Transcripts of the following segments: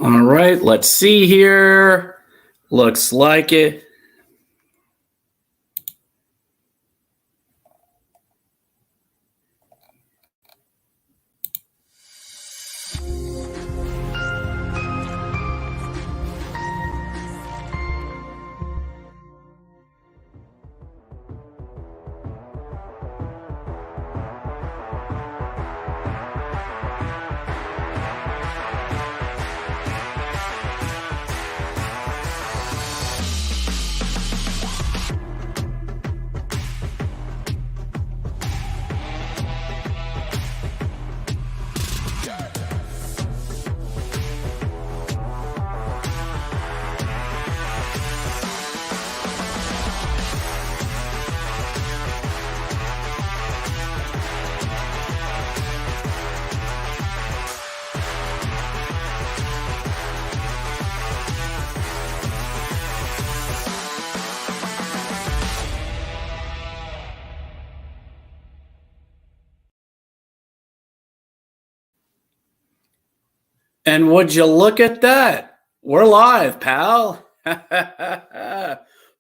All right, let's see here. Looks like it. And would you look at that? We're live, pal.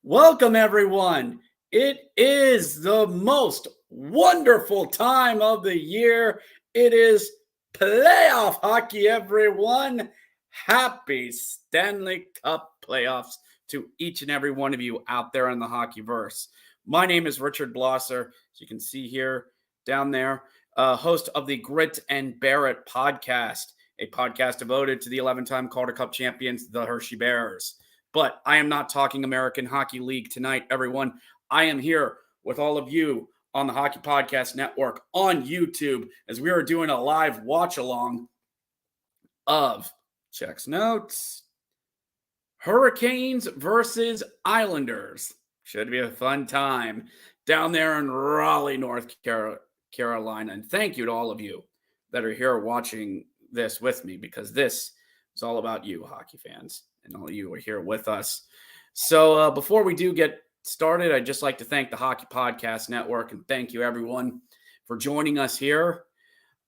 Welcome, everyone. It is the most wonderful time of the year. It is playoff hockey, everyone. Happy Stanley Cup playoffs to each and every one of you out there in the hockeyverse. My name is Richard Blosser, as you can see here down there, host of the Grit and Bear It podcast, a podcast devoted to the 11-time Calder Cup champions, the Hershey Bears. But I am not talking American Hockey League tonight, everyone. I am here with all of you on the Hockey Podcast Network on YouTube as we are doing a live watch-along of Checks Notes, Hurricanes versus Islanders. Should be a fun time down there in Raleigh, North Carolina. And thank you to all of you that are here watching this with me, because this is all about you, hockey fans, and all of you are here with us. So before we do get started, I'd just like to thank the Hockey Podcast Network and thank you, everyone, for joining us here.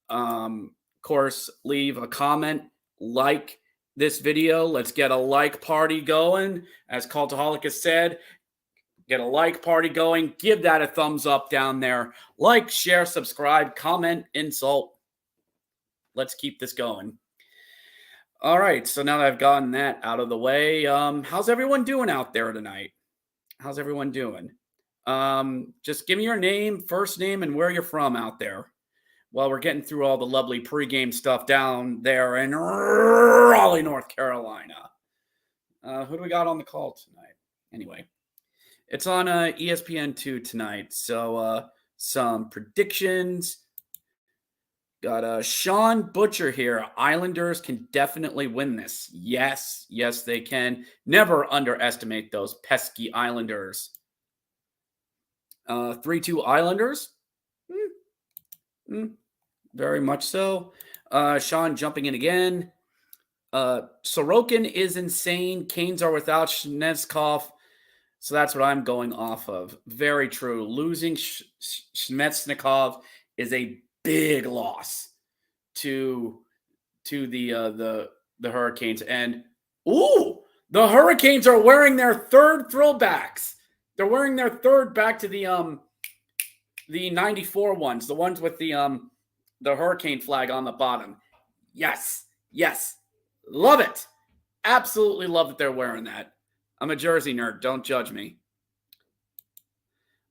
Of course, leave a comment, like this video. Let's get a like party going. As Cultaholic has said, get a like party going. Give that a thumbs up down there. Like, share, subscribe, comment, insult. Let's keep this going. All right, so now that I've gotten that out of the way, how's everyone doing out there tonight? How's everyone doing? Just give me your name, first name, and where you're from out there. While we're getting through all the lovely pregame stuff down there in Raleigh, North Carolina. Who do we got on the call tonight? Anyway, it's on ESPN2 tonight, so some predictions. Got Sean Butcher here. Islanders can definitely win this. Yes, they can. Never underestimate those pesky Islanders. 3-2 Islanders. Very much so. Sean jumping in again. Sorokin is insane. Canes are without Snezkov. So that's what I'm going off of. Very true. Losing Snezkov is a big loss to the Hurricanes. And the Hurricanes are wearing their third throwbacks. They're wearing their third back to the 94 ones, the ones with the Hurricane flag on the bottom. Yes. Love it. Absolutely love that they're wearing that. I'm a jersey nerd. Don't judge me.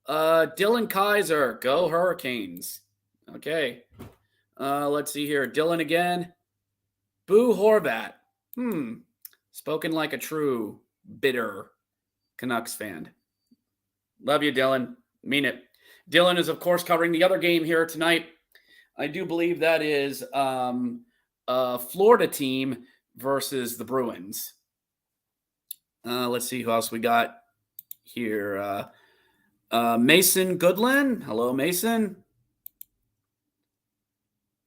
Dylan Kaiser, go Hurricanes. Okay. Let's see here. Dylan again. Boo Horvat. Spoken like a true bitter Canucks fan. Love you, Dylan. Mean it. Dylan is, of course, covering the other game here tonight. I do believe that is a Florida team versus the Bruins. Let's see who else we got here. Mason Goodland. Hello, Mason.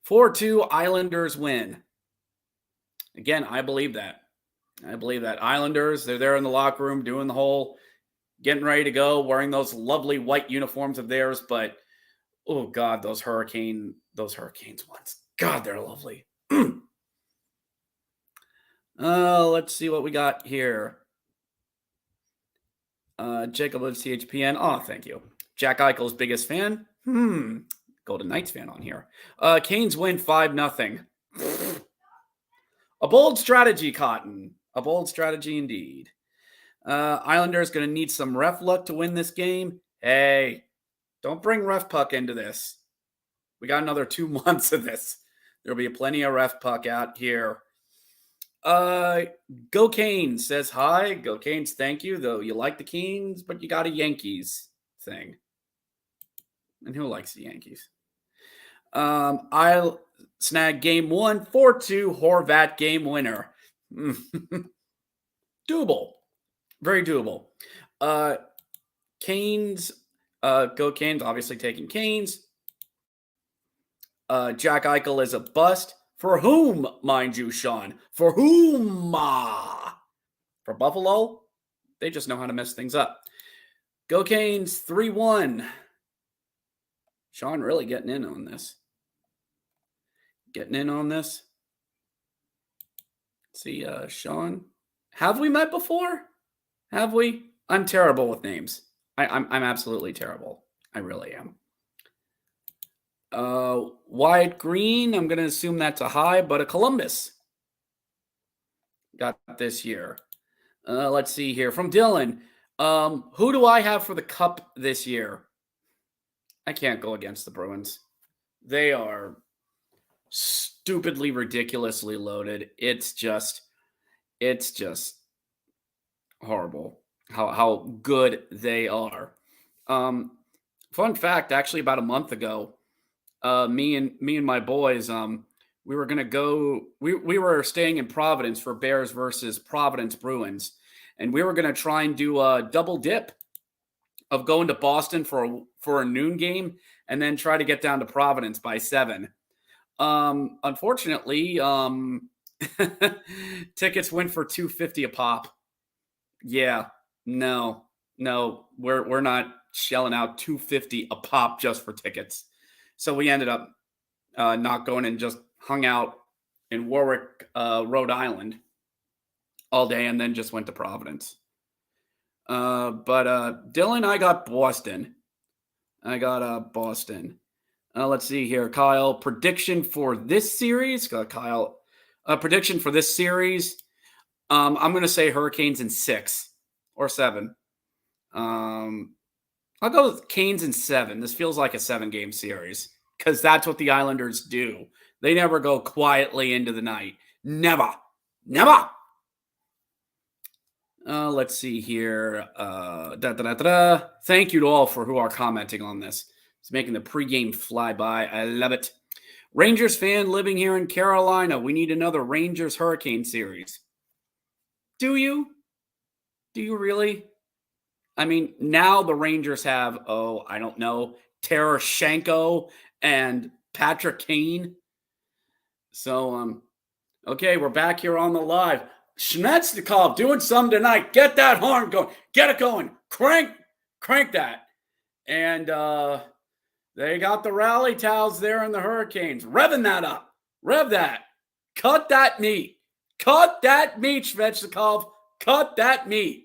4-2 Islanders win. Again, I believe that. Islanders, they're there in the locker room doing the whole getting ready to go, wearing those lovely white uniforms of theirs. But, oh, God, those Hurricanes ones. God, they're lovely. Let's see what we got here. Jacob lives THPN. Oh, thank you. Jack Eichel's biggest fan. Golden Knights fan on here. Canes win 5-0. A bold strategy, Cotton. A bold strategy indeed. Islanders going to need some ref luck to win this game. Hey, don't bring ref puck into this. We got another 2 months of this. There'll be plenty of ref puck out here. Go Canes says hi. Go Canes, thank you. Though you like the Kings, but you got a Yankees thing. And who likes the Yankees? I'll snag game 1, 4-2, Horvat game winner. Doable. Very doable. Canes, go Canes, obviously taking Canes. Jack Eichel is a bust. For whom, mind you, Sean? For whom? For Buffalo? They just know how to mess things up. Go Canes, 3-1. Sean really getting in on this. Let's see, Sean. Have we met before? Have we? I'm terrible with names. I'm absolutely terrible. I really am. Wyatt Green, I'm going to assume that's a high, but a Columbus got this year. Let's see here. From Dylan, who do I have for the Cup this year? I can't go against the Bruins. They are stupidly, ridiculously loaded. It's just horrible how good they are. Fun fact, actually, about a month ago, me and my boys, we were gonna go. We were staying in Providence for Bears versus Providence Bruins, and we were gonna try and do a double dip of going to Boston for a noon game and then try to get down to Providence by 7. Unfortunately, tickets went for $250 a pop. Yeah, no, we're not shelling out $250 a pop just for tickets. So we ended up not going and just hung out in Warwick, Rhode Island all day and then just went to Providence. But Dylan, I got Boston. Boston. Let's see here. Kyle, prediction for this series. Kyle, prediction for this series. I'm going to say Hurricanes in 6 or 7. I'll go with Canes in 7. This feels like a 7-game series because that's what the Islanders do. They never go quietly into the night. Never. Let's see here. Thank you to all for who are commenting on this. It's making the pregame fly by. I love it. Rangers fan living here in Carolina. We need another Rangers Hurricane series. Do you? Do you really? I mean, now the Rangers have, I don't know, Tarasenko and Patrick Kane. So, okay, we're back here on the live. Schnetznikov doing something tonight. Get that horn going. Get it going. Crank that. And they got the rally towels there in the Hurricanes. Revving that up. Rev that. Cut that meat. Schnetznikov. Cut that meat.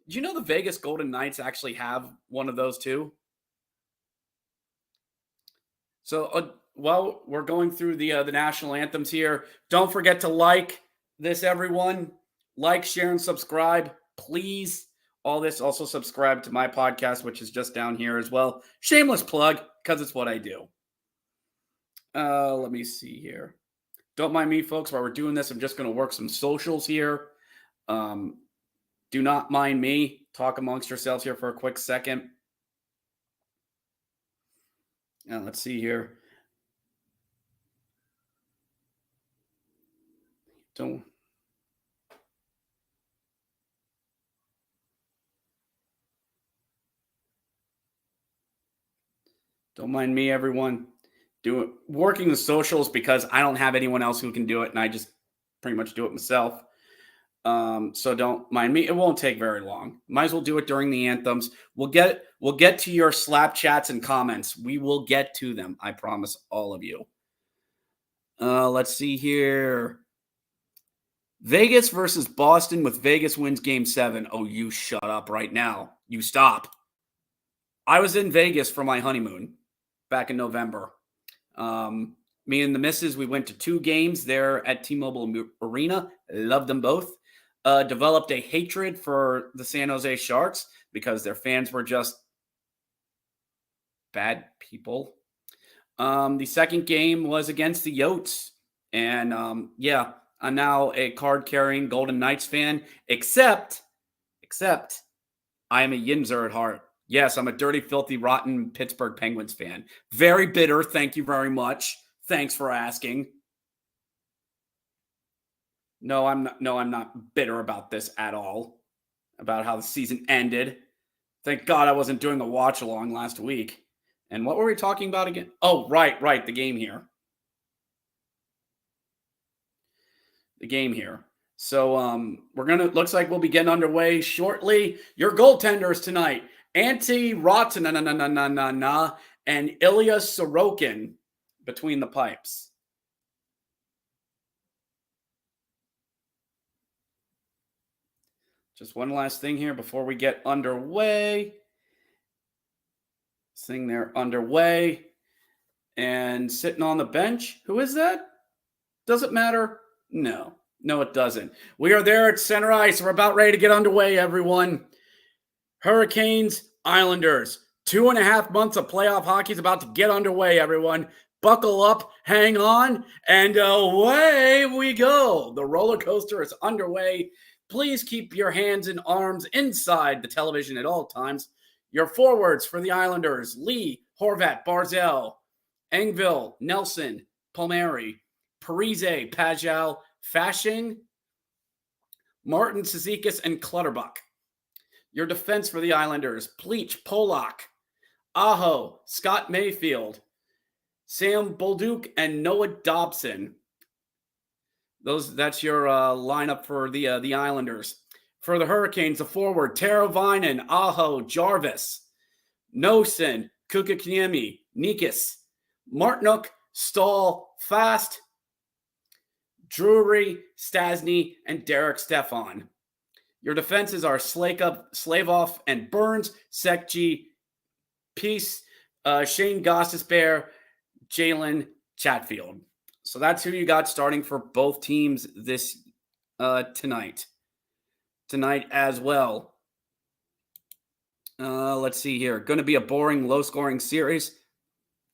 Do you know the Vegas Golden Knights actually have one of those too? So while we're going through the national anthems here, don't forget to like this, everyone. Like, share, and subscribe, please. All this, also subscribe to my podcast, which is just down here as well. Shameless plug, because it's what I do. Let me see here. Don't mind me, folks, while we're doing this. I'm just going to work some socials here. Do not mind me. Talk amongst yourselves here for a quick second. Now, let's see here. Don't mind me, everyone. Working the socials because I don't have anyone else who can do it, and I just pretty much do it myself. So don't mind me. It won't take very long. Might as well do it during the anthems. We'll get to your slap chats and comments. We will get to them. I promise all of you. Let's see here. Vegas versus Boston with Vegas wins game 7. Oh, you shut up right now. You stop. I was in Vegas for my honeymoon back in November. Me and the missus, we went to 2 games there at T-Mobile Arena. Loved them both. Developed a hatred for the San Jose Sharks because their fans were just bad people. The second game was against the Yotes. And yeah, I'm now a card-carrying Golden Knights fan, except I am a Yinzer at heart. Yes, I'm a dirty, filthy, rotten Pittsburgh Penguins fan. Very bitter. Thank you very much. Thanks for asking. No, I'm not bitter about this at all. About how the season ended. Thank God I wasn't doing a watch along last week. And what were we talking about again? Oh, right, the game here. So looks like we'll be getting underway shortly. Your goaltenders tonight, Antti Rautanen and Ilya Sorokin between the pipes. Just one last thing here before we get underway. They're underway. And sitting on the bench, who is that? Does it matter? No, it doesn't. We are there at center ice. We're about ready to get underway, everyone. Hurricanes, Islanders. 2.5 months of playoff hockey is about to get underway, everyone. Buckle up, hang on, and away we go. The roller coaster is underway. Please keep your hands and arms inside the television at all times. Your forwards for the Islanders, Lee, Horvat, Barzell, Engvall, Nelson, Palmieri, Parise, Pajal, Fasching, Martin, Cizikas, and Clutterbuck. Your defense for the Islanders, Pleach, Polak, Aho, Scott Mayfield, Sam Bolduc, and Noah Dobson. That's your lineup for the Islanders. For the Hurricanes, the forward, Teravainen, Aho, Jarvis, Nosen, Kukakniemi, Nikas, Martinook, Stahl, Fast, Drury, Stasny, and Derek Stefan. Your defenses are Slavov and Burns, Sekji, Peace, Shane Gostisbehere, Jalen Chatfield. So that's who you got starting for both teams this tonight. Tonight as well. Let's see here. Going to be a boring, low-scoring series.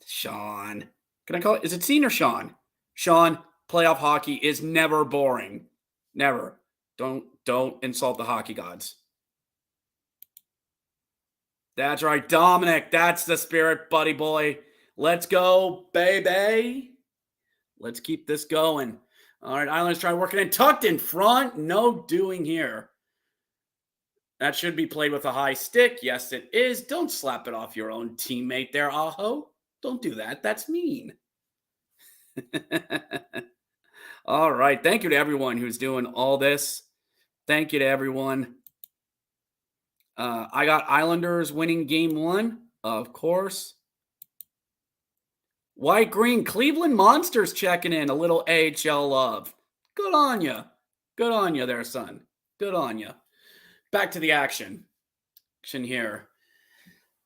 Sean. Can I call it? Is it Sean or Sean? Sean, playoff hockey is never boring. Never. Don't insult the hockey gods. That's right, Dominic. That's the spirit, buddy boy. Let's go, baby. Let's keep this going. All right, Islanders try working in. Tucked in front. No doing here. That should be played with a high stick. Yes, it is. Don't slap it off your own teammate there, Aho. Don't do that. That's mean. All right. Thank you to everyone who's doing all this. Thank you to everyone. I got Islanders winning game 1, of course. White Green Cleveland Monsters checking in. A little AHL love. Good on you. Good on you there, son. Good on you. Back to the action. Here.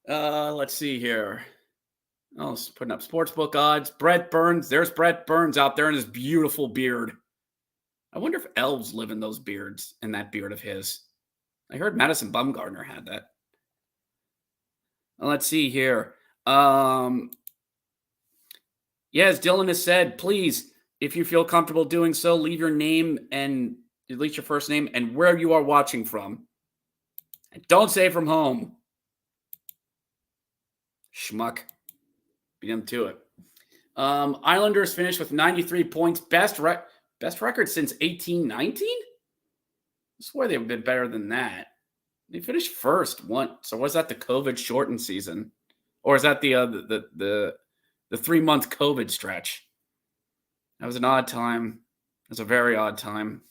Let's see here. Oh, putting up sportsbook odds. Brett Burns. There's Brett Burns out there in his beautiful beard. I wonder if elves live in those beards, in that beard of his. I heard Madison Bumgarner had that. Let's see here. Yes, Dylan has said, please, if you feel comfortable doing so, leave your name and at least your first name and where you are watching from. And don't say from home. Schmuck. Beat him to it. Islanders finished with 93 points. Best record since 1819? I swear they've been better than that. They finished first once. So was that the COVID shortened season? Or is that the 3-month COVID stretch? That was an odd time. It was a very odd time.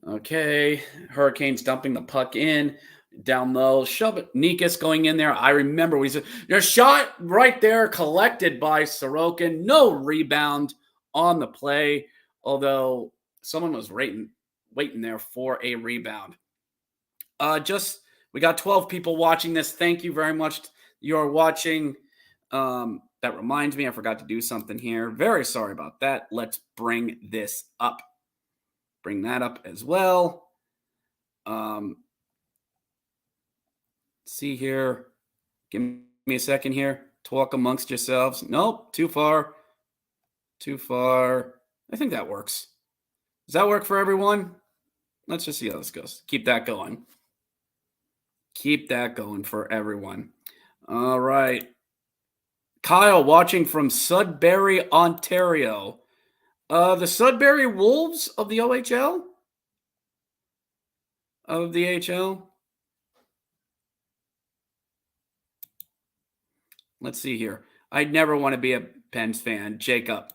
Okay. Hurricanes dumping the puck in. Down low. Shove it. Nikas going in there. I remember we said, shot right there, collected by Sorokin. No rebound on the play. Although Someone was waiting there for a rebound. We got 12 people watching this. Thank you very much. You're watching. That reminds me, I forgot to do something here. Very sorry about that. Let's bring this up. Bring that up as well. See here. Give me a second here. Talk amongst yourselves. Nope, too far. Too far. I think that works. Does that work for everyone? Let's just see how this goes. Keep that going. Keep that going for everyone. All right. Kyle watching from Sudbury, Ontario. The Sudbury Wolves of the OHL? Of the AHL? Let's see here. I'd never want to be a Pens fan. Jacob.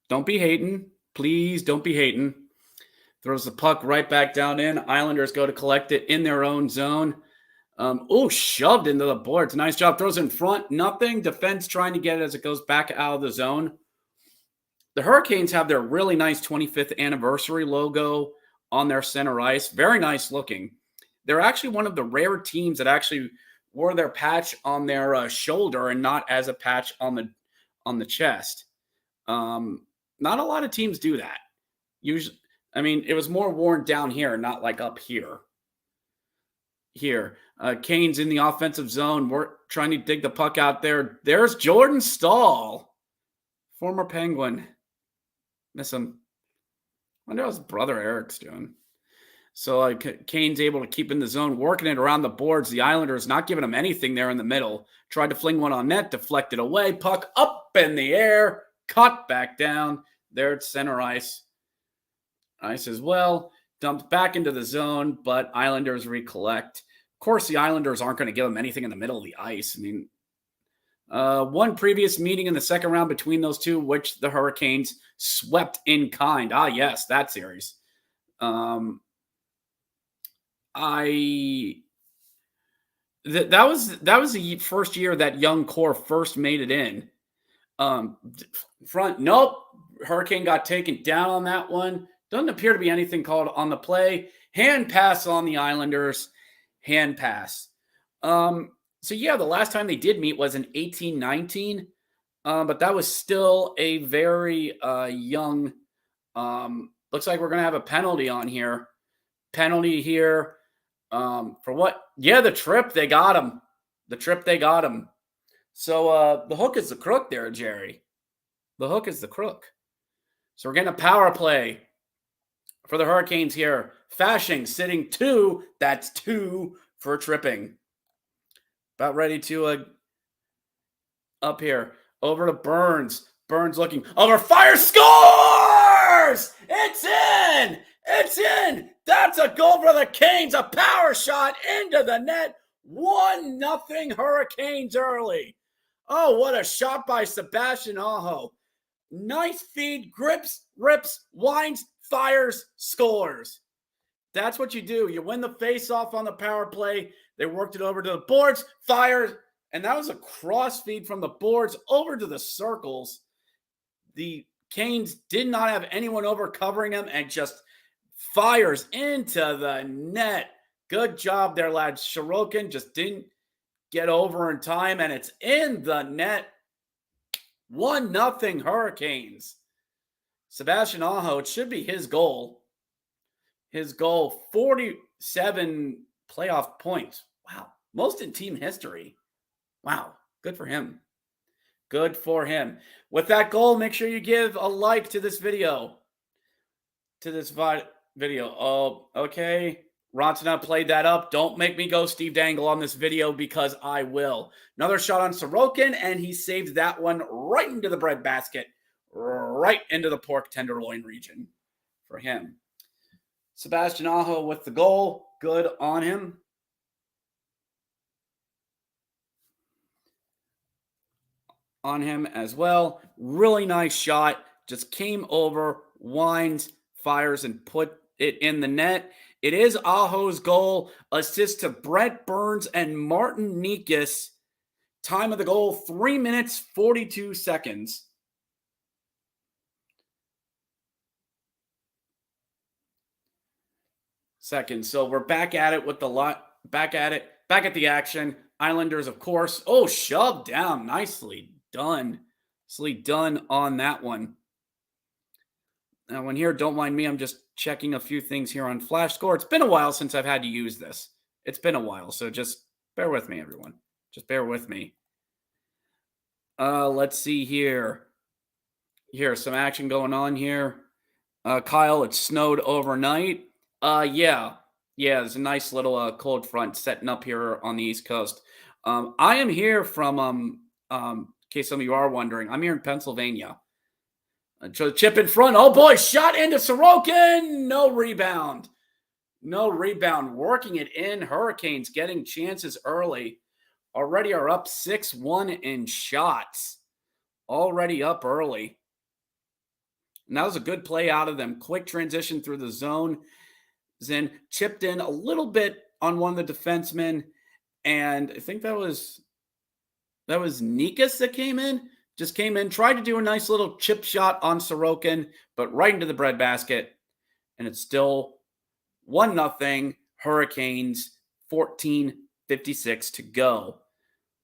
Don't be hating. Please don't be hating. Throws the puck right back down in. Islanders go to collect it in their own zone. Shoved into the boards. Nice job. Throws in front. Nothing. Defense trying to get it as it goes back out of the zone. The Hurricanes have their really nice 25th anniversary logo on their center ice. Very nice looking. They're actually one of the rare teams that actually wore their patch on their shoulder and not as a patch on the chest. Not a lot of teams do that. Usually, I mean, it was more worn down here, not like up here. Here, Canes in the offensive zone. We're trying to dig the puck out there. There's Jordan Stahl, former Penguin. Miss him. I wonder how his brother Eric's doing. So Canes able to keep in the zone, working it around the boards. The Islanders not giving him anything there in the middle. Tried to fling one on net, deflected away. Puck up in the air, caught back down. There at center ice. Ice as well. Dumped back into the zone, but Islanders recollect. Of course, the Islanders aren't going to give them anything in the middle of the ice. I mean, one previous meeting in the second round between those two, which the Hurricanes swept in kind. Ah, yes, that series. That was the first year that young core first made it in. Front, nope. Hurricane got taken down on that one. Doesn't appear to be anything called on the play. Hand pass on the Islanders. Hand pass. So yeah, the last time they did meet was in 1819. But that was still a very young. Looks like we're going to have a penalty on here. Penalty here. For what? Yeah, the trip. They got him. The trip, they got him. So the hook is the crook there, Jerry. The hook is the crook. So we're getting a power play for the Hurricanes here. Fashing sitting 2. That's 2 for tripping. About ready to up here. Over to Burns. Burns looking over. Fire, scores! It's in! It's in! That's a goal for the Canes. A power shot into the net. 1-0 Hurricanes early. Oh, what a shot by Sebastian Aho. Nice feed, grips, rips, winds, fires, scores. That's what you do. You win the face-off on the power play. They worked it over to the boards, fired, and that was a cross feed from the boards over to the circles. The Canes did not have anyone over covering them and just fires into the net. Good job there, lads. Sorokin just didn't get over in time, and it's in the net. 1-0 Hurricanes. Sebastian Aho, it should be his goal. His goal, 47 playoff points. Wow. Most in team history. Wow. Good for him. Good for him. With that goal, make sure you give a like to this video. Oh, okay. Ronson played that up. Don't make me go Steve Dangle on this video because I will. Another shot on Sorokin, and he saved that one right into the breadbasket, right into the pork tenderloin region for him. Sebastian Aho with the goal. Good on him. On him as well. Really nice shot. Just came over, winds, fires, and put it in the net. It is Aho's goal. Assist to Brent Burns and Martin Nikas Time of the goal, 3 minutes, 42 seconds. So we're back at it with the lot. Back at the action. Islanders, of course. Oh, shoved down. Nicely done. On that one. Now, when here, don't mind me. I'm just checking a few things here on Flash Score. It's been a while since I've had to use this. It's been a while, so just bear with me, everyone. Just bear with me. Let's see here. Some action going on here. Kyle, it snowed overnight. Yeah, there's a nice little cold front setting up here on the East Coast. I am here from, in case some of you are wondering, I'm here in Pennsylvania. Chip in front. Oh boy, shot into Sorokin. No rebound. Working it in. Hurricanes getting chances early. Already are up 6-1 in shots. Already up early. And that was a good play out of them. Quick transition through the zone. Zen chipped in a little bit on one of the defensemen. And I think that was Nikas that came in. Just came in, tried to do a nice little chip shot on Sorokin, but right into the breadbasket. And it's still 1-0 Hurricanes, 14:56 to go.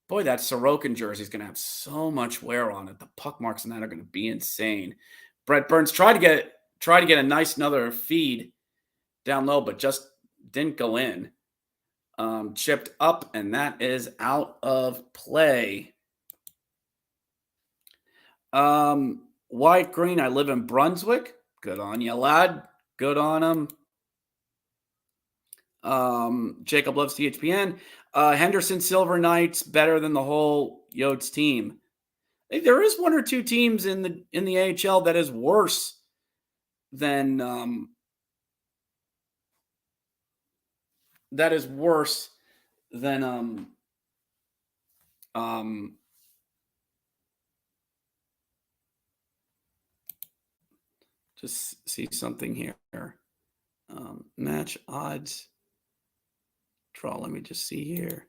Boy, that Sorokin jersey is going to have so much wear on it. The puck marks on that are going to be insane. Brett Burns tried to get a nice another feed down low, but just didn't go in. Chipped up, and that is out of play. White Green, I live in Brunswick. Good on you, lad. Good on him. Jacob loves THPN. Henderson Silver Knights better than the whole Yotes team. There is one or two teams in the AHL that is worse than just see something here. Match odds. Draw. Let me just see here.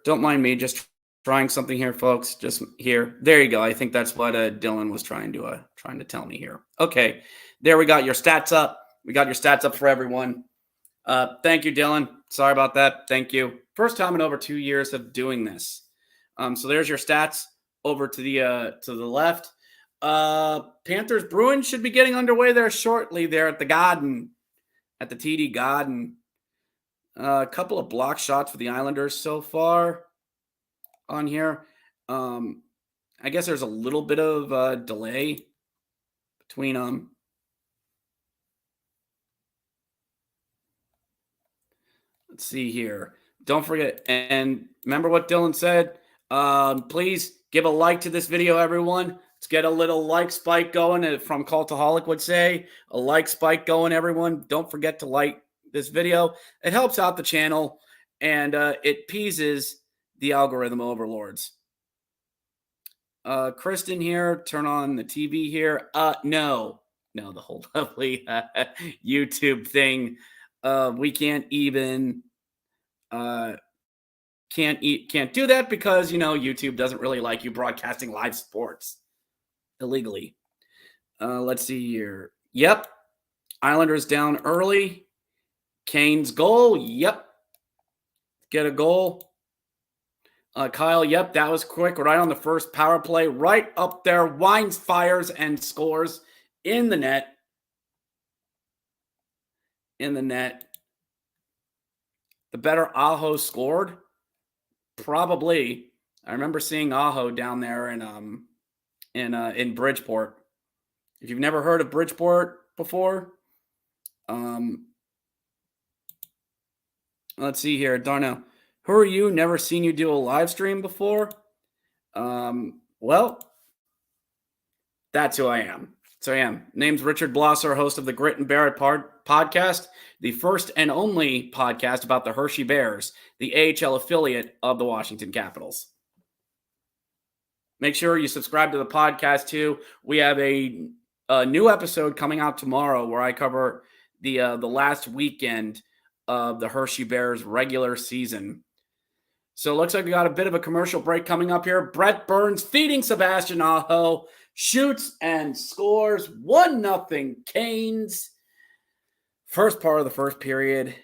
Don't mind me. Just trying something here, folks. Just here. There you go. I think that's what Dylan was trying to tell me here. Okay. There we got your stats up. We got your stats up for everyone. Thank you, Dylan. Sorry about that. Thank you. First time in over 2 years of doing this. So there's your stats over to the left. Panthers Bruins should be getting underway there shortly there at the Garden, at the TD Garden. A couple of block shots for the Islanders so far on here. I guess there's a little bit of delay between them. Let's see here. Don't forget, and remember what Dylan said. Please give a like to this video, everyone. Let's get a little like spike going, from Cultaholic would say. A like spike going, everyone. Don't forget to like this video. It helps out the channel, and it appeases the algorithm overlords. Kristen here, turn on the TV here. No, the whole lovely YouTube thing. We can't even can't do that because YouTube doesn't really like you broadcasting live sports illegally. Let's see here. Yep, Islanders down early. Kane's goal. Yep, get a goal. Kyle, yep, that was quick. Right on the first power play. Right up there. Wines, fires, and scores in the net. The better Aho scored? Probably. I remember seeing Aho down there in Bridgeport. If you've never heard of Bridgeport before, let's see here. Darnell, who are you? Never seen you do a live stream before? Well, that's who I am. So I am. Name's Richard Blosser, host of the Grit and Barrett podcast, the first and only podcast about the Hershey Bears, the AHL affiliate of the Washington Capitals. Make sure you subscribe to the podcast too. We have a new episode coming out tomorrow where I cover the last weekend of the Hershey Bears regular season. So it looks like we got a bit of a commercial break coming up here. Brett Burns feeding Sebastian Aho. Shoots and scores 1-0 Canes. First part of the first period.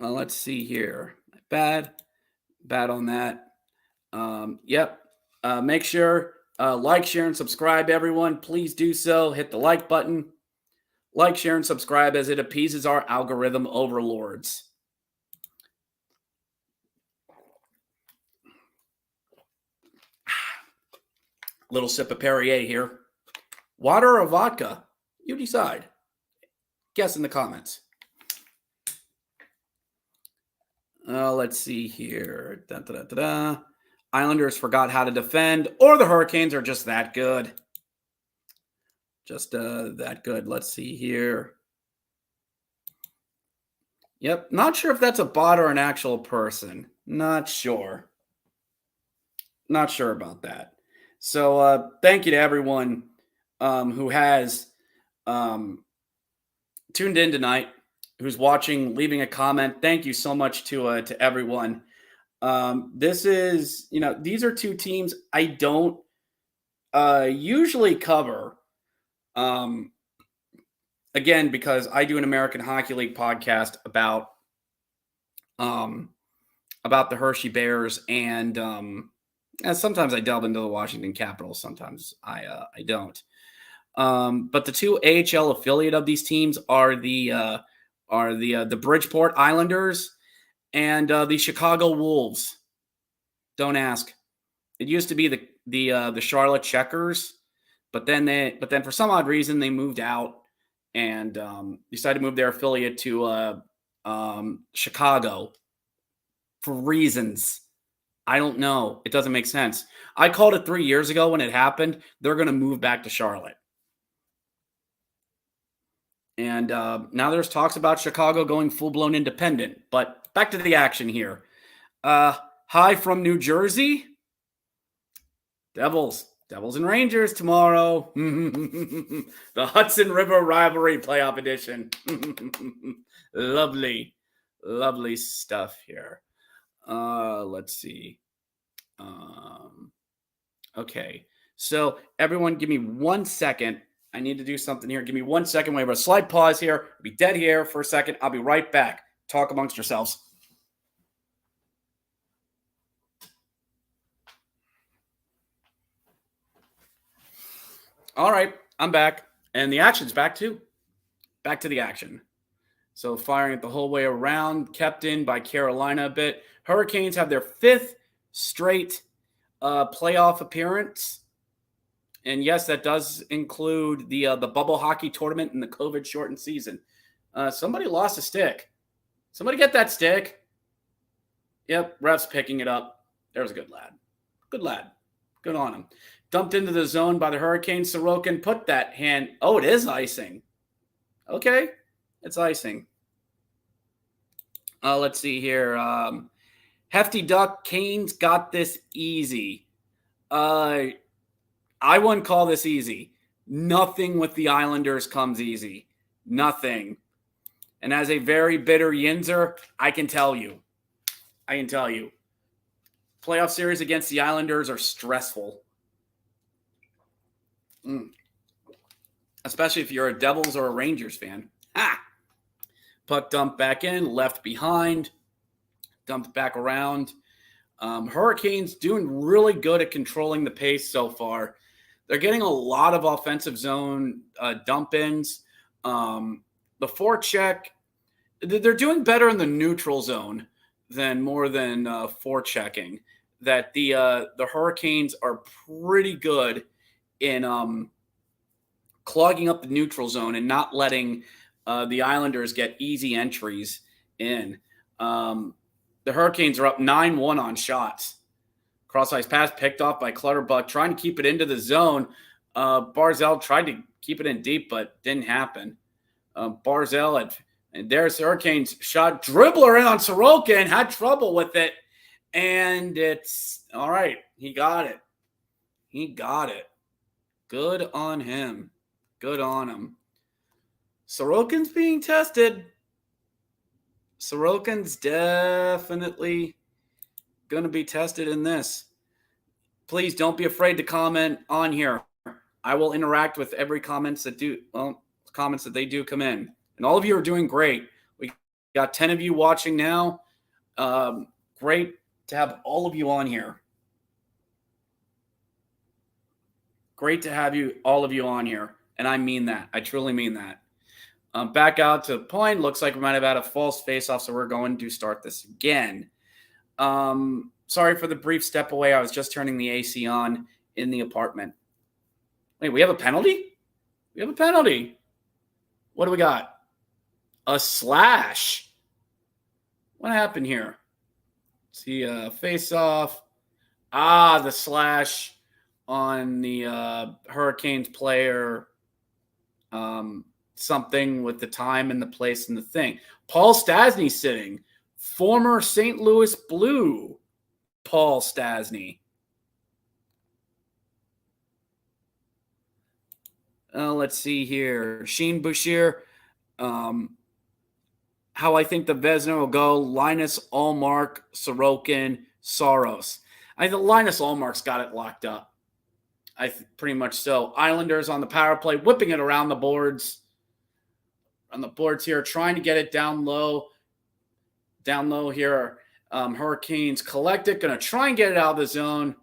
Well, let's see here. Bad on that. Yep. Make sure like, share, and subscribe, everyone. Please do so. Hit the like button. Like, share, and subscribe as it appeases our algorithm overlords. Little sip of Perrier here. Water or vodka? You decide. Guess in the comments. Let's see here. Islanders forgot how to defend, or the Hurricanes are just that good. Just that good. Let's see here. Yep. Not sure if that's a bot or an actual person. Not sure. Not sure about that. So thank you to everyone who has tuned in tonight, who's watching, leaving a comment. Thank you so much to everyone. This is, these are two teams I don't usually cover. Again, because I do an American Hockey League podcast about the Hershey Bears, and sometimes I delve into the Washington Capitals. Sometimes I don't. But the two AHL affiliate of these teams are the Bridgeport Islanders and the Chicago Wolves. Don't ask. It used to be the Charlotte Checkers, but then for some odd reason they moved out and decided to move their affiliate to Chicago for reasons I don't know. It doesn't make sense. I called it 3 years ago when it happened. They're going to move back to Charlotte. And now there's talks about Chicago going full-blown independent. But back to the action here. Hi from New Jersey. Devils and Rangers tomorrow. The Hudson River Rivalry Playoff Edition. Lovely stuff here. Let's see. Okay. So everyone give me 1 second. I need to do something here. Give me 1 second. We have a slight pause here. I'll be dead here for a second. I'll be right back. Talk amongst yourselves. All right. I'm back. And the action's back too. Back to the action. So firing it the whole way around, kept in by Carolina a bit. Hurricanes have their 5th straight playoff appearance. And yes, that does include the bubble hockey tournament and the COVID shortened season. Somebody lost a stick. Somebody get that stick. Yep, ref's picking it up. There's a good lad. Good lad. Good on him. Dumped into the zone by the Hurricanes. Sorokin put that hand. Oh, it is icing. Okay, it's icing. Let's see here. Hefty Duck, Canes got this easy. I wouldn't call this easy. Nothing with the Islanders comes easy. Nothing. And as a very bitter Yinzer, I can tell you. Playoff series against the Islanders are stressful. Especially if you're a Devils or a Rangers fan. Puck dumped back in, left behind, dumped back around. Hurricanes doing really good at controlling the pace so far. They're getting a lot of offensive zone dump-ins. The forecheck, they're doing better in the neutral zone than forechecking. That the Hurricanes are pretty good in clogging up the neutral zone and not letting the Islanders get easy entries in. The Hurricanes are up 9-1 on shots. Cross-ice pass picked off by Clutterbuck, trying to keep it into the zone. Barzal tried to keep it in deep, but didn't happen. Barzal, and there's the Hurricanes shot. Dribbler in on Sorokin, had trouble with it. And it's all right. He got it. Good on him. Good on him. Sorokin's being tested. Sorokin's definitely going to be tested in this. Please don't be afraid to comment on here. I will interact with every comments that they do come in. And all of you are doing great. We got 10 of you watching now. Great to have all of you on here. Great to have all of you on here. And I mean that. I truly mean that. Back out to the point. Looks like we might have had a false face-off, so we're going to start this again. Sorry for the brief step away. I was just turning the AC on in the apartment. Wait, we have a penalty? We have a penalty. What do we got? A slash. What happened here? See, face-off. The slash on the Hurricanes player. Something with the time and the place and the thing. Paul Stastny sitting. Former St. Louis Blue Paul Stastny. Let's see here. Sheen Bouchier. How I think the Vezina will go. Linus Ullmark, Sorokin, Saros. I think Linus Ullmark's got it locked up. Pretty much so. Islanders on the power play, whipping it around the boards. On the boards here, trying to get it down low. Down low here. Hurricanes collect it. Going to try and get it out of the zone.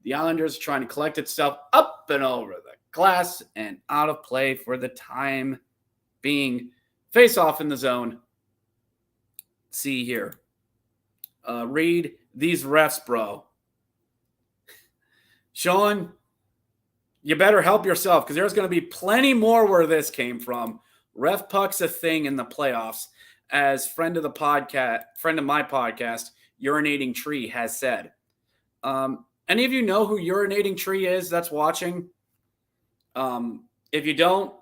The Islanders are trying to collect itself up and over the glass and out of play for the time being. Face off in the zone. See here. Read these refs, bro. Sean, you better help yourself because there's going to be plenty more where this came from. Ref puck's a thing in the playoffs. As friend of my podcast, Urinating Tree, has said. Any of you know who Urinating Tree is that's watching? If you don't,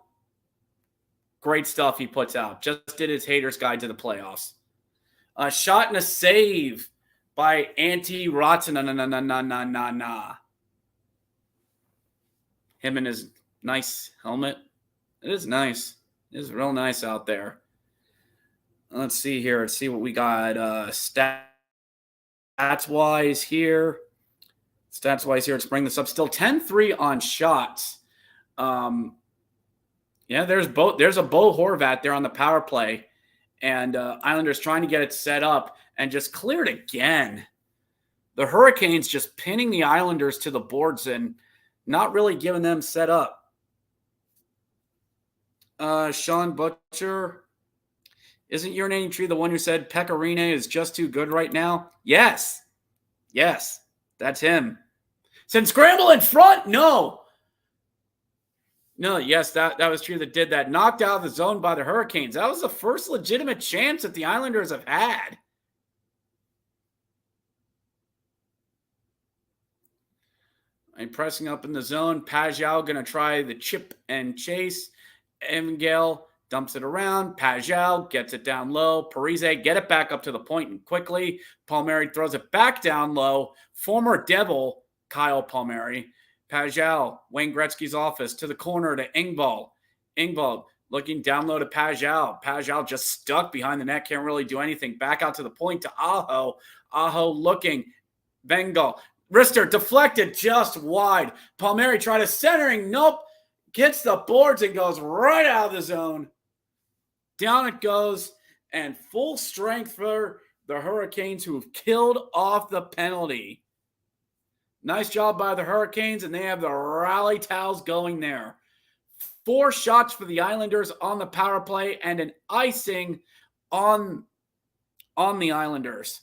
great stuff he puts out. Just did his Haters Guide to the Playoffs. Shot and a save by Antti Rautinen. Him and his nice helmet. It is nice. It is real nice out there. Let's see here. Let's see what we got. Stats-wise here. Let's bring this up. Still 10-3 on shots. There's a Bo Horvat there on the power play. And Islanders trying to get it set up and just cleared again. The Hurricanes just pinning the Islanders to the boards and not really giving them set up. Sean Butcher. Isn't Urinating Tree the one who said Pecorine is just too good right now? Yes. Yes, that's him. Said scramble in front? No. No, yes, that was true that did that. Knocked out of the zone by the Hurricanes. That was the first legitimate chance that the Islanders have had. I'm pressing up in the zone. Pajal going to try the chip and chase. Evangel dumps it around. Pajal gets it down low. Parise get it back up to the point and quickly. Palmieri throws it back down low. Former Devil Kyle Palmieri. Pajal, Wayne Gretzky's office, to the corner to Engvall. Engvall looking down low to Pajal. Pajal just stuck behind the net, can't really do anything. Back out to the point to Aho. Aho looking. Bengal. Rister deflected just wide. Palmieri tried a centering. Nope. Gets the boards and goes right out of the zone. Down it goes. And full strength for the Hurricanes, who've killed off the penalty. Nice job by the Hurricanes, and they have the rally towels going there. 4 shots for the Islanders on the power play and an icing on the Islanders.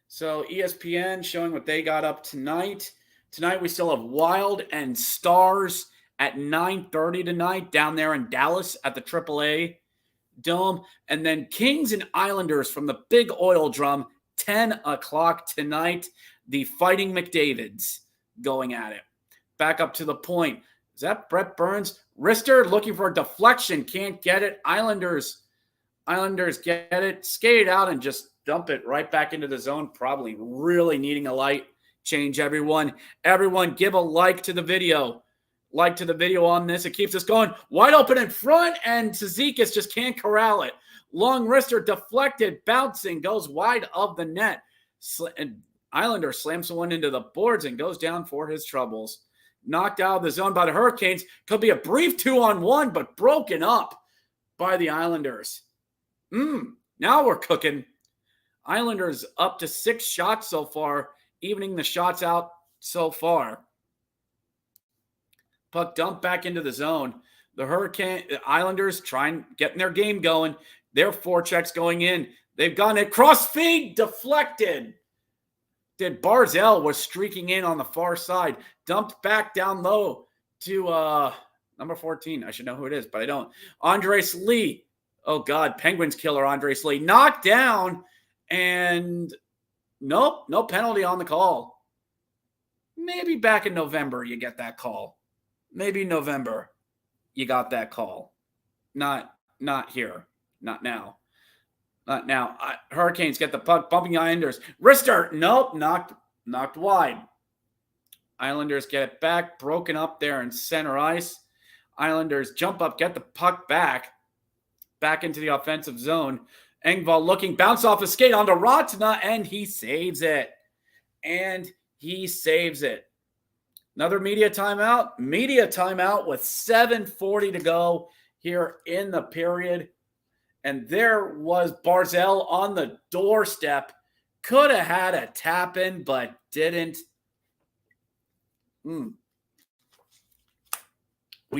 So ESPN showing what they got up tonight. Tonight we still have Wild and Stars at 9:30 tonight down there in Dallas at the AAA Dome. And then Kings and Islanders from the Big Oil Drum, 10 o'clock tonight. The Fighting McDavids going at it. Back up to the point. Is that Brett Burns? Rister looking for a deflection. Can't get it. Islanders get it. Skate out and just dump it right back into the zone. Probably really needing a light change, everyone. Everyone give a like to the video. like to the video on this. It keeps us going. Wide open in front, and Cizikas just can't corral it. Long wrister deflected, bouncing, goes wide of the net. And Islander slams one into the boards and goes down for his troubles. Knocked out of the zone by the Hurricanes. Could be a brief 2-on-1, but broken up by the Islanders. Now we're cooking. Islanders up to 6 shots so far, evening the shots out so far. Puck dumped back into the zone. The Islanders getting their game going. Their forechecks going in. They've gone it. Cross feed deflected. Barzell was streaking in on the far side. Dumped back down low to number 14. I should know who it is, but I don't. Andres Lee. Oh, God. Penguins killer Andres Lee. Knocked down. And nope, no penalty on the call. Maybe back in November you get that call. Maybe November you got that call. Not here. Not now. Not now. Hurricanes get the puck. Bumping Islanders. Wrister. Nope. Knocked wide. Islanders get it back. Broken up there in center ice. Islanders jump up. Get the puck back. Back into the offensive zone. Engvall looking. Bounce off his skate onto Ratana. And he saves it. Another media timeout. Media timeout with 7:40 to go here in the period. And there was Barzell on the doorstep. Could have had a tap in, but didn't. We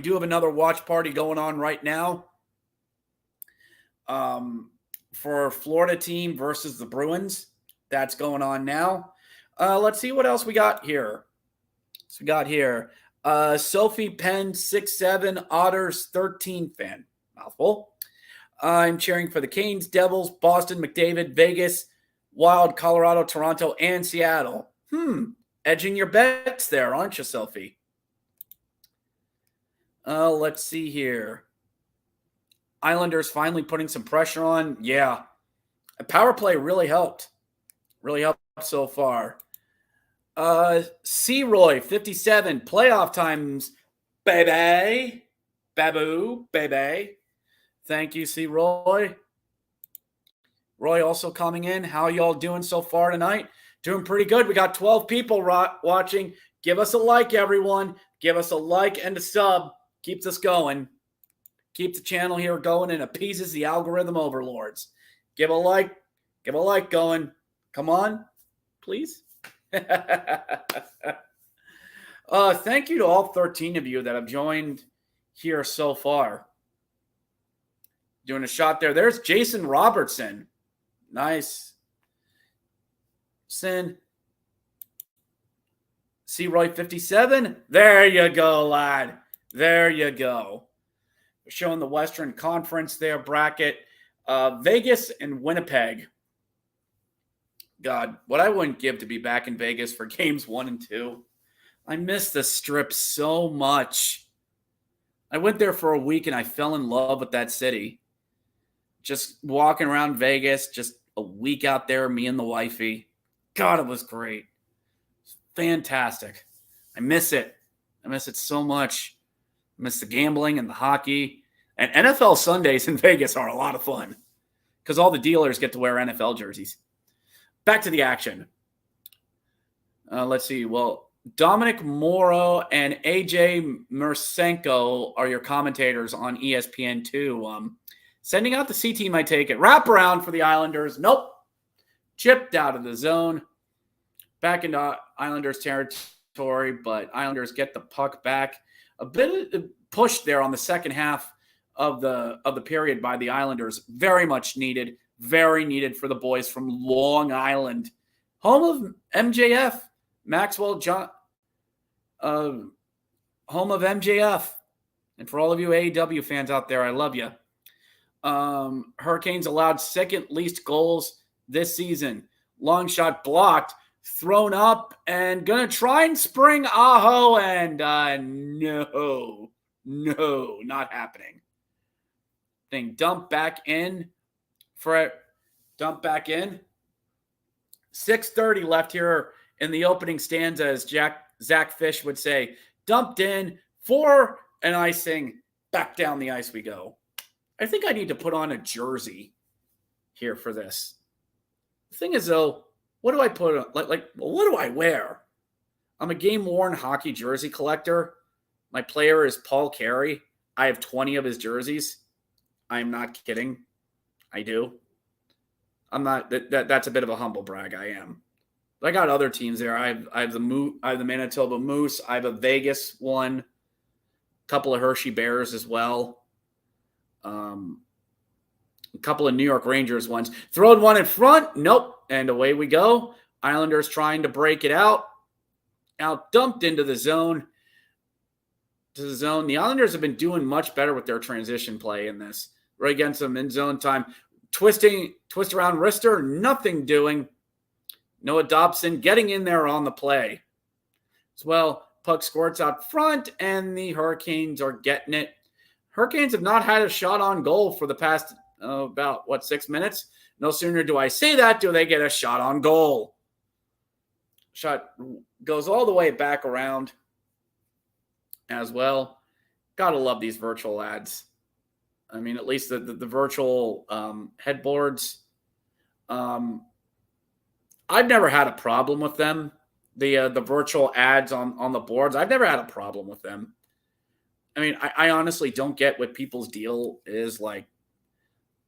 do have another watch party going on right now for Florida team versus the Bruins. That's going on now. Let's see what else we got here. Sophie Penn, 6'7", Otters, 13 fan. Mouthful. I'm cheering for the Canes, Devils, Boston, McDavid, Vegas, Wild, Colorado, Toronto, and Seattle. Edging your bets there, aren't you, Sophie? Let's see here. Islanders finally putting some pressure on. Yeah. A power play really helped. Really helped so far. C-Roy, 57, playoff times, baby. Babu, baby. Thank you, C-Roy. Roy also coming in. How y'all doing so far tonight? Doing pretty good. We got 12 people watching. Give us a like, everyone. Give us a like and a sub. Keeps us going. Keeps the channel here going and appeases the algorithm overlords. Give a like going. Come on, please. Thank you to all 13 of you that have joined here so far. Doing a shot there. There's Jason Robertson. Nice. C-Roy 57. There you go, lad. There you go. We're showing the Western Conference there, bracket. Vegas and Winnipeg. God, what I wouldn't give to be back in Vegas for games 1 and 2. I miss the Strip so much. I went there for a week and I fell in love with that city. Just walking around Vegas, just a week out there, me and the wifey. God, it was great. Fantastic. I miss it. I miss it so much. I miss the gambling and the hockey. And NFL Sundays in Vegas are a lot of fun because all the dealers get to wear NFL jerseys. Back to the action. Let's see. Well, Dominic Morrow and AJ Mersenko are your commentators on ESPN2. Sending out the C team, I take it. Wraparound for the Islanders. Nope. Chipped out of the zone. Back into Islanders territory, but Islanders get the puck back. A bit of push there on the second half of the period by the Islanders. Very much needed. Very needed for the boys from Long Island. Home of MJF. Maxwell John. Home of MJF. And for all of you AEW fans out there, I love you. Hurricanes allowed second least goals this season. Long shot blocked, thrown up, and gonna try and spring Aho, and no, not happening. Thing dumped back in. 6:30 left here in the opening stanza, as Zach Fish would say. Dumped in, For an icing, back down the ice we go. I think I need to put on a jersey here for this. The thing is, though, what do I put on? What do I wear? I'm a game-worn hockey jersey collector. My player is Paul Carey. I have 20 of his jerseys. I'm not kidding. I do. I'm not. That's a bit of a humble brag. I am. But I got other teams there. I have the Manitoba Moose. I have a Vegas one. A couple of Hershey Bears as well. A couple of New York Rangers ones. Throwing one in front. Nope. And away we go. Islanders trying to break it out. Out dumped into the zone. The Islanders have been doing much better with their transition play in this. Right against them in zone time. Twist around wrister. Nothing doing. Noah Dobson getting in there on the play. As well, puck squirts out front, and the Hurricanes are getting it. Hurricanes have not had a shot on goal for the past, 6 minutes? No sooner do I say that, do they get a shot on goal. Shot goes all the way back around as well. Gotta love these virtual ads. I mean, at least the virtual headboards. I've never had a problem with them. The virtual ads on the boards, I've never had a problem with them. I mean, I honestly don't get what people's deal is. Like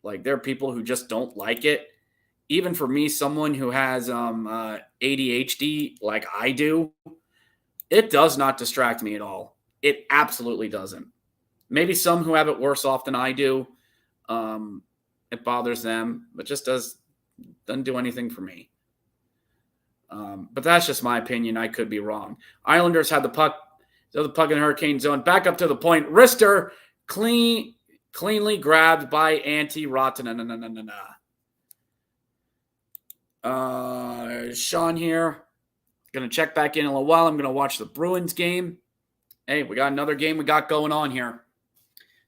there are people who just don't like it. Even for me, someone who has ADHD like I do, it does not distract me at all. It absolutely doesn't. Maybe some who have it worse off than I do, it bothers them, but just doesn't do anything for me. But that's just my opinion. I could be wrong. Islanders had the puck in the Hurricane zone. Back up to the point. Wrister cleanly grabbed by Antti Raatana. Sean here. Going to check back in a little while. I'm going to watch the Bruins game. Hey, we got another game we got going on here.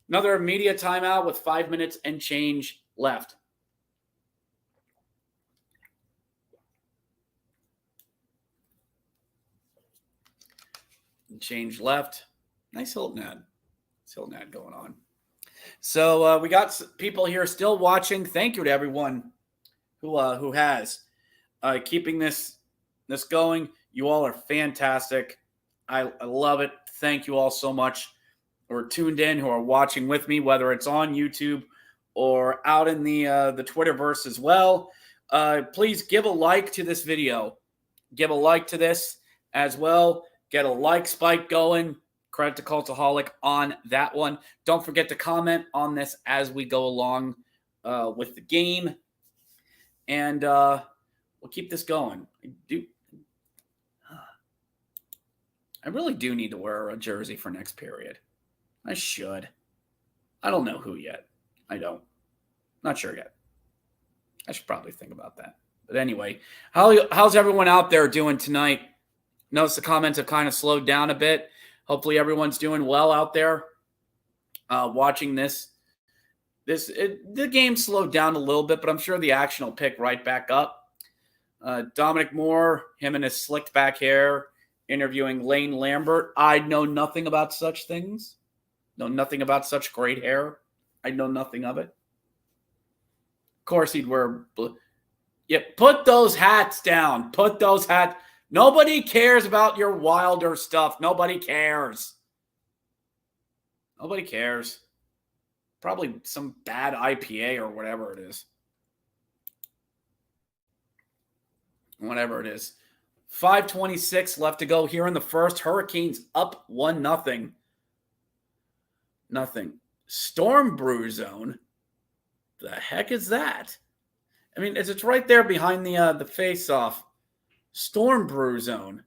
Another media timeout with 5 minutes and change left. Change left. Nice Hilton ad. Going on. So we got people here still watching. Thank you to everyone who has keeping this going. You all are fantastic. I love it. Thank you all so much who are tuned in, who are watching with me, whether it's on YouTube or out in the Twitterverse as well. Please give a like to this video. Give a like to this as well. Get a like spike going. Credit to Cultaholic on that one. Don't forget to comment on this as we go along with the game. And we'll keep this going. I really do need to wear a jersey for next period. I should. I don't know who yet. I don't. Not sure yet. I should probably think about that. But anyway, how's everyone out there doing tonight? Notice the comments have kind of slowed down a bit. Hopefully everyone's doing well out there watching this. The game slowed down a little bit, but I'm sure the action will pick right back up. Dominic Moore, him and his slicked back hair, interviewing Lane Lambert. I know nothing about such things. Know nothing about such great hair. I know nothing of it. Of course he'd wear blue. Yeah, put those hats down. Put those hats. Nobody cares about your Wilder stuff. Nobody cares. Nobody cares. Probably some bad IPA or whatever it is. Whatever it is. 5:26 left to go here in the first. Hurricanes up 1-0. Nothing. Storm brew zone. The heck is that? I mean, it's right there behind the face-off. Storm brew zone.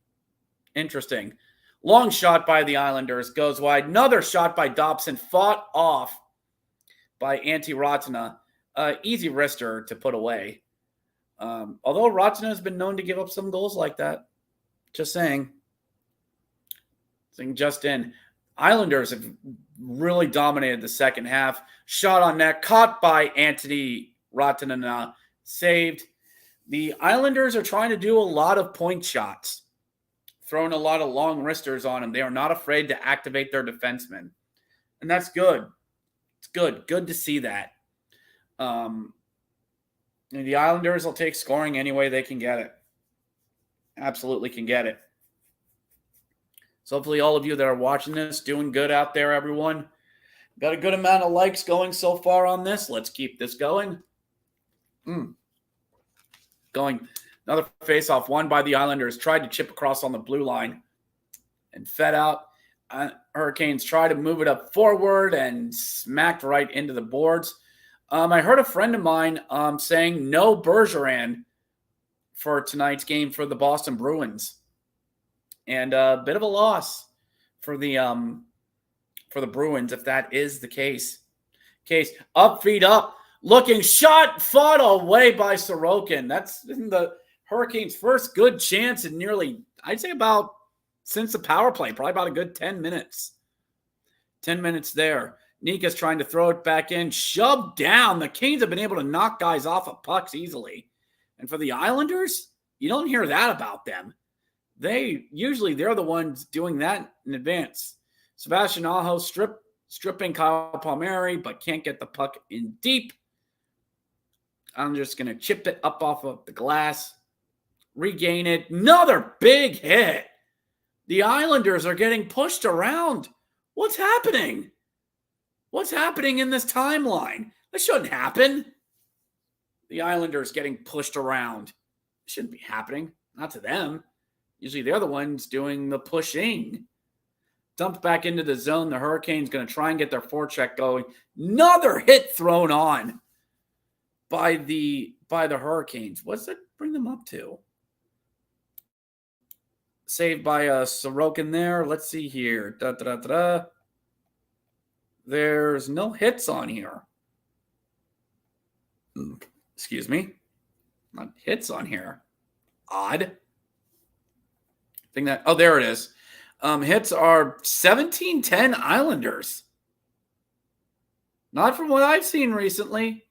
Interesting. Long shot by the Islanders. Goes wide. Another shot by Dobson. Fought off by Antti Raatana. Easy wrister to put away. Although Raatana has been known to give up some goals like that. Just saying. Just in. Islanders have really dominated the second half. Shot on net. Caught by Antti Raatana. Saved. The Islanders are trying to do a lot of point shots throwing a lot of long wristers on them. They are not afraid to activate their defensemen. And that's good. It's good. Good to see that. The Islanders will take scoring any way they can get it. Absolutely can get it. So hopefully all of you that are watching this doing good out there, everyone. Got a good amount of likes going so far on this. Let's keep this going. Going. Another face-off won by the Islanders. Tried to chip across on the blue line and fed out. Hurricanes tried to move it up forward and smacked right into the boards. I heard a friend of mine saying no Bergeron for tonight's game for the Boston Bruins. And a bit of a loss for the Bruins if that is the case. Up, feet up, looking shot, fought away by Sorokin. That's the Hurricanes' first good chance in nearly, I'd say about since the power play, probably about a good 10 minutes. 10 minutes there. Nika's trying to throw it back in, shoved down. The Canes have been able to knock guys off of pucks easily. And for the Islanders, you don't hear that about them. They're the ones doing that in advance. Sebastian Aho stripping Kyle Palmieri, but can't get the puck in deep. I'm just going to chip it up off of the glass. Regain it. Another big hit. The Islanders are getting pushed around. What's happening? What's happening in this timeline? This shouldn't happen. The Islanders getting pushed around. It shouldn't be happening. Not to them. Usually they're the ones doing the pushing. Dumped back into the zone. The Hurricanes going to try and get their forecheck going. Another hit thrown on by the Hurricanes. What's that bring them up to? Saved by Sorokin there. Let's see here. There's no hits on here. Excuse me. Not hits on here. Odd. There it is. Hits are 17-10 Islanders. Not from what I've seen recently.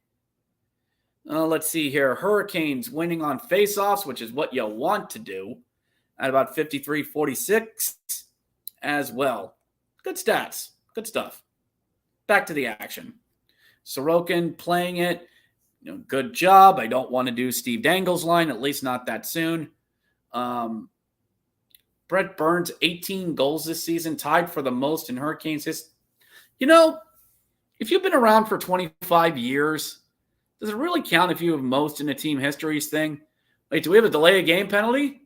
Let's see here. Hurricanes winning on faceoffs, which is what you want to do, at about 53-46 as well. Good stats. Good stuff. Back to the action. Sorokin playing it. Good job. I don't want to do Steve Dangle's line, at least not that soon. Brett Burns, 18 goals this season, tied for the most in Hurricanes history. If you've been around for 25 years, does it really count if you have most in a team histories thing? Wait, do we have a delay of game penalty?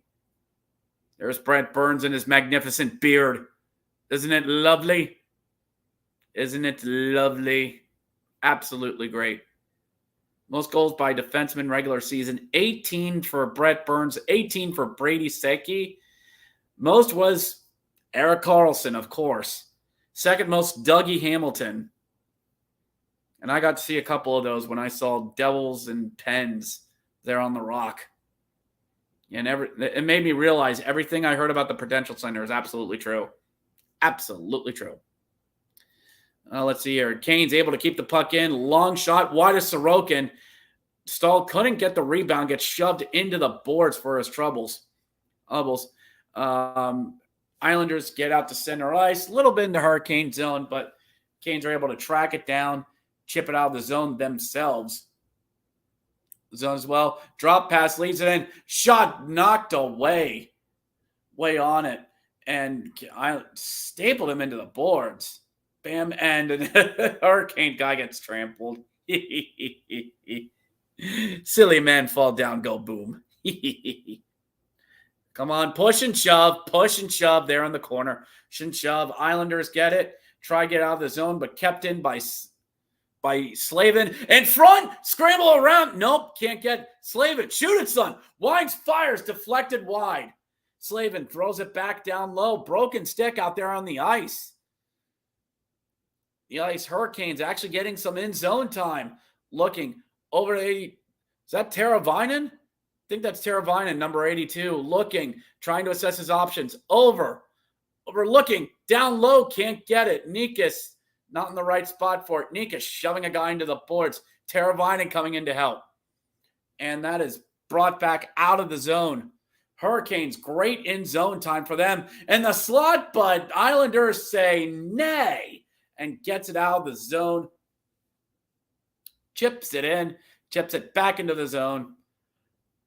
There's Brett Burns and his magnificent beard. Isn't it lovely? Isn't it lovely? Absolutely great. Most goals by defenseman regular season, 18 for Brett Burns, 18 for Brady Secchi. Most was Erik Karlsson, of course. Second most, Dougie Hamilton. And I got to see a couple of those when I saw Devils and Pens there on the Rock. And it made me realize everything I heard about the Prudential Center is absolutely true. Absolutely true. Let's see here. Canes able to keep the puck in. Long shot. Wide of Sorokin. Stahl couldn't get the rebound. Gets shoved into the boards for his troubles. Islanders get out to center ice. A little bit in the Hurricane zone, but Canes are able to track it down. Chip it out of the zone themselves. Zone as well. Drop pass leads it in. Shot knocked away. Way on it. And I stapled him into the boards. Bam. And a Hurricane guy gets trampled. Silly men fall down, go boom. Come on, push and shove there in the corner. Push and shove. Islanders get it. Try to get out of the zone, but kept in by Slavin. In front, scramble around. Nope, can't get Slavin. Shoot it, son. Wines fires, deflected wide. Slavin throws it back down low. Broken stick out there on the ice. The Ice Hurricanes actually getting some in-zone time. Looking over 80. Is that Teravainen? I think that's Teravainen, number 82. Looking, trying to assess his options. Overlooking, down low, can't get it. Nikas not in the right spot for it. Nikas shoving a guy into the boards. Teravainen coming in to help. And that is brought back out of the zone Hurricanes, great in zone time for them. And the slot, but Islanders say nay and gets it out of the zone. Chips it in, chips it back into the zone.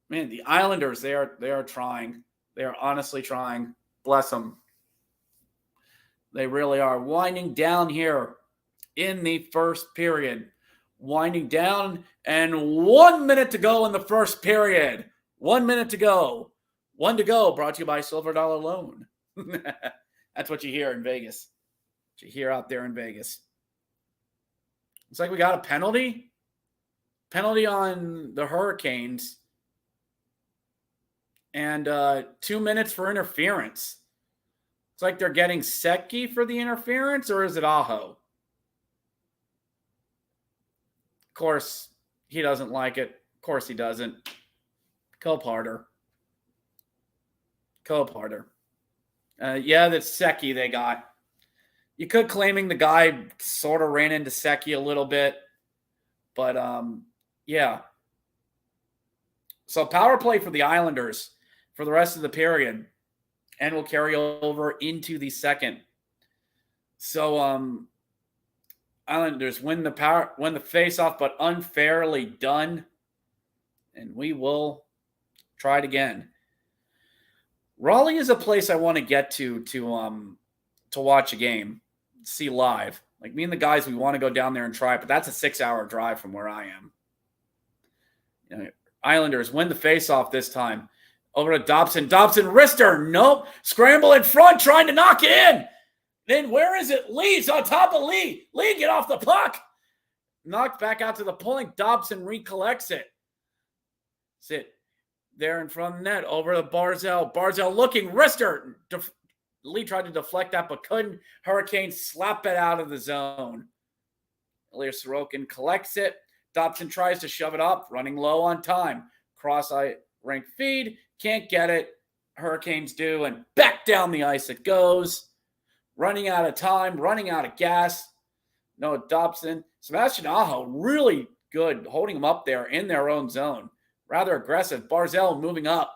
Man, the Islanders, they are trying. They are honestly trying. Bless them. They really are. Winding down here in the first period. Winding down, and 1 minute to go in the first period. 1 minute to go. One to go, brought to you by Silver Dollar Loan. That's what you hear in Vegas. What you hear out there in Vegas. It's like we got a penalty. Penalty on the Hurricanes. And 2 minutes for interference. It's like they're getting Secchi for the interference, or is it Aho? Of course, he doesn't like it. Of course he doesn't. Cope harder. Yeah, that's Secchi they got. You could claiming the guy sort of ran into Secchi a little bit. But, yeah. So power play for the Islanders for the rest of the period. And will carry over into the second. So, Islanders win the face-off, but unfairly done. And we will try it again. Raleigh is a place I want to get to watch a game, see live. Like me and the guys, we want to go down there and try it, but that's a 6-hour drive from where I am. You know, Islanders win the face-off this time. Over to Dobson. Dobson, wrister. Nope. Scramble in front, trying to knock it in. Then where is it? Lee's on top of Lee. Lee, get off the puck. Knocked back out to the point. Dobson recollects it. Sit there in front of the net. Over to Barzell. Barzell looking. Wrister. Lee tried to deflect that, but couldn't. Hurricane slap it out of the zone. Ilya Sorokin collects it. Dobson tries to shove it up. Running low on time. Cross-eye rank feed. Can't get it. Hurricanes do. And back down the ice it goes. Running out of time. Running out of gas. Noah Dobson. Sebastian Aho really good holding them up there in their own zone. Rather aggressive. Barzell moving up.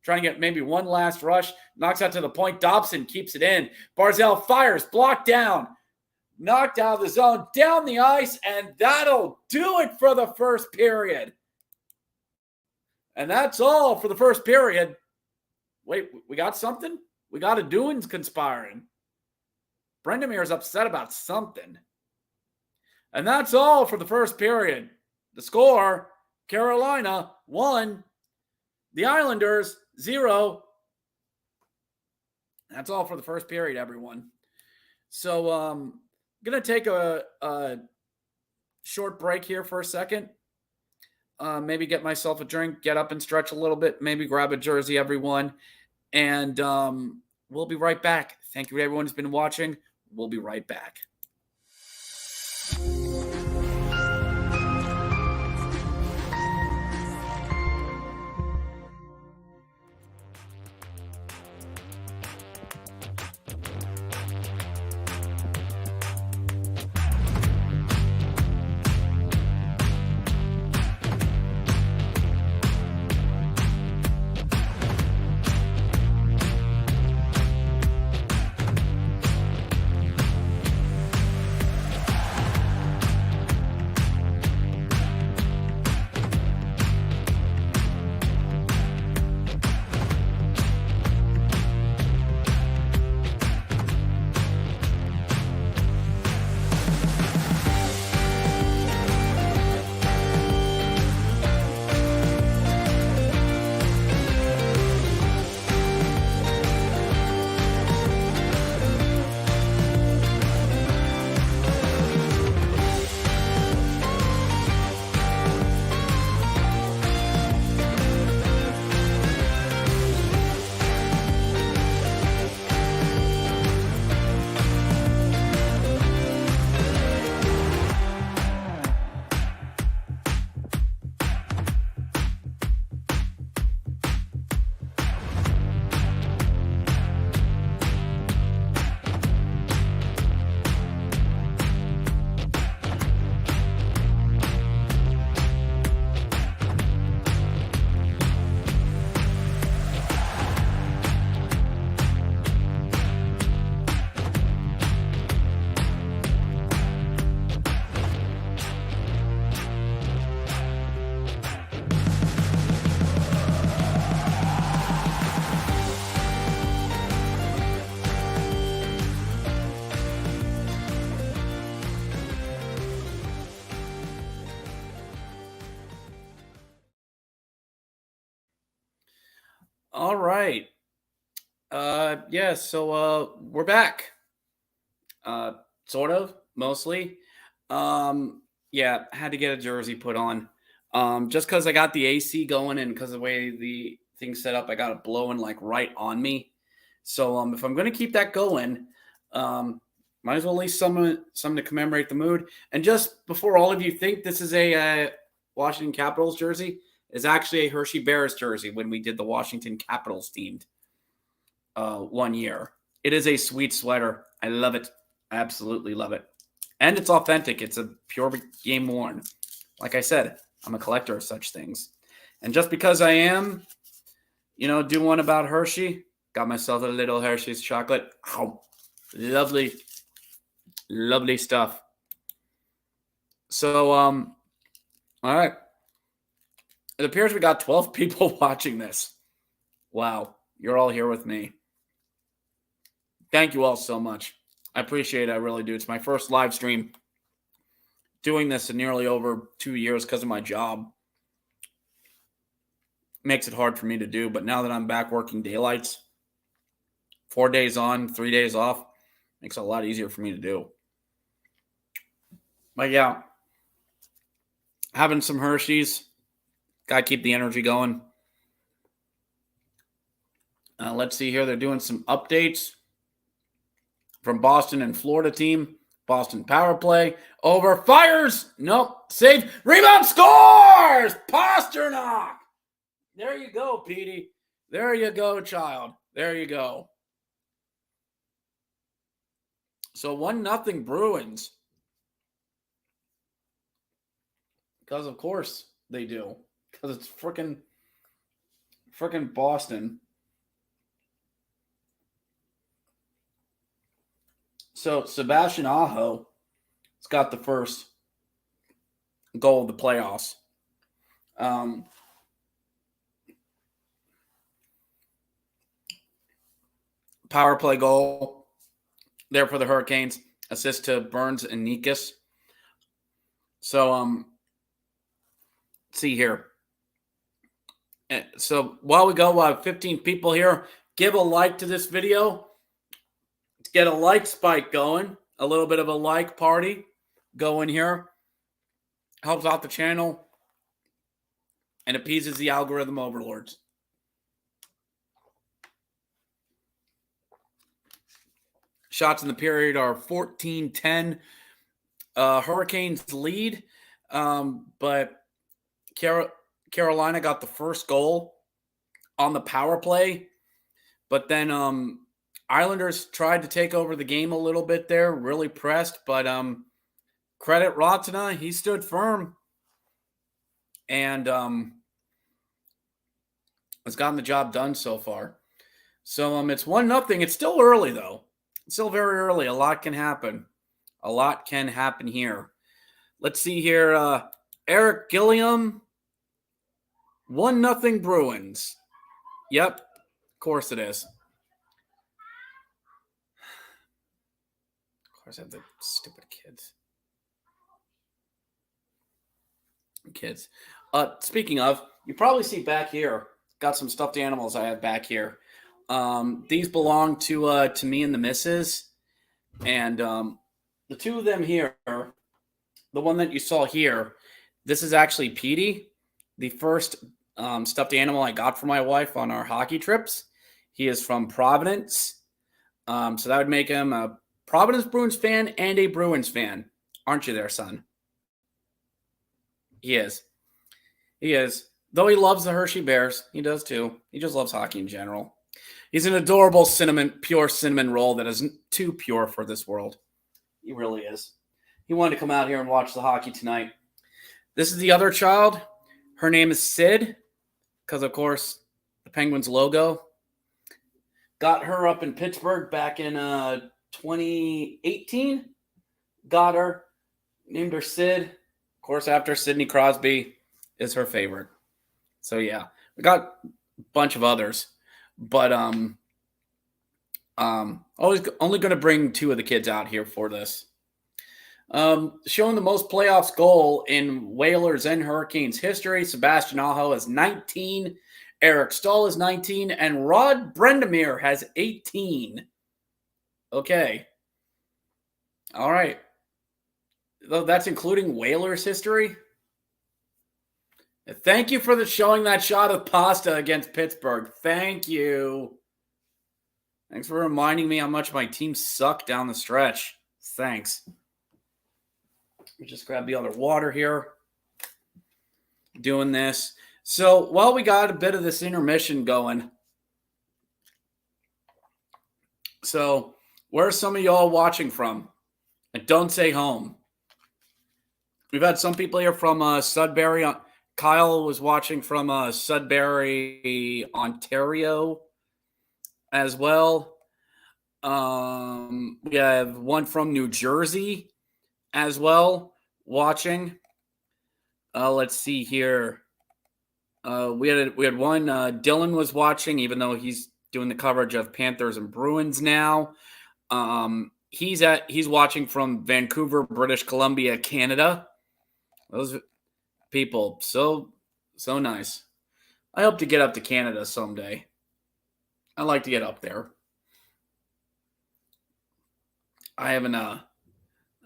Trying to get maybe one last rush. Knocks out to the point. Dobson keeps it in. Barzell fires. Blocked down. Knocked out of the zone. Down the ice. And that'll do it for the first period. And that's all for the first period. Wait, we got something? We got a doings conspiring. Brendamir's upset about something. And that's all for the first period. The score, Carolina 1, the Islanders 0. That's all for the first period, everyone. So I'm going to take a short break here for a second. Maybe get myself a drink, get up and stretch a little bit, maybe grab a jersey, everyone. And we'll be right back. Thank you to everyone who's been watching. We'll be right back. All right. Yeah, so we're back. Sort of, mostly. Yeah, had to get a jersey put on. Just because I got the AC going and because of the way the thing's set up, I got it blowing like right on me. So if I'm gonna keep that going, might as well at least something to commemorate the mood. And just before all of you think this is a Washington Capitals jersey, is actually a Hershey Bears jersey when we did the Washington Capitals themed one year. It is a sweet sweater. I love it. I absolutely love it. And it's authentic. It's a pure game worn. Like I said, I'm a collector of such things. And just because I am, do one about Hershey, got myself a little Hershey's chocolate. Oh, lovely, lovely stuff. So, all right. It appears we got 12 people watching this. Wow. You're all here with me. Thank you all so much. I appreciate it. I really do. It's my first live stream. Doing this in nearly over 2 years because of my job makes it hard for me to do. But now that I'm back working daylights, 4 days on, 3 days off, makes it a lot easier for me to do. But yeah, having some Hershey's, gotta keep the energy going. Let's see here. They're doing some updates from Boston and Florida team. Boston power play. Over. Fires. Nope. Save. Rebound. Scores. Pasternak. There you go, Petey. There you go, child. There you go. So 1-0 Bruins. Because of course they do. Because it's freaking Boston. So Sebastian Aho has got the first goal of the playoffs. Power play goal there for the Hurricanes. Assist to Burns and Nikas. So let's see here. So while we go, 15 people here. Give a like to this video. Let's get a like spike going. A little bit of a like party going here. Helps out the channel and appeases the algorithm overlords. Shots in the period are 14-10. Hurricanes lead, but Carolina got the first goal on the power play. But then Islanders tried to take over the game a little bit there, really pressed. But credit Ratina, he stood firm and has gotten the job done so far. So it's 1-0. It's still early, though. It's still very early. A lot can happen. A lot can happen here. Let's see here. Eric Gilliam. 1-0 Bruins. Yep. Of course it is. Of course I have the stupid kids. Speaking of, you probably see back here, got some stuffed animals I have back here. These belong to me and the missus. And the two of them here, the one that you saw here, this is actually Petey, the first stuffed animal I got for my wife on our hockey trips. He is from Providence. So that would make him a Providence Bruins fan and a Bruins fan. Aren't you there, son? He is. He is. Though he loves the Hershey Bears. He does too. He just loves hockey in general. He's an adorable pure cinnamon roll that isn't too pure for this world. He really is. He wanted to come out here and watch the hockey tonight. This is the other child. Her name is Sid, because, of course, the Penguins logo. Got her up in Pittsburgh back in 2018. Got her. Named her Sid. Of course, after Sidney Crosby is her favorite. So, yeah. We got a bunch of others. But only going to bring two of the kids out here for this. Showing the most playoffs goal in Whalers and Hurricanes history, Sebastian Aho has 19. Eric Stahl is 19, and Rod Brendamere has 18. Okay. All right. That's including Whalers history. Thank you for showing that shot of pasta against Pittsburgh. Thank you. Thanks for reminding me how much my team sucked down the stretch. Thanks. Let me just grab the other water here. Doing this. So while we got a bit of this intermission going, so where are some of y'all watching from? And don't say home. We've had some people here from Sudbury. Kyle was watching from Sudbury, Ontario as well. We have one from New Jersey as well watching. Let's see here. We had one. Dylan was watching, even though he's doing the coverage of Panthers and Bruins now. He's watching from Vancouver, British Columbia, Canada. Those people, so nice. I hope to get up to Canada someday. I'd like to get up there. I haven't.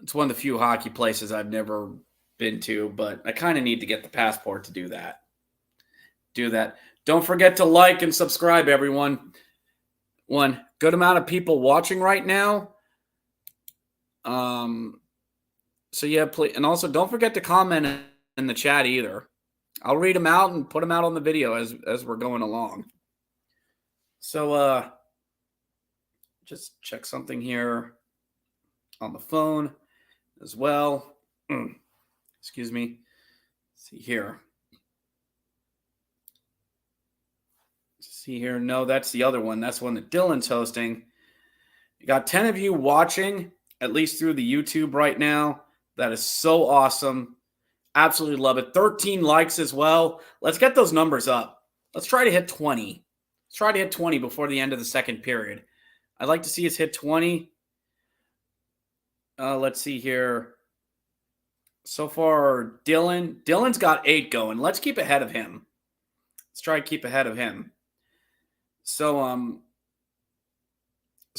It's one of the few hockey places I've never been to, but I kind of need to get the passport to do that. Don't forget to like and subscribe, everyone. One good amount of people watching right now. So yeah, please, and also don't forget to comment in the chat either. I'll read them out and put them out on the video as we're going along. So just check something here on the phone as well. Excuse me. Let's see here. No, that's the other one. That's one that Dylan's hosting. You got 10 of you watching, at least through the YouTube right now. That is so awesome. Absolutely love it. 13 likes as well. Let's get those numbers up. Let's try to hit 20. Let's try to hit 20 before the end of the second period. I'd like to see us hit 20. Let's see here. So far, Dylan's got 8 going. Let's keep ahead of him. Let's try to keep ahead of him. So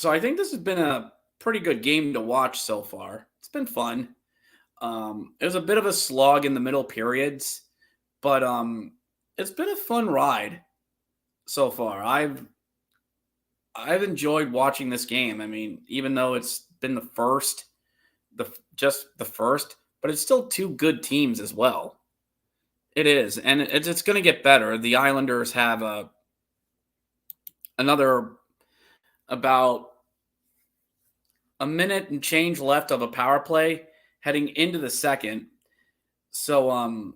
I think this has been a pretty good game to watch so far. It's been fun. It was a bit of a slog in the middle periods, but it's been a fun ride so far. I've enjoyed watching this game. I mean, even though it's been just the first, but it's still 2 good teams as well. It is, and it's going to get better. The Islanders have another about a minute and change left of a power play heading into the second. So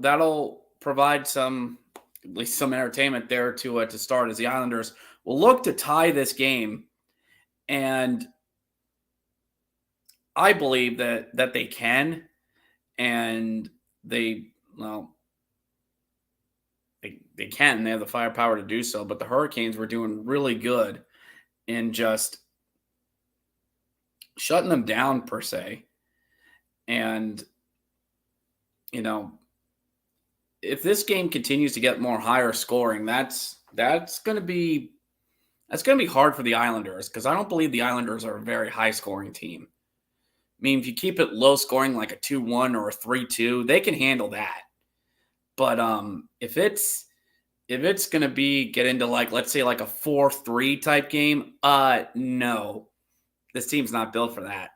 that'll provide at least some entertainment there to start, as the Islanders will look to tie this game. And I believe that they can, and they can. They have the firepower to do so. But the Hurricanes were doing really good in just shutting them down, per se. And, if this game continues to get more higher scoring, that's going to be hard for the Islanders, because I don't believe the Islanders are a very high scoring team. I mean, if you keep it low scoring, like a 2-1 or a 3-2, they can handle that. But if it's going to get into let's say like a 4-3 type game, no. This team's not built for that.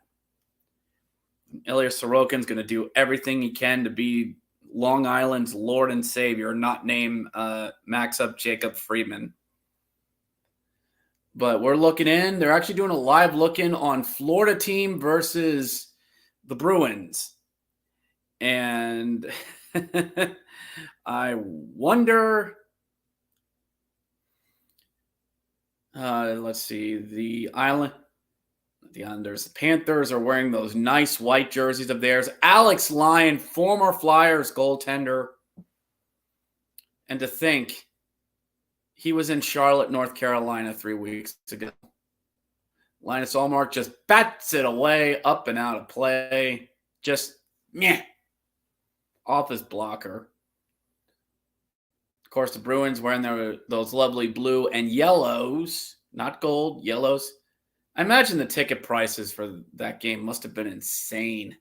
Ilya Sorokin's going to do everything he can to be Long Island's Lord and Savior, not name Maxup Jacob Friedman. But we're looking in. They're actually doing a live look-in on Florida team versus the Bruins. And I wonder... let's see. The Islanders, the Panthers are wearing those nice white jerseys of theirs. Alex Lyon, former Flyers goaltender. And to think, he was in Charlotte, North Carolina 3 weeks ago. Linus Ullmark just bats it away, up and out of play. Just, meh, off his blocker. course, the Bruins wearing those lovely blue and yellows, not gold, yellows. I imagine the ticket prices for that game must have been insane.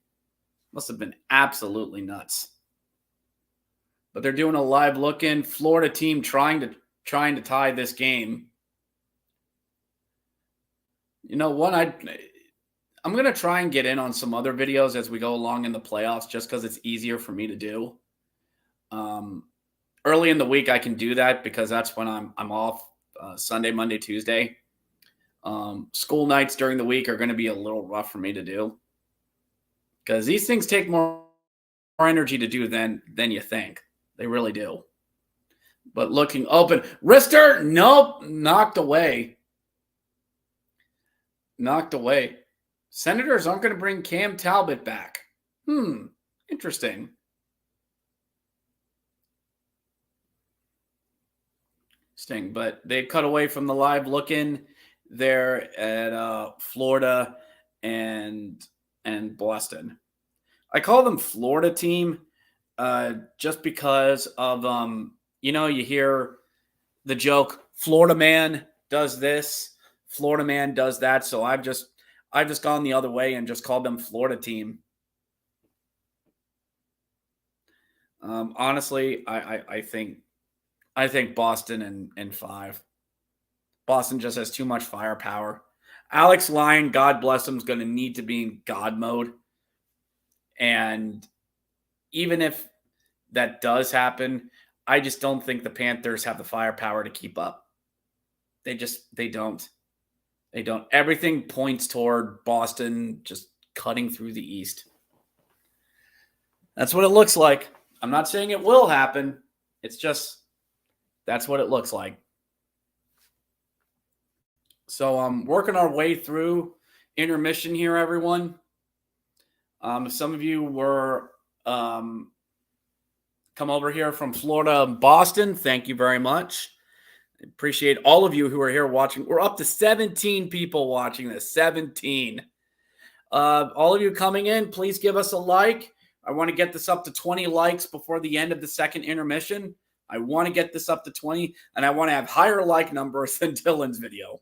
Must have been absolutely nuts. But they're doing a live look-in. Florida team trying to tie this game. You know what? I'm going to try and get in on some other videos as we go along in the playoffs, just because it's easier for me to do. Early in the week, I can do that because that's when I'm off Sunday, Monday, Tuesday. School nights during the week are going to be a little rough for me to do because these things take more energy to do than you think. They really do. But looking open. Wrister, nope, knocked away. Knocked away. Senators aren't going to bring Cam Talbot back. Interesting. But they cut away from the live look-in there at Florida and Boston. I call them Florida team just because of you hear the joke, Florida man does this, Florida man does that. So I've just gone the other way and just called them Florida team. Honestly, I think Boston and 5. Boston just has too much firepower. Alex Lyon, God bless him, is going to need to be in God mode. And even if that does happen, I just don't think the Panthers have the firepower to keep up. They don't. They don't. Everything points toward Boston just cutting through the East. That's what it looks like. I'm not saying it will happen. It's just that's what it looks like. So working our way through intermission here, everyone. If some of you were come over here from Florida and Boston, thank you very much. Appreciate all of you who are here watching. We're up to 17 people watching this. 17. All of you coming in, please give us a like. I want to get this up to 20 likes before the end of the second intermission. I want to get this up to 20, and I want to have higher like numbers than Dylan's video.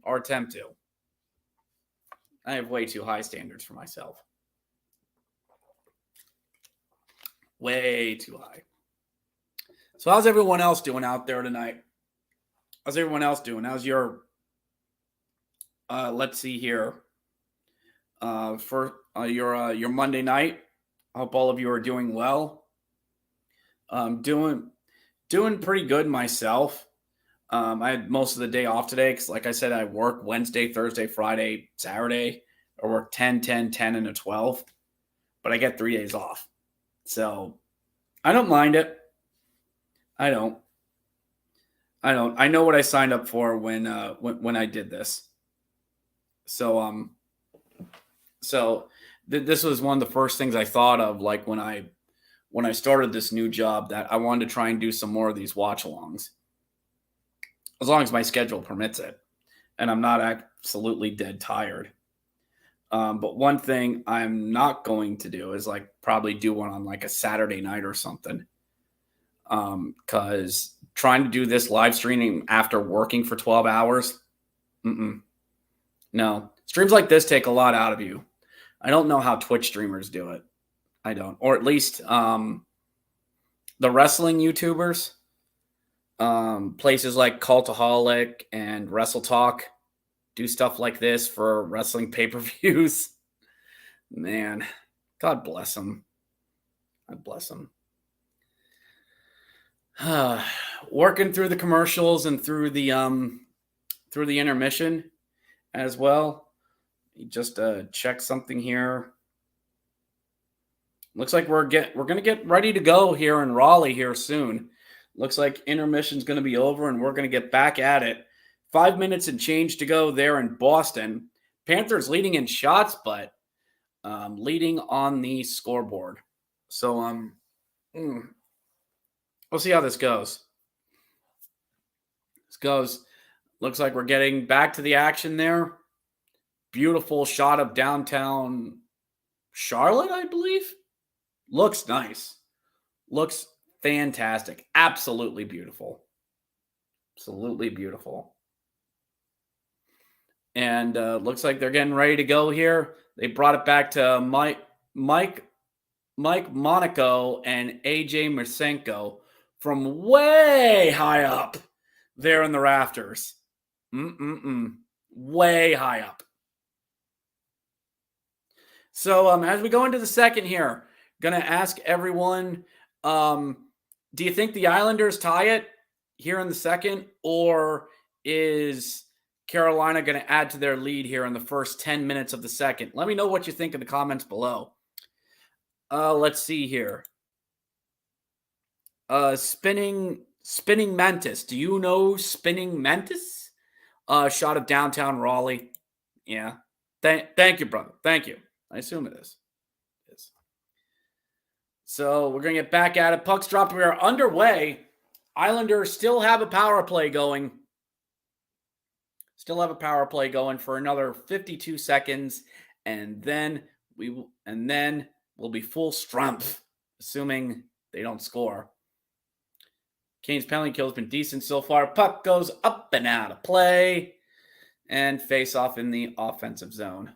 Or attempt to. I have way too high standards for myself. Way too high. So how's everyone else doing out there tonight? How's everyone else doing? How's your, let's see here, for your Monday night? I hope all of you are doing well. Doing pretty good myself. I had most of the day off today because, like I said, I work Wednesday, Thursday, Friday, Saturday. I work 10, 10, 10, and a 12. But I get 3 days off. So I don't mind it. I don't. I know what I signed up for when I did this. So this was one of the first things I thought of, like when I started this new job, that I wanted to try and do some more of these watch-alongs. As long as my schedule permits it, and I'm not absolutely dead tired. But one thing I'm not going to do is probably do one on a Saturday night or something. Because trying to do this live streaming after working for 12 hours, no. Streams like this take a lot out of you. I don't know how Twitch streamers do it. I don't. Or at least the wrestling YouTubers. Places like Cultaholic and Wrestle Talk do stuff like this for wrestling pay-per-views. Man, God bless them. God bless them. Working through the commercials and through the intermission as well. Just check something here. Looks like we're going to get ready to go here in Raleigh here soon. Looks like intermission's going to be over, and we're going to get back at it. 5 minutes and change to go there in Boston. Panthers leading in shots, but leading on the scoreboard. So we'll see how this goes. Looks like we're getting back to the action there. Beautiful shot of downtown Charlotte, I believe. Looks nice. Looks Fantastic. Absolutely beautiful. Absolutely beautiful. And looks like they're getting ready to go here. They brought it back to Mike Monaco and AJ Marsenko from way high up there in the rafters. Way high up. So as we go into the second here, going to ask everyone, do you think the Islanders tie it here in the second, or is Carolina going to add to their lead here in the first 10 minutes of the second? Let me know what you think in the comments below. Let's see here. Spinning Mantis. Do you know Spinning Mantis? Shot of downtown Raleigh. Yeah. Thank you, brother. Thank you. I assume it is. So we're going to get back at it. Pucks dropped. We are underway. Islanders still have a power play going. Still have a power play going for another 52 seconds. And then we'll be full strength, assuming they don't score. Kane's penalty kill has been decent so far. Puck goes up and out of play. And face off in the offensive zone.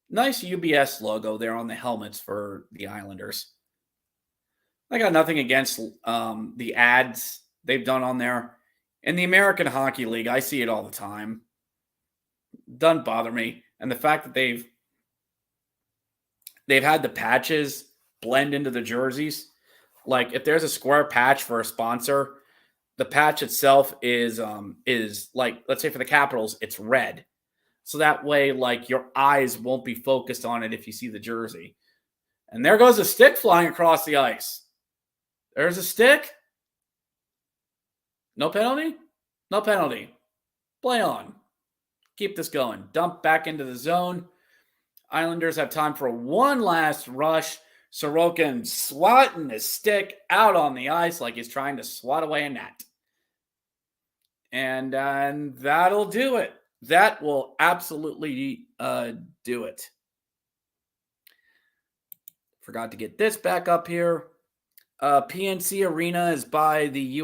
Nice UBS logo there on the helmets for the Islanders. I got nothing against the ads they've done on there. In the American Hockey League, I see it all the time. Doesn't bother me. And the fact that they've had the patches blend into the jerseys. Like if there's a square patch for a sponsor, the patch itself is like, let's say for the Capitals, it's red. So that way, like, your eyes won't be focused on it if you see the jersey. And there goes a stick flying across the ice. There's a stick. No penalty? No penalty. Play on. Keep this going. Dump back into the zone. Islanders have time for one last rush. Sorokin swatting his stick out on the ice like he's trying to swat away a net. And that'll do it. That will absolutely do it. Forgot to get this back up here. PNC Arena is by the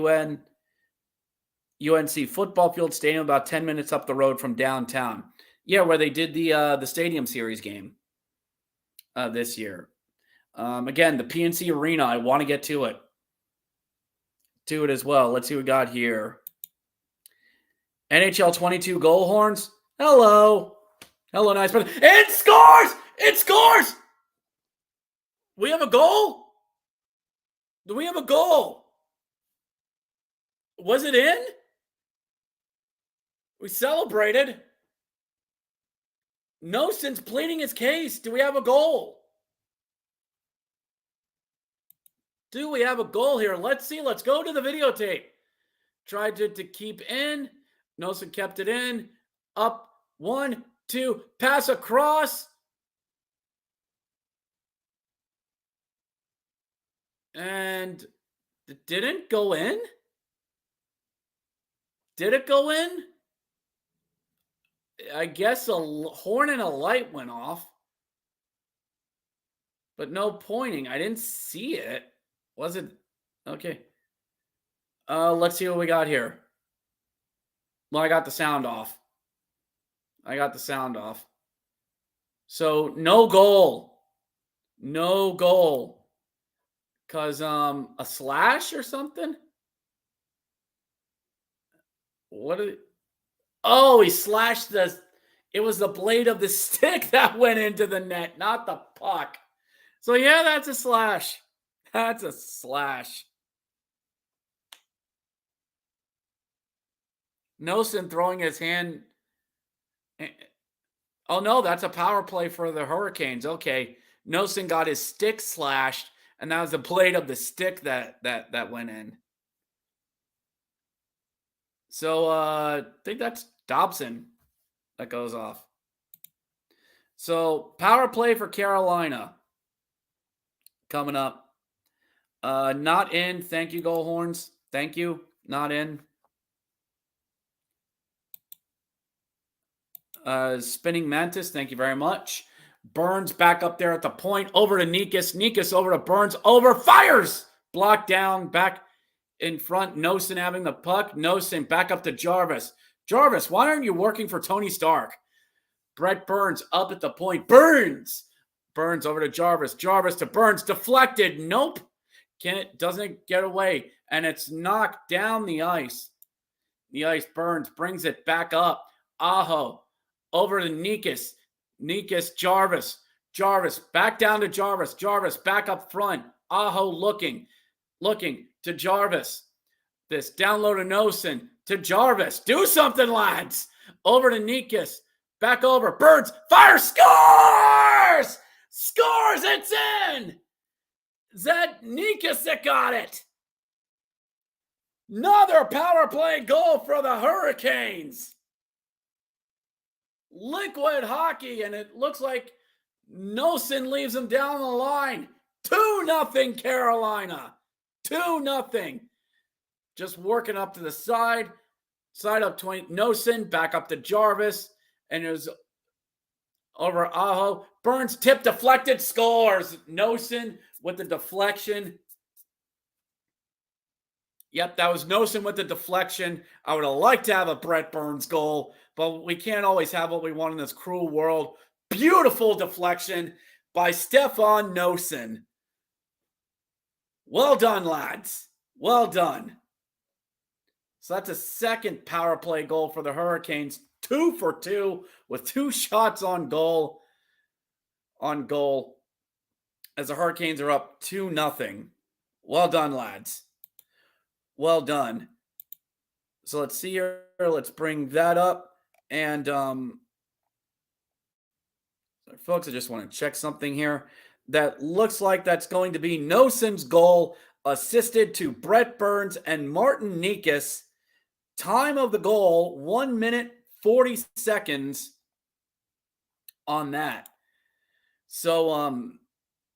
UNC football field stadium, about 10 minutes up the road from downtown. Yeah, where they did the Stadium Series game this year. Again, the PNC Arena, I want to get to it. To it as well. Let's see what we got here. NHL 22 goal horns. Hello. Hello, nice brother. It scores! It scores! We have a goal? Do we have a goal? Was it in? We celebrated. Nosen's pleading his case. Do we have a goal? Do we have a goal here? Let's see. Let's go to the videotape. Tried to keep in. Nosen kept it in. Up. 1, 2. Pass across. And it didn't go in? Did it go in? I guess a horn and a light went off. But no pointing. I didn't see it. Was it? Okay. Let's see what we got here. Well, I got the sound off. So, no goal. No goal. Because a slash or something? What did it? Oh, he slashed it was the blade of the stick that went into the net, not the puck. So, yeah, that's a slash. That's a slash. Nosen throwing his hand. Oh, no, that's a power play for the Hurricanes. Okay. Nosen got his stick slashed, and that was the blade of the stick that went in. So I think that's Dobson that goes off. So power play for Carolina coming up. Not in. Thank you, goal horns. Thank you. Not in. Spinning Mantis, thank you very much. Burns back up there at the point. Over to Nikas. Nikas over to Burns. Over. Fires! blocked down, back in front. Nosen having the puck. Nosen back up to Jarvis. Jarvis, why aren't you working for Tony Stark? Brett Burns up at the point. Burns over to Jarvis. Jarvis to Burns. Deflected. Nope. Doesn't get away. And it's knocked down the ice. Burns brings it back up. Aho over to Nikas. Jarvis. Jarvis back down to Jarvis. Jarvis back up front. Aho looking to Jarvis. This down low to Nosen. To Jarvis. Do something, lads. Over to Nikas. Back over. Burns. Fire. Scores! Scores. It's in. Zed Nikas that got it. Another power play goal for the Hurricanes. Liquid hockey, and it looks like Nosen leaves them down the line. 2-0 Carolina. 2-0. Just working up to the side. Side up 20. Nosen back up to Jarvis. And it was over Aho. Burns tip deflected, scores. Nosen with the deflection. Yep, that was Nosen with the deflection. I would have liked to have a Brett Burns goal, but we can't always have what we want in this cruel world. Beautiful deflection by Stefan Nosen. Well done, lads. Well done. So that's a second power play goal for the Hurricanes. 2 for 2 with 2 shots on goal. As the Hurricanes are up 2-0. Well done, lads. Well done. So let's see here. Let's bring that up. And folks, I just want to check something here. That looks like that's going to be Nosen's goal, assisted to Brett Burns and Martin Nikas. Time of the goal, 1 minute, 40 seconds on that. So,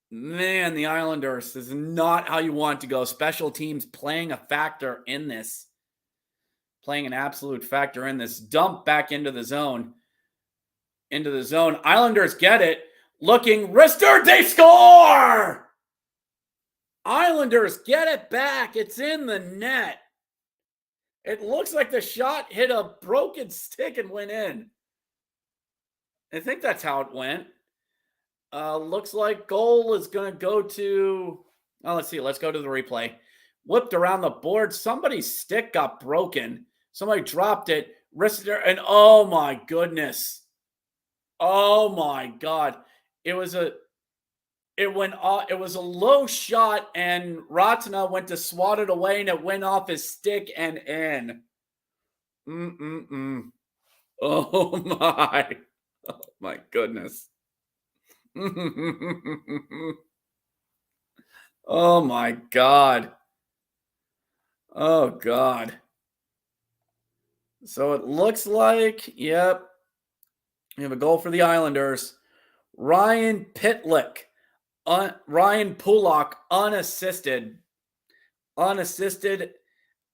man, the Islanders, this is not how you want to go. Special teams playing a factor in this. Playing an absolute factor in this. Dump back into the zone. Islanders get it. Looking, wrister, they score! Islanders get it back. It's in the net. It looks like the shot hit a broken stick and went in. I think that's how it went. Looks like goal is going to go to... Oh, let's see. Let's go to the replay. Whipped around the board. Somebody's stick got broken. Somebody dropped it. Wristed, and oh my goodness. Oh my God. It was a low shot, and Ratana went to swat it away, and it went off his stick and in. Oh my goodness. Oh my God. Oh God. So it looks like, yep, we have a goal for the Islanders. Ryan Pulock, unassisted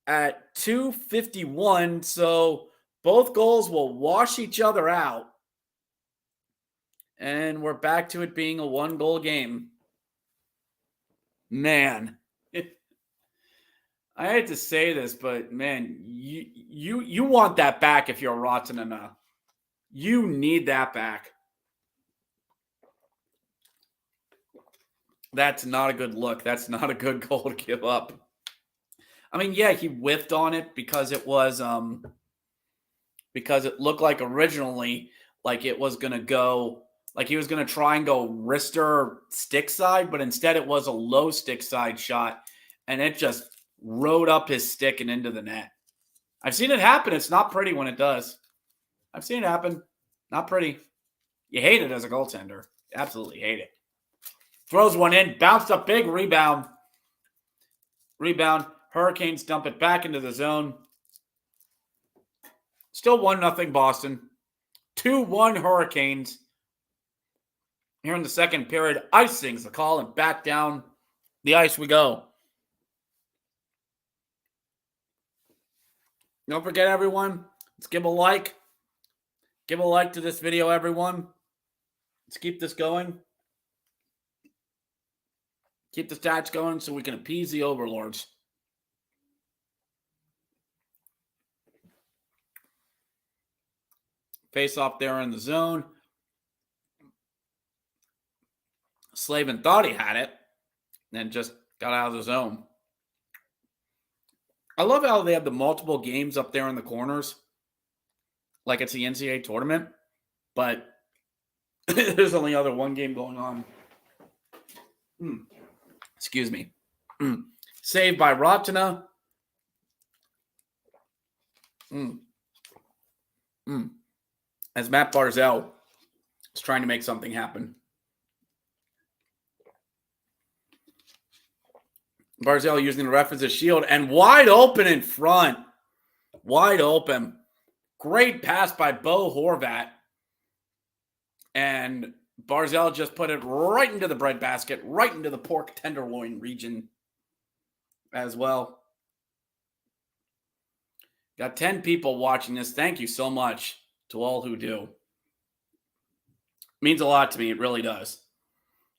at 2:51. So both goals will wash each other out. And we're back to it being a 1-goal game. Man, I hate to say this, but man, you want that back if you're Ratana. You need that back. That's not a good look. That's not a good goal to give up. I mean, yeah, he whiffed on it because it was because it looked like originally like it was gonna go, like he was gonna try and go wrister stick side, but instead it was a low stick side shot, and it just rode up his stick and into the net. I've seen it happen. It's not pretty when it does. I've seen it happen. Not pretty. You hate it as a goaltender. You absolutely hate it. Throws one in, bounced up big, rebound. Hurricanes dump it back into the zone. Still 1-0 Boston. 2-1 Hurricanes. Here in the second period, icing's the call, and back down the ice we go. Don't forget, everyone, let's give a like. Give a like to this video, everyone. Let's keep this going. Keep the stats going so we can appease the overlords. Face off there in the zone. Slavin thought he had it, then just got out of the zone. I love how they have the multiple games up there in the corners, like it's the NCAA tournament, but there's only other one game going on. Excuse me. Saved by Ratina. As Matt Barzal is trying to make something happen. Barzal using the ref as a shield and wide open in front. Wide open. Great pass by Bo Horvat. And Barzal just put it right into the breadbasket, right into the pork tenderloin region as well. Got 10 people watching this. Thank you so much to all who do. Means a lot to me. It really does.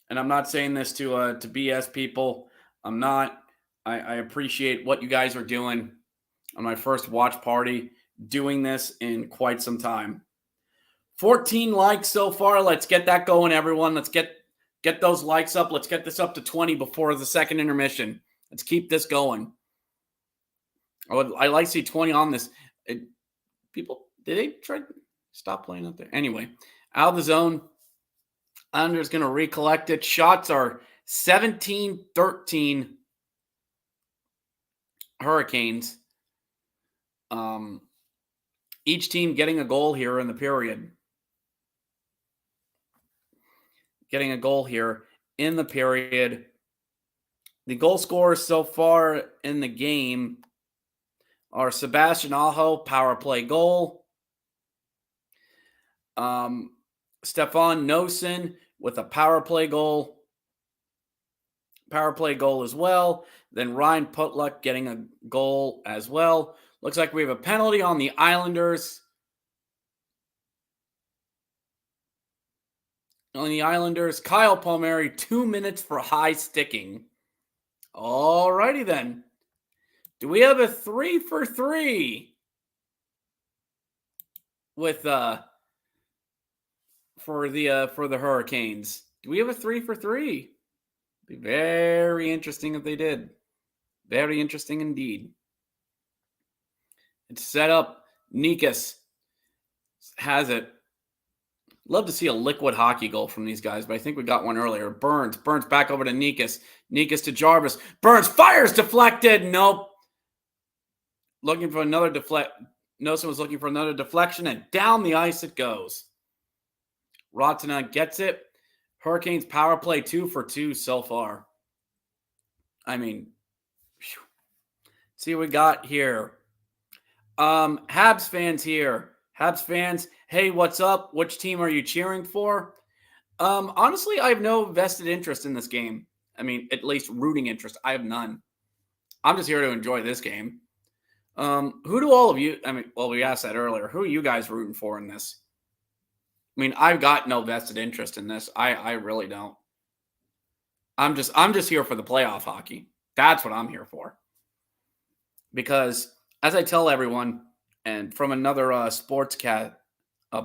And I'm not saying this to BS people. I'm not. I appreciate what you guys are doing on my first watch party, doing this in quite some time. 14 likes so far. Let's get that going, everyone. Let's get those likes up. Let's get this up to 20 before the second intermission. Let's keep this going. I like to see 20 on this. People, did they try to stop playing out there? Anyway, out of the zone. Islanders going to recollect it. Shots are 17-13 Hurricanes. Each team getting a goal here in the period. Getting a goal here in the period. The goal scorers so far in the game are Sebastian Aho, power play goal. Stefan Nosen with a power play goal. Power play goal as well. Then Ryan Putluck getting a goal as well. Looks like we have a penalty on the Islanders. On the Islanders, Kyle Palmieri, 2 minutes for high sticking. All righty then. Do we have a 3 for 3 with for the Hurricanes? Do we have a 3 for 3? Be very interesting if they did. Very interesting indeed. It's set up. Nikas has it. Love to see a liquid hockey goal from these guys, but I think we got one earlier. Burns back over to Nikas. Nikas to Jarvis. Burns fires deflected. Nope. Looking for another Nosen was looking for another deflection, and down the ice it goes. Ratina gets it. Hurricanes power play 2 for 2 so far. I mean, whew. See what we got here. Habs fans here. Habs fans, hey, what's up? Which team are you cheering for? Honestly, I have no vested interest in this game. I mean, at least rooting interest. I have none. I'm just here to enjoy this game. Who do all of you, we asked that earlier. Who are you guys rooting for in this? I mean, I've got no vested interest in this. I really don't. I'm just here for the playoff hockey. That's what I'm here for. Because as I tell everyone, and from another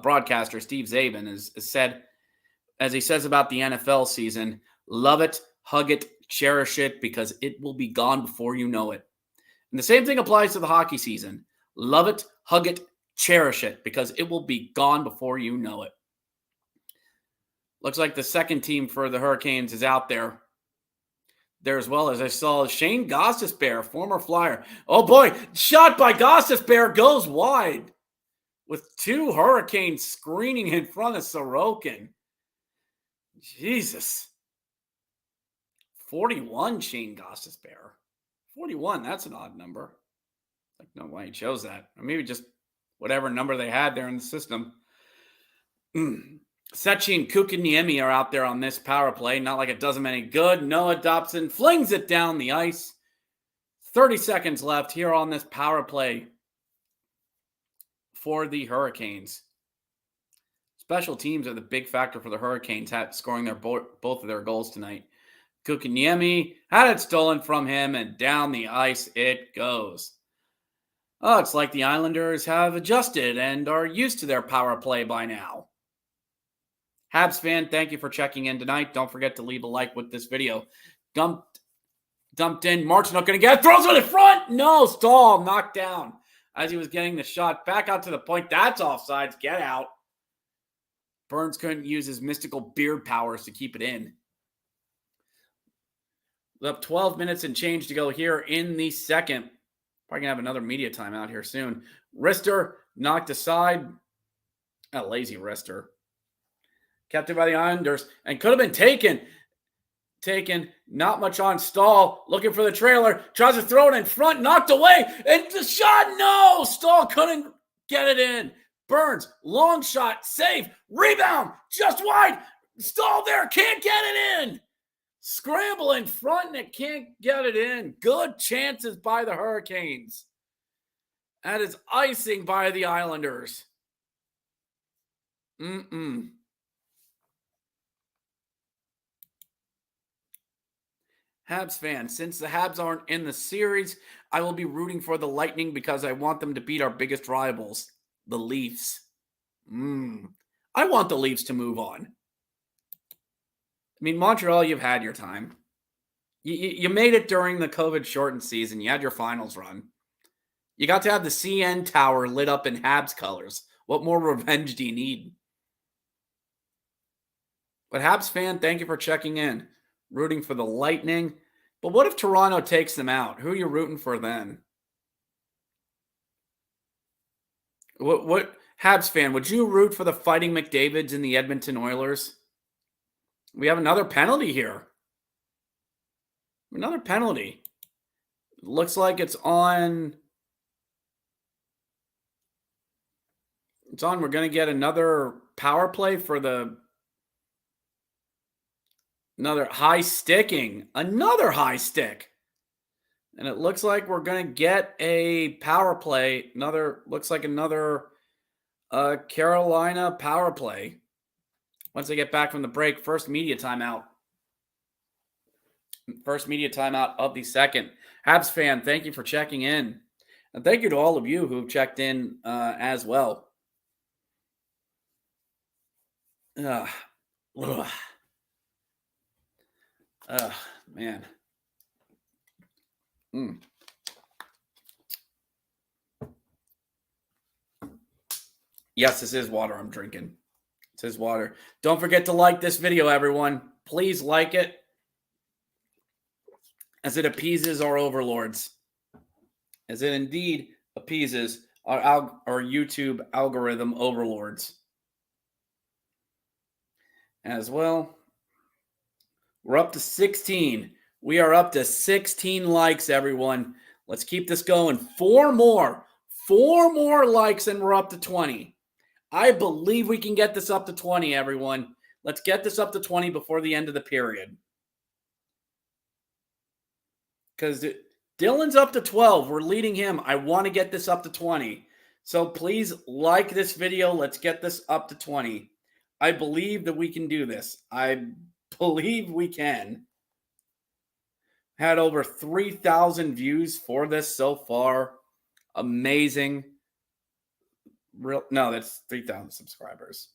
broadcaster, Steve Zabin, has said, as he says about the NFL season, love it, hug it, cherish it, because it will be gone before you know it. And the same thing applies to the hockey season. Love it, hug it, cherish it, because it will be gone before you know it. Looks like the second team for the Hurricanes is out there. There as well, as I saw Shane Gostisbehere, former Flyer. Oh boy, shot by Gostisbehere goes wide with 2 Hurricanes screening in front of Sorokin. Jesus. 41 Shane Gostisbehere. 41, that's an odd number. Like, no way he chose that. Or maybe just whatever number they had there in the system. Sechi and Kukiniemi are out there on this power play. Not like it does them any good. Noah Dobson flings it down the ice. 30 seconds left here on this power play for the Hurricanes. Special teams are the big factor for the Hurricanes scoring both of their goals tonight. Kukiniemi had it stolen from him, and down the ice it goes. Oh, it's like the Islanders have adjusted and are used to their power play by now. Habs fan, thank you for checking in tonight. Don't forget to leave a like with this video. Dumped in. Mark's not going to get it. Throws it in front. No, Stahl knocked down as he was getting the shot back out to the point. That's offsides. Get out. Burns couldn't use his mystical beard powers to keep it in. Up 12 minutes and change to go here in the second. Probably going to have another media timeout here soon. Rister knocked aside. A lazy Rister. Kept it by the Islanders and could have been taken. Not much on Stahl. Looking for the trailer. Tries to throw it in front. Knocked away. And the shot. No. Stahl couldn't get it in. Burns. Long shot. Save. Rebound. Just wide. Stahl there. Can't get it in. Scramble in front and it can't get it in. Good chances by the Hurricanes. That is icing by the Islanders. Habs fan, since the Habs aren't in the series, I will be rooting for the Lightning because I want them to beat our biggest rivals, the Leafs. I want the Leafs to move on. I mean, Montreal, you've had your time. You made it during the COVID-shortened season. You had your finals run. You got to have the CN Tower lit up in Habs colors. What more revenge do you need? But Habs fan, thank you for checking in. Rooting for the Lightning. But what if Toronto takes them out? Who are you rooting for then? What Habs fan, would you root for the Fighting McDavids and the Edmonton Oilers? We have another penalty here. Another penalty. Looks like it's on. It's on. We're going to get another power play for the. Another high sticking. Another high stick. And it looks like we're going to get a power play. Looks like another Carolina power play. Once they get back from the break, first media timeout. First media timeout of the second. Habs fan, thank you for checking in. And thank you to all of you who've checked in as well. Man. Yes, this is water I'm drinking. It says water. Don't forget to like this video, everyone. Please like it as it appeases our overlords. As it indeed appeases our YouTube algorithm overlords. As well, we're up to 16. We are up to 16 likes, everyone. Let's keep this going. 4 more likes and we're up to 20. I believe we can get this up to 20, everyone. Let's get this up to 20 before the end of the period. Because Dylan's up to 12. We're leading him. I want to get this up to 20. So please like this video. Let's get this up to 20. I believe that we can do this. I believe we can. Had over 3,000 views for this so far. Amazing. No, that's 3,000 subscribers.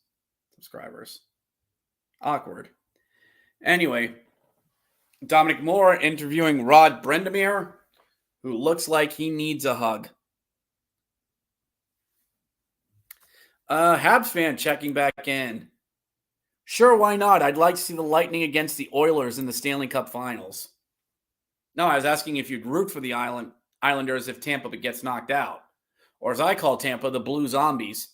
Awkward. Anyway, Dominic Moore interviewing Rod Brindamere, who looks like he needs a hug. Habs fan checking back in. Sure, why not? I'd like to see the Lightning against the Oilers in the Stanley Cup Finals. No, I was asking if you'd root for the Islanders if Tampa gets knocked out. Or as I call Tampa, the Blue Zombies.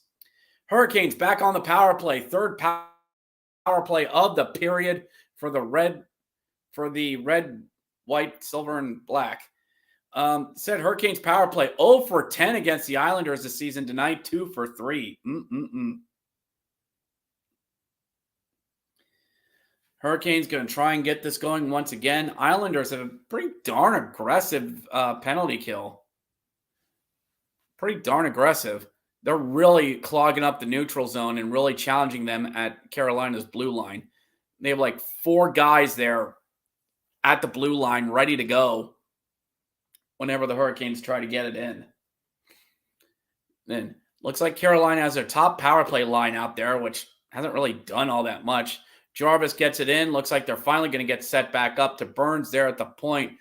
Hurricanes back on the power play. Third power play of the period for the red, white, silver, and black. Said Hurricanes power play 0 for 10 against the Islanders this season tonight, 2 for 3. Hurricanes going to try and get this going once again. Islanders have a pretty darn aggressive penalty kill. Pretty darn aggressive. They're really clogging up the neutral zone and really challenging them at Carolina's blue line. They have like 4 guys there at the blue line, ready to go whenever the Hurricanes try to get it in. Then looks like Carolina has their top power play line out there, which hasn't really done all that much. Jarvis gets it in. Looks like they're finally going to get set back up to Burns there at the point.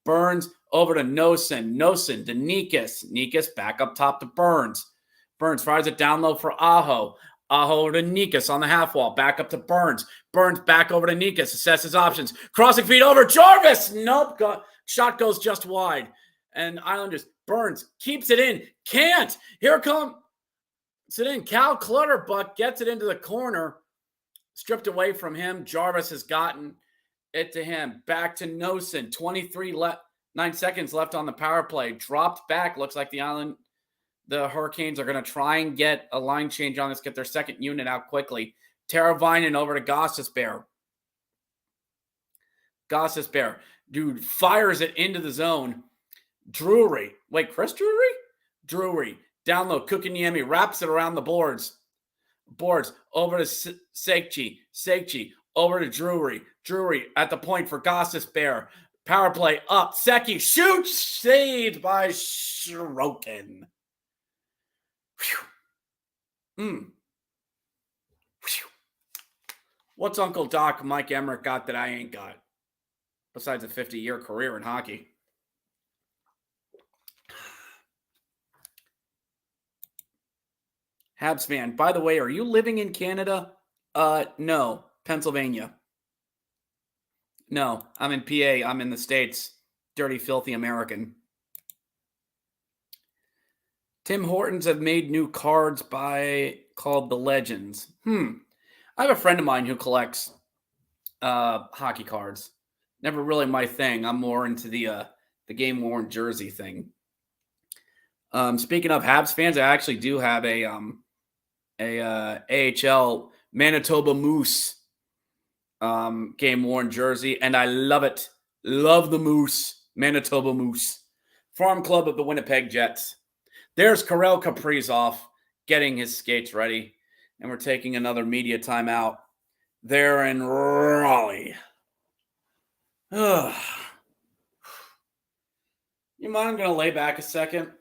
Burns over to Nosen. Nosen to Nikas. Nikas back up top to Burns. Burns fires it down low for Aho. Aho over to Nikas on the half wall. Back up to Burns. Burns back over to Nikas. Assesses options. Crossing feed over. Jarvis. Nope. Shot goes just wide. And Islanders. Burns keeps it in. Can't. Here comes it in. Cal Clutterbuck gets it into the corner. Stripped away from him. Jarvis has gotten it to him. Back to Nosen. 9 seconds left on the power play. Dropped back. Looks like the Hurricanes are going to try and get a line change on this, get their second unit out quickly. Teravainen over to Gostisbehere. Gostisbehere. Dude fires it into the zone. Drury. Wait, Chris Drury? Drury. Down low. Kukiniemi wraps it around the boards. Over to Sekchi. Sekchi over to Drury. Drury at the point for Gostisbehere. Power play up. Secchi shoots. Saved by Sorokin. What's Uncle Doc Mike Emmerich got that I ain't got? Besides a 50-year career in hockey. Habs fan, by the way, are you living in Canada? No, Pennsylvania. No, I'm in PA. I'm in the States. Dirty, filthy American. Tim Hortons have made new cards called the Legends. I have a friend of mine who collects hockey cards. Never really my thing. I'm more into the game-worn jersey thing. Speaking of Habs fans, I actually do have a AHL Manitoba Moose game-worn jersey, and I love it. Love the Moose, Manitoba Moose. Farm Club of the Winnipeg Jets. There's Karel Kaprizov getting his skates ready, and we're taking another media timeout there in Raleigh. You mind? I'm going to lay back a second.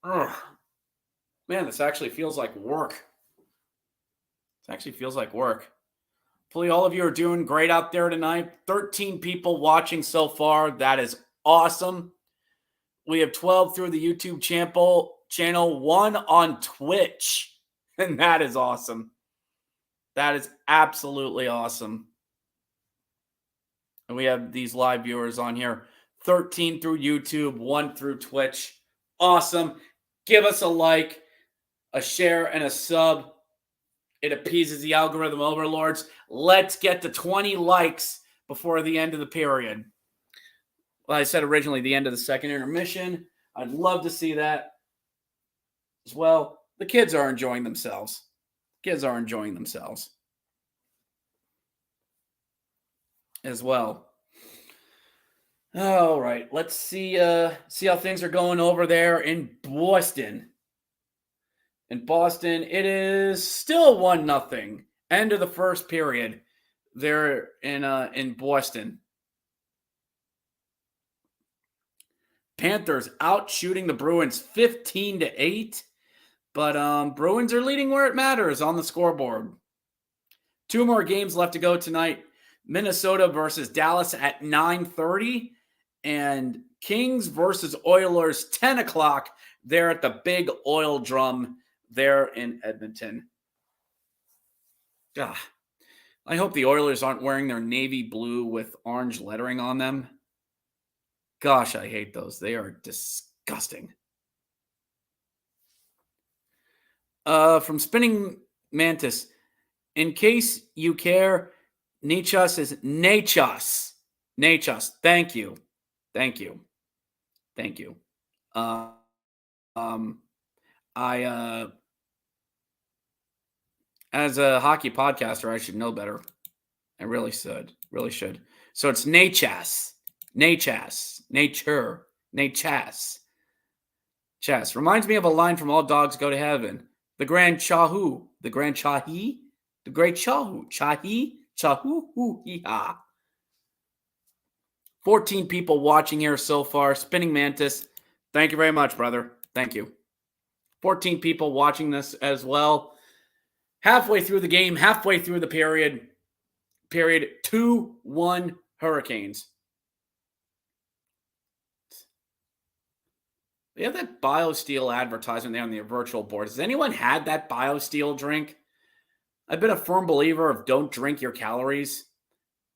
Man, this actually feels like work. Hopefully all of you are doing great out there tonight. 13 people watching so far. That is awesome. We have 12 through the YouTube channel, 1 on Twitch. And that is awesome. That is absolutely awesome. And we have these live viewers on here. 13 through YouTube, 1 through Twitch. Awesome. Give us a like, a share, and a sub. It appeases the algorithm overlords. Let's get to 20 likes before the end of the period. Well, I said originally the end of the second intermission. I'd love to see that as well. The kids are enjoying themselves. As well. All right, let's see how things are going over there in Boston. In Boston, it is still 1-0. End of the first period there in Boston. Panthers out shooting the Bruins 15-8, but Bruins are leading where it matters on the scoreboard. 2 more games left to go tonight. Minnesota versus Dallas at 9:30, and Kings versus Oilers 10 o'clock there at the big oil drum there in Edmonton. I hope the Oilers aren't wearing their navy blue with orange lettering on them. Gosh, I hate those. They are disgusting. From Spinning Mantis, in case you care, Nachos is Nachos. Nachos. Thank you. As a hockey podcaster, I should know better. I really should. So it's Nachos. Nature. Chess. Reminds me of a line from All Dogs Go to Heaven. The Grand Chahu. The Grand Chahi. The Great Chahu. Chahi. Chahu. Hee-ha. 14 people watching here so far. Spinning Mantis, thank you very much, brother. Thank you. 14 people watching this as well. Halfway through the game, halfway through the period. 2-1 Hurricanes. They have that BioSteel advertisement there on the virtual board. Has anyone had that BioSteel drink? I've been a firm believer of don't drink your calories.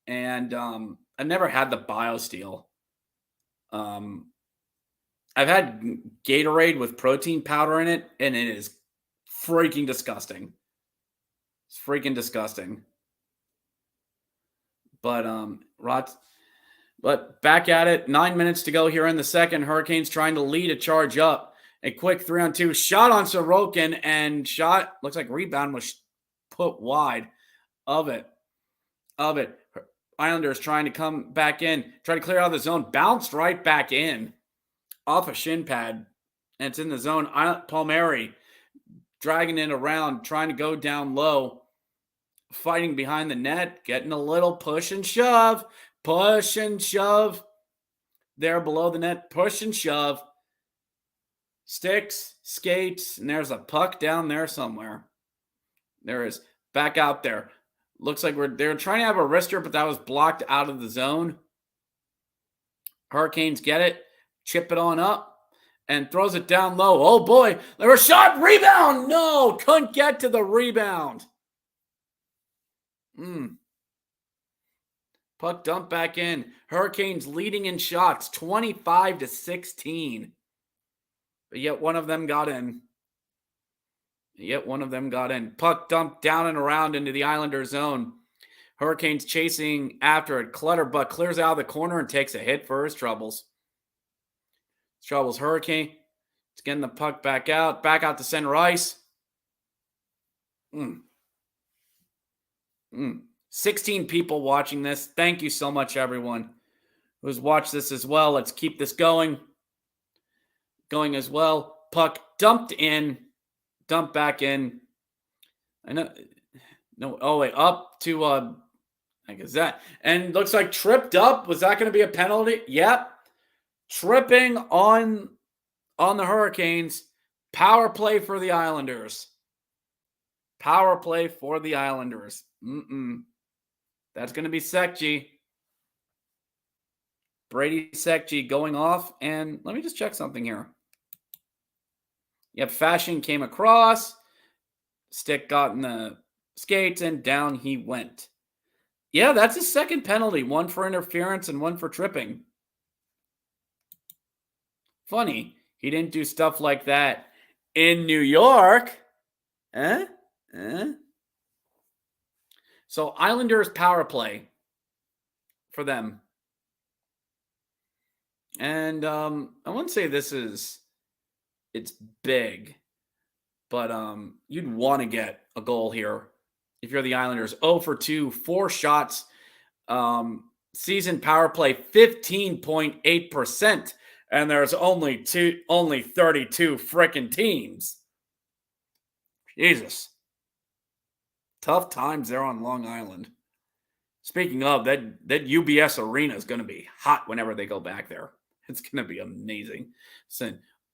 And I've never had the BioSteel. I've had Gatorade with protein powder in it, and it is freaking disgusting. It's freaking disgusting. But back at it. 9 minutes to go here in the second. Hurricanes trying to lead a charge up. A quick 3-on-2 shot on Sorokin, and shot looks like rebound was put wide of it. Islanders trying to come back in, try to clear out of the zone, bounced right back in off a shin pad, and it's in the zone. Palmieri dragging it around, trying to go down low, fighting behind the net, getting a little push and shove there below the net, push and shove, sticks, skates, and there's a puck down there somewhere. There is, back out there. Looks like they're trying to have a wrister, but that was blocked out of the zone. Hurricanes get it, chip it on up, and throws it down low. Oh boy, there was a shot, rebound. No, couldn't get to the rebound. Puck dumped back in. Hurricanes leading in shots, 25-16. But yet one of them got in. Puck dumped down and around into the Islander zone. Hurricanes chasing after it. Clutterbuck clears out of the corner and takes a hit for his troubles. Hurricane. It's getting the puck back out to center ice. 16 people watching this. Thank you so much, everyone who's watched this as well. Let's keep this going as well. Puck dumped back in. I know. No, oh wait, up to I guess that. And looks like tripped up. Was that going to be a penalty? Yep. Tripping on the Hurricanes. Power play for the Islanders. That's going to be Sekji. Brady Sekji going off. And let me just check something here. Yep, Fashion came across. Stick got in the skates, and down he went. Yeah, that's his second penalty. One for interference and one for tripping. Funny, he didn't do stuff like that in New York. So Islanders power play for them. And I wouldn't say it's big, but you'd want to get a goal here if you're the Islanders. 0 for 2, 4 shots. Season power play 15.8%, and there's only 32 frickin' teams. Jesus. Tough times there on Long Island. Speaking of, that UBS arena is going to be hot whenever they go back there. It's going to be amazing.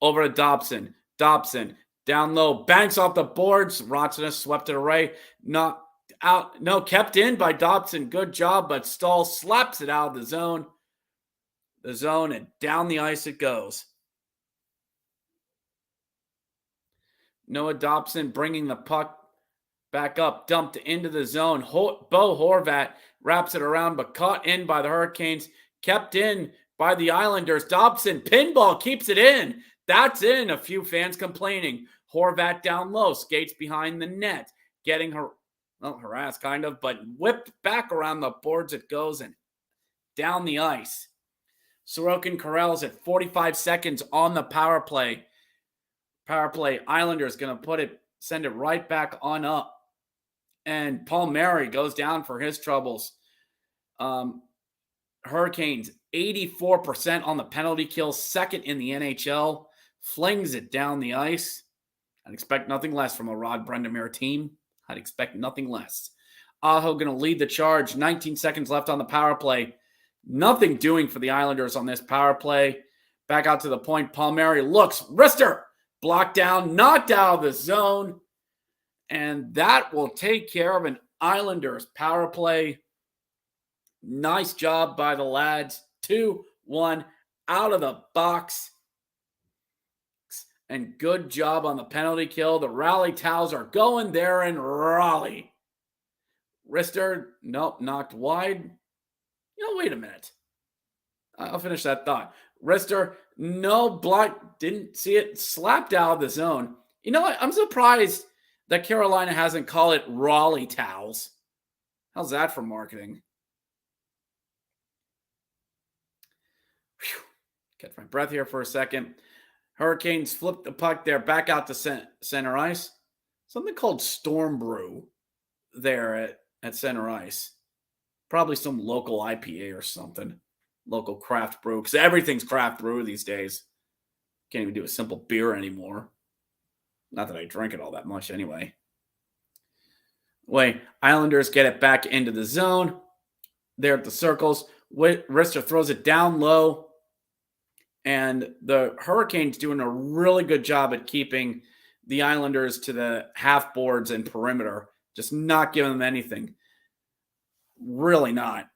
Over to Dobson. Dobson down low, banks off the boards. Rotson swept it away. Not out. No, kept in by Dobson. Good job, but Stahl slaps it out of the zone. And down the ice it goes. Noah Dobson bringing the puck back up, dumped into the zone. Bo Horvat wraps it around, but caught in by the Hurricanes. Kept in by the Islanders. Dobson, pinball, keeps it in. That's in. A few fans complaining. Horvat down low, skates behind the net, getting harassed kind of, but whipped back around the boards it goes and down the ice. Sorokin corrals at 45 seconds on the power play. Islanders going to send it right back on up. And Palmieri goes down for his troubles. Hurricanes, 84% on the penalty kill, second in the NHL. Flings it down the ice. I'd expect nothing less from a Rod Brendamere team. I'd expect nothing less. Aho going to lead the charge. 19 seconds left on the power play. Nothing doing for the Islanders on this power play. Back out to the point. Palmieri looks. Wrister blocked down, knocked out of the zone. And that will take care of an Islanders power play. Nice job by the lads. 2-1 out of the box. And good job on the penalty kill. The rally towels are going there in Raleigh. Wrister, nope, knocked wide. Wait a minute. I'll finish that thought. Wrister, no block, didn't see it, slapped out of the zone. You know what? I'm surprised that Carolina hasn't called it Raleigh towels. How's that for marketing? Whew. Catch my breath here for a second. Hurricanes flip the puck there, back out to center ice. Something called Storm Brew there at center ice. Probably some local IPA or something. Local craft brew. Because everything's craft brew these days. Can't even do a simple beer anymore. Not that I drink it all that much anyway. Islanders get it back into the zone. There at the circles. Wrister throws it down low. And the Hurricanes doing a really good job at keeping the Islanders to the half boards and perimeter. Just not giving them anything. Really not.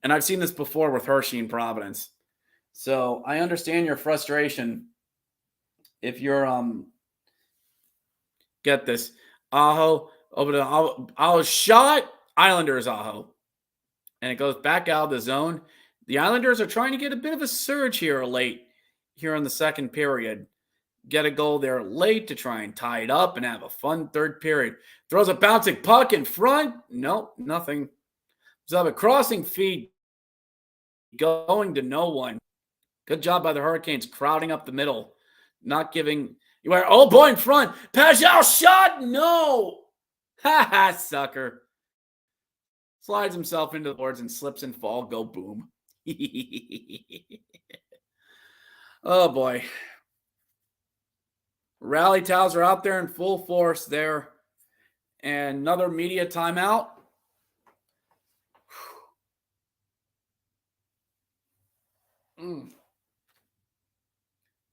And I've seen this before with Hershey and Providence. So I understand your frustration. If you're get this. Aho over to Aho shot. Islanders Aho. And it goes back out of the zone. The Islanders are trying to get a bit of a surge here late here in the second period. Get a goal there late to try and tie it up and have a fun third period. Throws a bouncing puck in front. Nope, nothing. So a crossing feed going to no one. Good job by the Hurricanes crowding up the middle. Not giving. Oh, boy, in front. Pajal shot. No. Ha ha, sucker. Slides himself into the boards and slips and fall. Go boom. Oh, boy. Rally towels are out there in full force there. And another media timeout.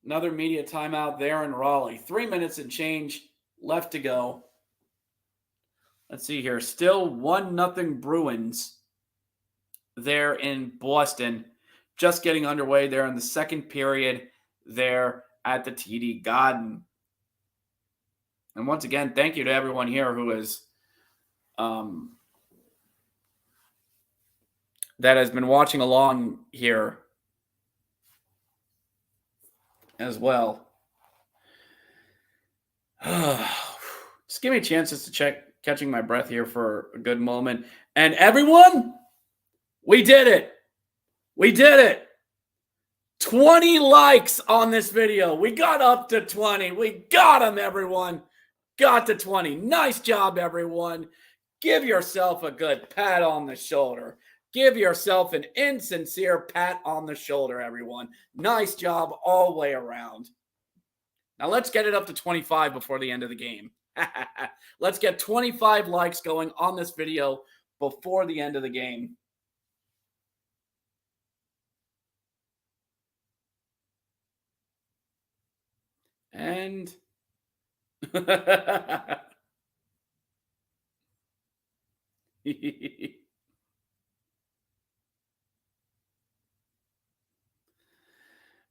Another media timeout there in Raleigh. 3 minutes and change left to go. Let's see here. Still 1-0 Bruins there in Boston. Just getting underway there in the second period there at the TD Garden. And once again, thank you to everyone here who is that has been watching along here as well. Just give me a chance just to check catching my breath here for a good moment. And everyone, we did it. We did it. 20 likes on this video. We got up to 20. We got them, everyone. Got to 20. Nice job, everyone. Give yourself a good pat on the shoulder. Give yourself an insincere pat on the shoulder, everyone. Nice job all the way around. Now let's get it up to 25 before the end of the game. Let's get 25 likes going on this video before the end of the game. And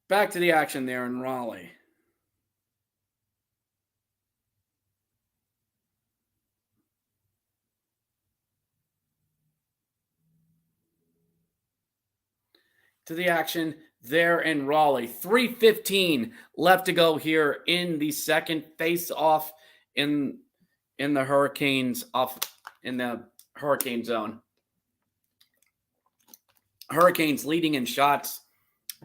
back to the action there in Raleigh. To the action there in Raleigh. 3:15 left to go here in the second face-off in the Hurricanes in the Hurricane zone. Hurricanes leading in shots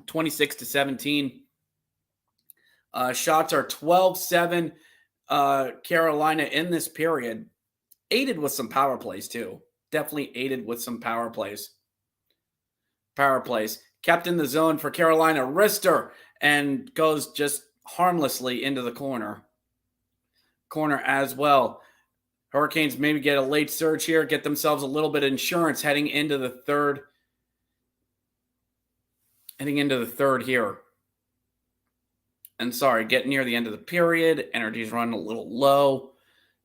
26-17. Shots are 12-7 Carolina in this period. Aided with some power plays too. Definitely aided with some power plays. Kept in the zone for Carolina. Wrister and goes just harmlessly into the corner. Corner as well. Hurricanes maybe get a late surge here, get themselves a little bit of insurance heading into the third heading into the third here. And sorry, getting near the end of the period. Energy's running a little low.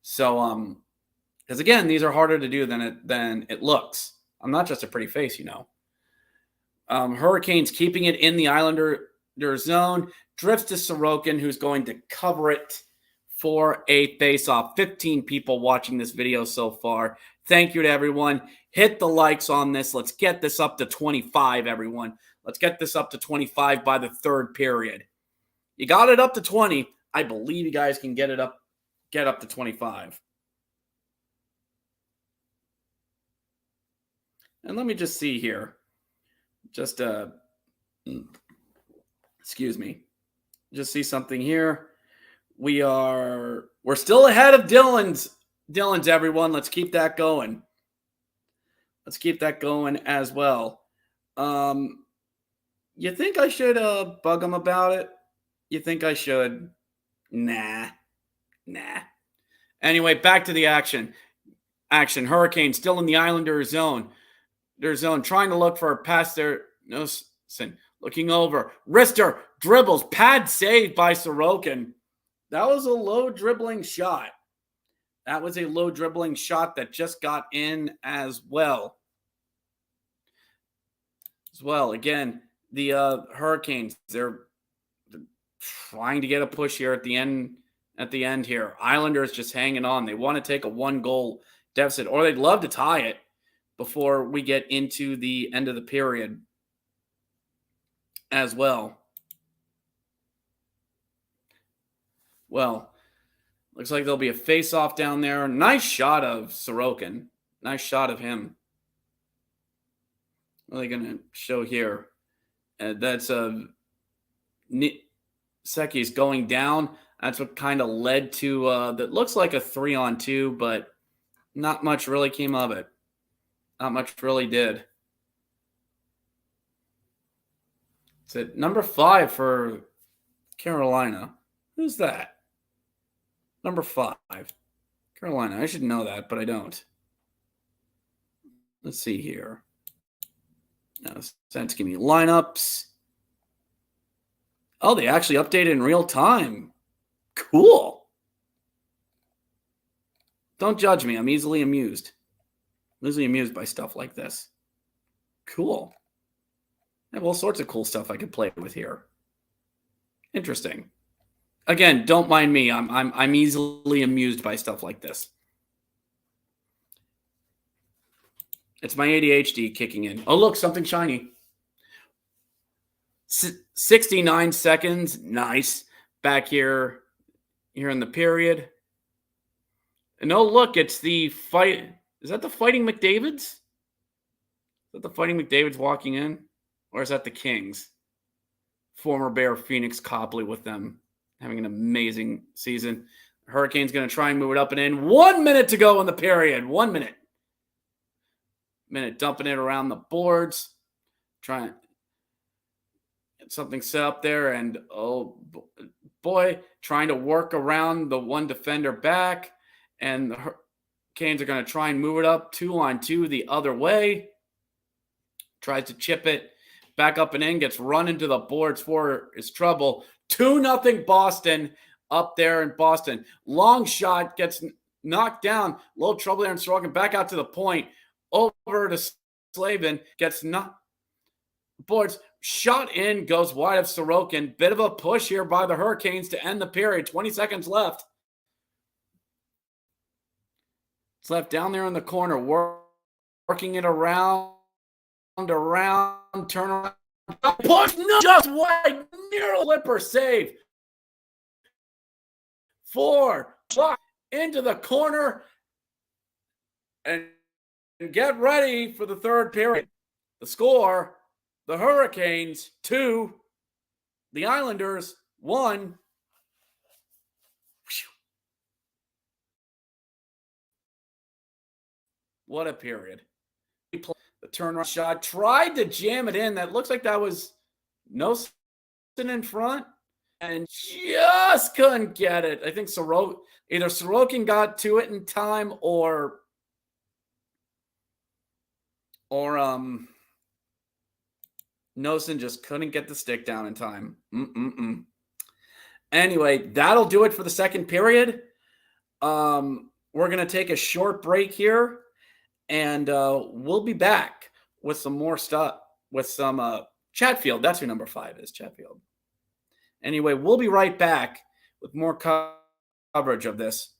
So, because again, these are harder to do than it looks. I'm not just a pretty face, you know. Hurricanes keeping it in the Islander zone. Drifts to Sorokin, who's going to cover it for a face-off. 15 people watching this video so far. Thank you to everyone. Hit the likes on this. Let's get this up to 25, everyone. Let's get this up to 25 by the third period. You got it up to 20. I believe you guys can get up to 25. And let me just see here. Just excuse me. Just see something here. We're still ahead of Dylan's, everyone. Let's keep that going. Let's keep that going as well. You think I should bug him about it? You think I should? Nah. Anyway, back to the action. Hurricane still in the Islander zone. Their zone, trying to look for a pass there. Nosen looking over. Rister dribbles. Pad saved by Sorokin. That was a low dribbling shot. That just got in as well. Again, the Hurricanes, they're trying to get a push here at the end here. Islanders just hanging on. They want to take a 1-goal deficit, or they'd love to tie it before we get into the end of the period as well. Well, looks like there'll be a face-off down there. Nice shot of Sorokin. Nice shot of him. What are they going to show here? That's Seki's going down. That's what kind of led to that looks like a 3-on-2, but not much really came of it. Not much really did. It's at number 5 for Carolina. Who's that? Number 5. Carolina. I should know that, but I don't. Let's see here. No, that's giving me lineups. Oh, they actually updated in real time. Cool. Don't judge me. I'm easily amused. I'm easily amused by stuff like this. Cool. I have all sorts of cool stuff I could play with here. Interesting. Again, don't mind me. I'm easily amused by stuff like this. It's my ADHD kicking in. Oh, look, something shiny. 69 seconds. Nice. Back here in the period. And oh, look, it's the fight. Is that the Fighting McDavids? Is that the Fighting McDavids walking in? Or is that the Kings? Former Bear Phoenix Copley with them. Having an amazing season. Hurricane's going to try and move it up and in. 1 minute to go in the period. 1 minute. Dumping it around the boards. Trying to get something set up there. And, oh, boy, trying to work around the one defender back. And the Hurricanes are going to try and move it up 2-on-2 the other way. Tries to chip it back up and in. Gets run into the boards for his trouble. 2-0 Boston up there in Boston. Long shot gets knocked down. Little trouble there in Sorokin. Back out to the point. Over to Slavin. Gets knocked. Boards. Shot in. Goes wide of Sorokin. Bit of a push here by the Hurricanes to end the period. 20 seconds left. It's left down there in the corner. Working it around. Turn around. Push, no, just wide, near Lipper save. 4, into the corner, and get ready for the third period. The score, the Hurricanes 2, the Islanders 1. What a period. The turnaround shot, tried to jam it in. That looks like that was Nosen in front and just couldn't get it. I think either Sorokin got to it in time or Nosen just couldn't get the stick down in time. Anyway, that'll do it for the second period. We're going to take a short break here, and we'll be back with some more stuff, with some Chatfield. That's who number 5 is, Chatfield. Anyway, we'll be right back with more coverage of this.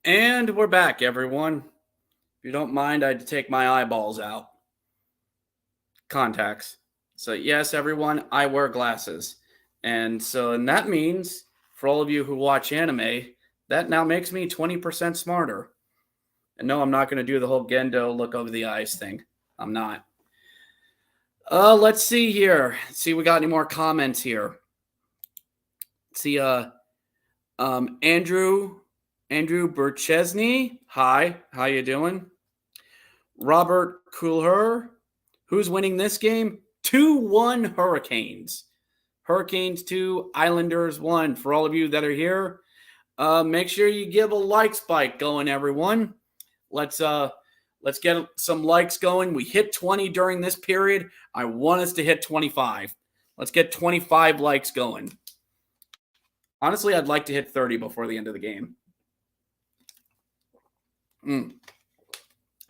And we're back, everyone. If you don't mind, I had to take my eyeballs out. Contacts. So yes, everyone, I wear glasses. And that means, for all of you who watch anime, that now makes me 20% smarter. And no, I'm not going to do the whole Gendo look over the eyes thing. I'm not. Let's see here. See, we got any more comments here. See, Andrew Burchesney. Hi, how you doing? Robert Coolher. Who's winning this game? 2-1 Hurricanes. Hurricanes 2, Islanders 1. For all of you that are here, make sure you give a like spike going, everyone. Let's get some likes going. We hit 20 during this period. I want us to hit 25. Let's get 25 likes going. Honestly, I'd like to hit 30 before the end of the game.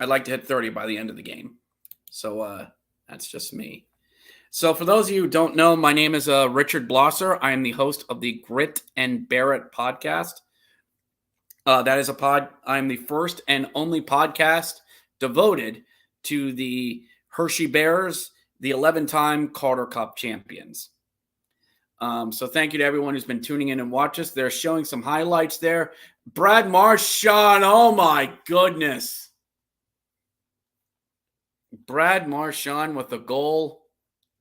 I'd like to hit 30 by the end of the game. So that's just me. So for those of you who don't know, my name is Richard Blosser. I am the host of the Grit and Barrett podcast. That is I am the first and only podcast devoted to the Hershey Bears, the 11-time Calder Cup champions. So thank you to everyone who's been tuning in and watch us. They're showing some highlights there. Brad Marchand, oh my goodness. Brad Marchand with the goal,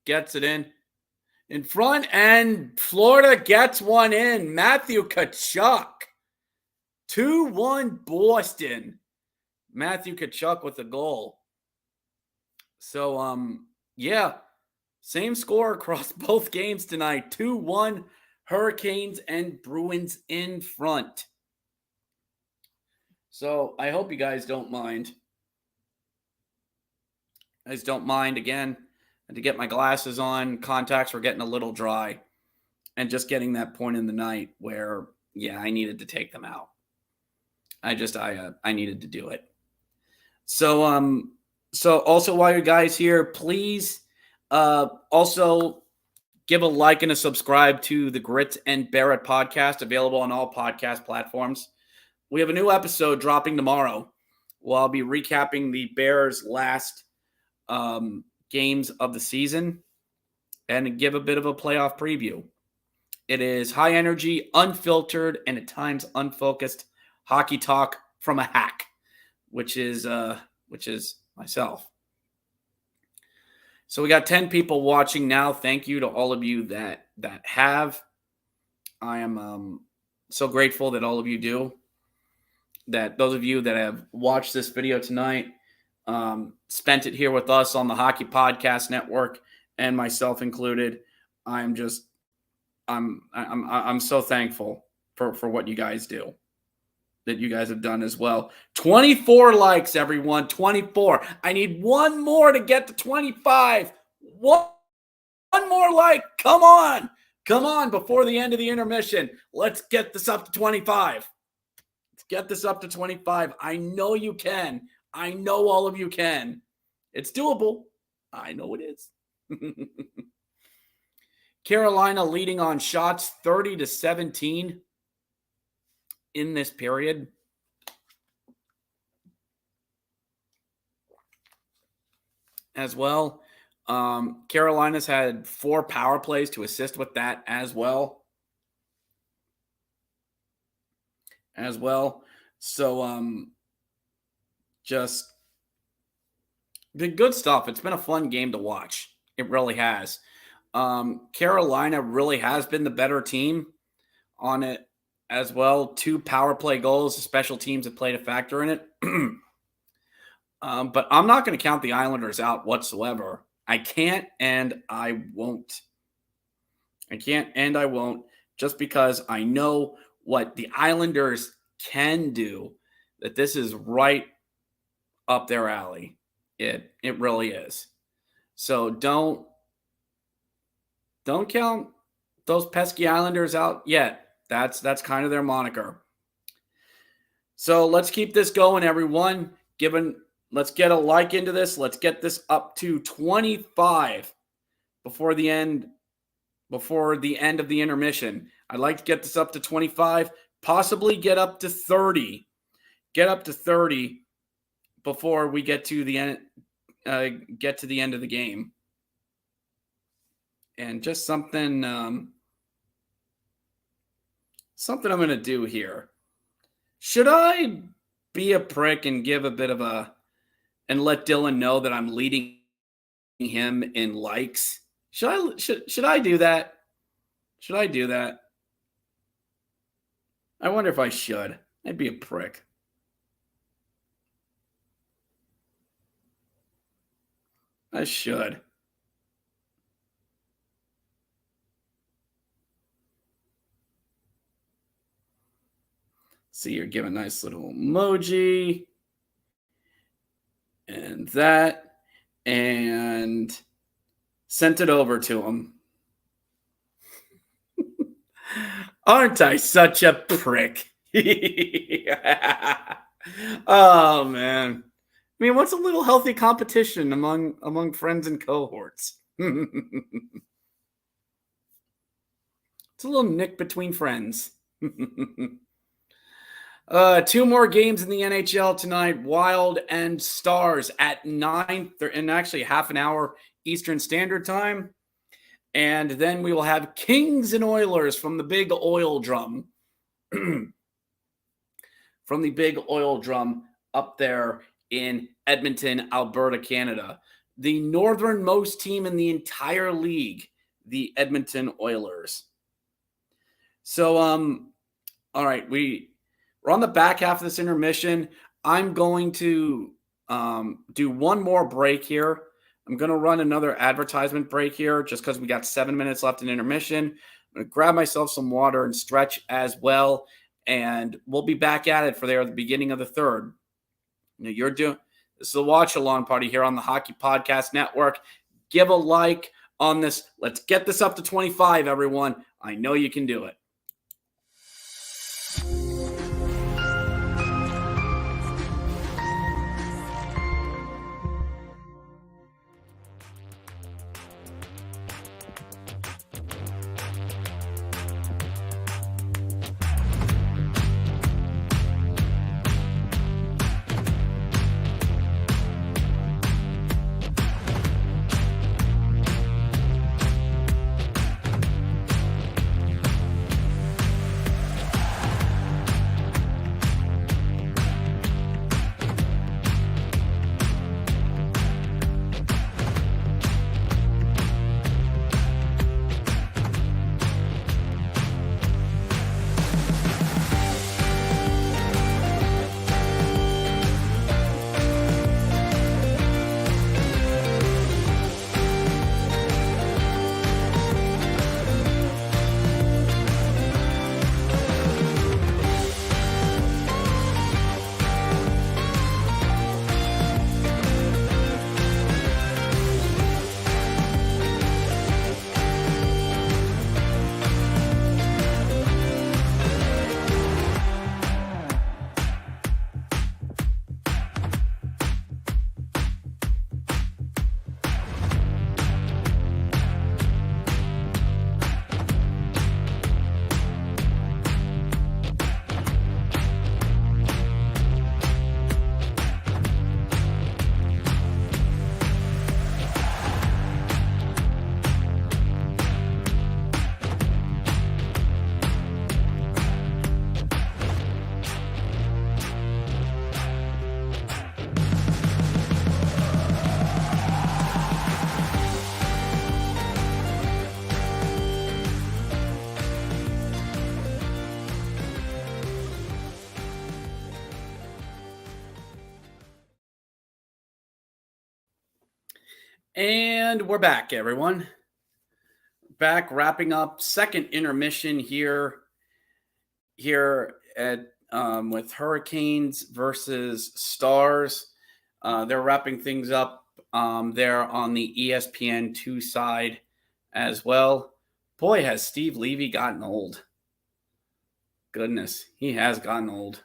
gets it in front, and Florida gets one in. Matthew Tkachuk, 2-1 Boston. Matthew Tkachuk with the goal. So, yeah, same score across both games tonight. 2-1 Hurricanes and Bruins in front. So I hope you guys don't mind. Again. And to get my glasses on, contacts were getting a little dry. And just getting that point in the night where, yeah, I needed to take them out. I needed to do it. So also while you guys here, please Also, give a like and a subscribe to the Grit and Barrett podcast, available on all podcast platforms. We have a new episode dropping tomorrow. Well, I'll be recapping the Bears' last games of the season and give a bit of a playoff preview. It is high energy, unfiltered, and at times unfocused hockey talk from a hack, which is myself. So we got 10 people watching now. Thank you to all of you that have. I am so grateful that all of you do. That those of you that have watched this video tonight, spent it here with us on the Hockey Podcast Network, and myself included. I'm so thankful for what you guys do, that you guys have done as well. 24 likes, everyone. 24. I need one more to get to 25. One more like. Come on. Come on, before the end of the intermission. Let's get this up to 25. Let's get this up to 25. I know you can. I know all of you can. It's doable. I know it is. Carolina leading on shots 30-17 in this period. As well. Carolina's had 4 power plays to assist with that as well. So, just the good stuff. It's been a fun game to watch. It really has. Carolina really has been the better team on it as well. 2 power play goals. The special teams have played a factor in it. But I'm not going to count the Islanders out whatsoever. I can't and I won't. Just because I know what the Islanders can do, that this is right up their alley. It really is. So don't count those pesky Islanders out yet. That's kind of their moniker. So let's keep this going, everyone. Let's get a like into this. Let's get this up to 25 before the end of the intermission. I'd like to get this up to 25, possibly get up to 30. Get up to 30 before we get to the end of the game. And just something I'm going to do here. Should I be a prick and give a bit of and let Dylan know that I'm leading him in likes? Should I do that? Should I do that? I wonder if I should. I'd be a prick. I should. See, you're giving a nice little emoji. And that. And sent it over to him. Aren't I such a prick? Oh, man. I mean, what's a little healthy competition among friends and cohorts? It's a little nick between friends. 2 more games in the NHL tonight. Wild and Stars at 9, and actually half an hour Eastern Standard Time. And then we will have Kings and Oilers from the Big Oil Drum. From the Big Oil Drum up there in Edmonton, Alberta, Canada. The northernmost team in the entire league, the Edmonton Oilers. So, all right, we're on the back half of this intermission. I'm going to do one more break here. I'm going to run another advertisement break here just because we got 7 minutes left in intermission. I'm going to grab myself some water and stretch as well. And we'll be back at it for there at the beginning of the third. You know, this is a watch-along party here on the Hockey Podcast Network. Give a like on this. Let's get this up to 25, everyone. I know you can do it. And we're back, everyone. Back wrapping up second intermission here at with Hurricanes versus Stars. They're wrapping things up there on the ESPN2 side as well. Boy, has Steve Levy gotten old. Goodness, he has gotten old.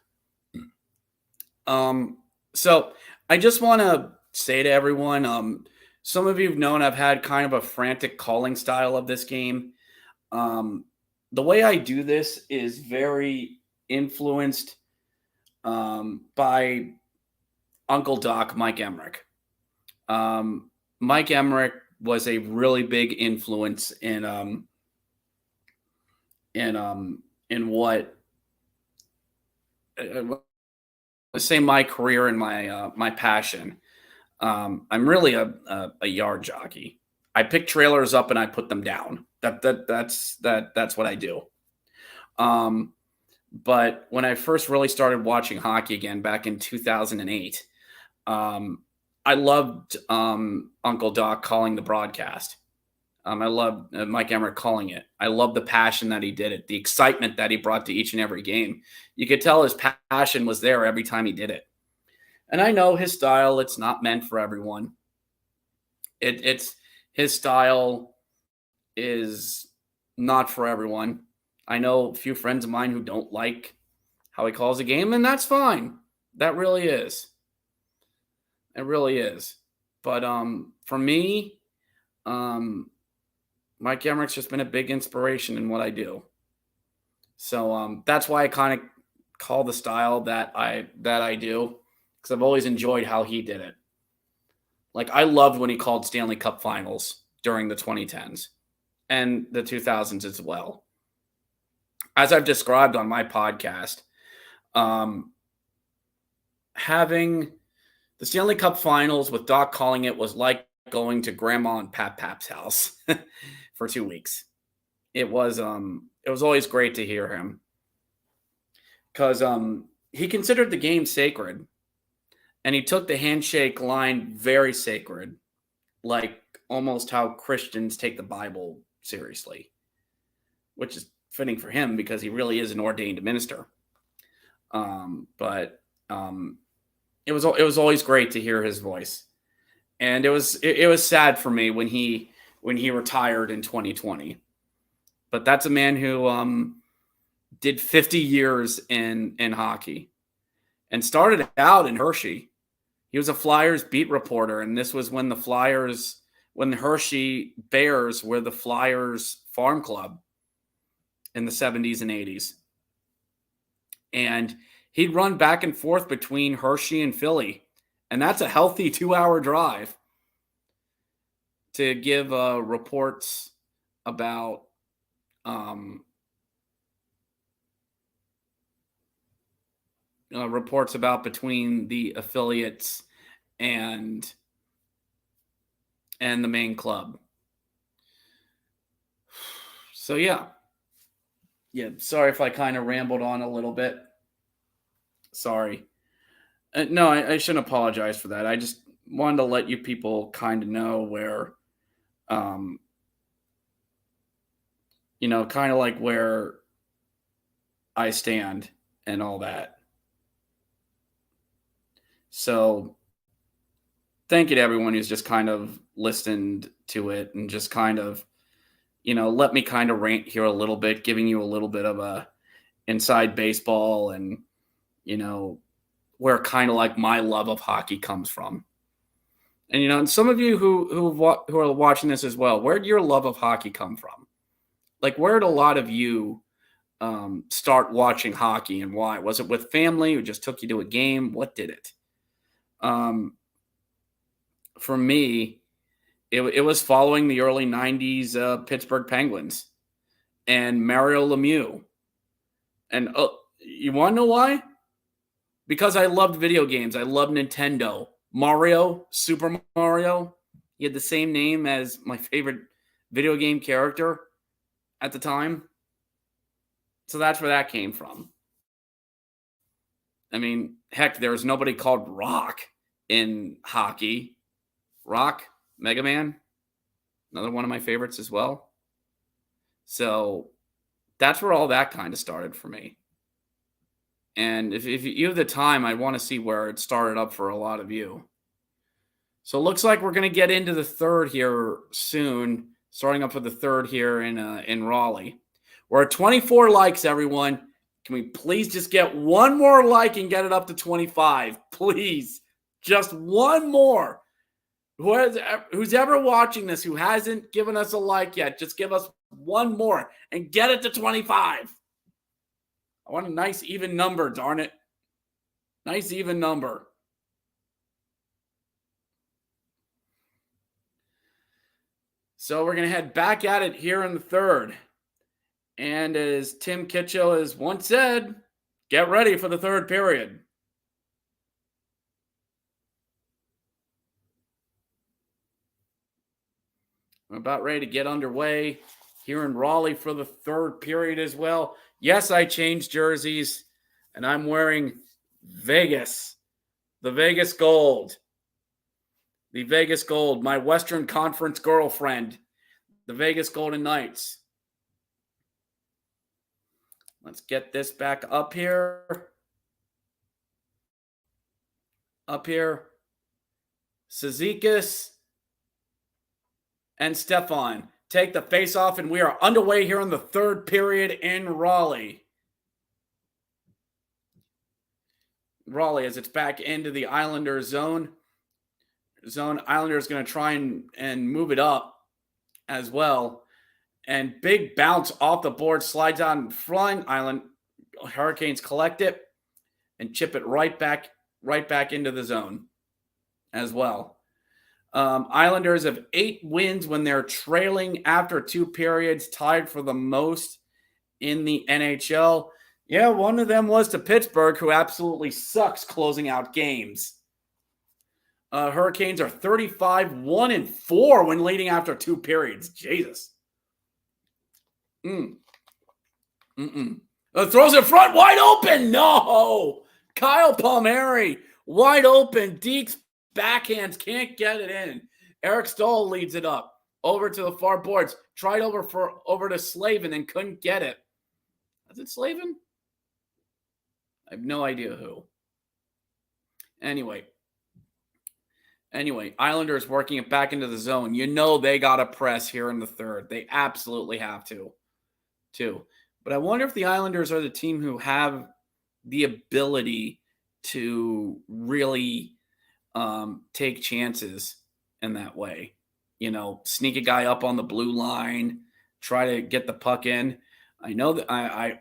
So I just want to say to everyone, some of you have known I've had kind of a frantic calling style of this game. The way I do this is very influenced by Uncle Doc, Mike Emmerich. Mike Emmerich was a really big influence in what say my career and my passion. I'm really a yard jockey. I pick trailers up and I put them down. That's what I do. But when I first really started watching hockey again back in 2008, I loved Uncle Doc calling the broadcast. I loved Mike Emmerich calling it. I loved the passion that he did it, the excitement that he brought to each and every game. You could tell his passion was there every time he did it. And I know his style, it's not meant for everyone. It's his style is not for everyone. I know a few friends of mine who don't like how he calls a game, and that's fine. That really is. It really is. But for me, Mike Emmerich's just been a big inspiration in what I do. So that's why I kind of call the style that I do, because I've always enjoyed how he did it. Like, I loved when he called Stanley Cup finals during the 2010s and the 2000s as well. As I've described on my podcast, having the Stanley Cup finals with Doc calling it was like going to Grandma and Pap's house for 2 weeks. It was always great to hear him, because he considered the game sacred, and he took the handshake line very sacred, like almost how Christians take the Bible seriously, which is fitting for him because he really is an ordained minister. But it was always great to hear his voice, and it was sad for me when he retired in 2020. But that's a man who did 50 years in hockey and started out in Hershey. He was a Flyers beat reporter, and this was when the Hershey Bears were the Flyers farm club in the 70s and 80s. And he'd run back and forth between Hershey and Philly, and that's a healthy 2-hour drive to give reports about between the affiliates and the main club. So yeah, sorry if I kind of rambled on a little bit. Sorry. No, I shouldn't apologize for that. I just wanted to let you people kind of know where, kind of like where I stand and all that. So thank you to everyone who's just kind of listened to it and just kind of, let me kind of rant here a little bit, giving you a little bit of a inside baseball and, where kind of like my love of hockey comes from. And, and some of you who are watching this as well, where did your love of hockey come from? Like, where did a lot of you start watching hockey, and why? Was it with family who just took you to a game? What did it? For me, it was following the early 90s Pittsburgh Penguins and Mario Lemieux. And you want to know why? Because I loved video games. I loved Nintendo. Mario, Super Mario. He had the same name as my favorite video game character at the time. So that's where that came from. I mean, heck, there's nobody called Rock in hockey. Rock, Mega Man, another one of my favorites as well. So that's where all that kind of started for me. And if you have the time, I want to see where it started up for a lot of you. So it looks like we're going to get into the third here soon, starting up for the third here in Raleigh. We're at 24 likes, everyone. Can we please just get one more like and get it up to 25? Please. Just one more. Who's ever watching this who hasn't given us a like yet, just give us one more and get it to 25. I want a nice even number, darn it. Nice even number. So we're going to head back at it here in the third. And as Tim Kitchell has once said, get ready for the third period. We're about ready to get underway here in Raleigh for the third period as well. Yes, I changed jerseys, and I'm wearing Vegas, the Vegas Gold. The Vegas Gold, my Western Conference girlfriend, the Vegas Golden Knights. Let's get this back up here. Up here. Cizikas and Stefan take the face-off, and we are underway here in the third period in Raleigh. Raleigh as it's back into the Islanders zone. Islanders going to try and move it up as well. And big bounce off the board, slides on front. Hurricanes collect it and chip it right back into the zone as well. Islanders have 8 wins when they're trailing after 2 periods, tied for the most in the NHL. Yeah, one of them was to Pittsburgh, who absolutely sucks closing out games. Hurricanes are 35-1-4 when leading after 2 periods. Jesus. Throws it front, wide open. No. Kyle Palmieri, wide open. Deke's backhands, can't get it in. Eric Stahl leads it up. Over to the far boards. Tried over to Slavin and couldn't get it. Is it Slavin? I have no idea who. Anyway, Islanders working it back into the zone. You know they got to press here in the third. They absolutely have to. But I wonder if the Islanders are the team who have the ability to really take chances in that way. You know, sneak a guy up on the blue line, try to get the puck in. I know that I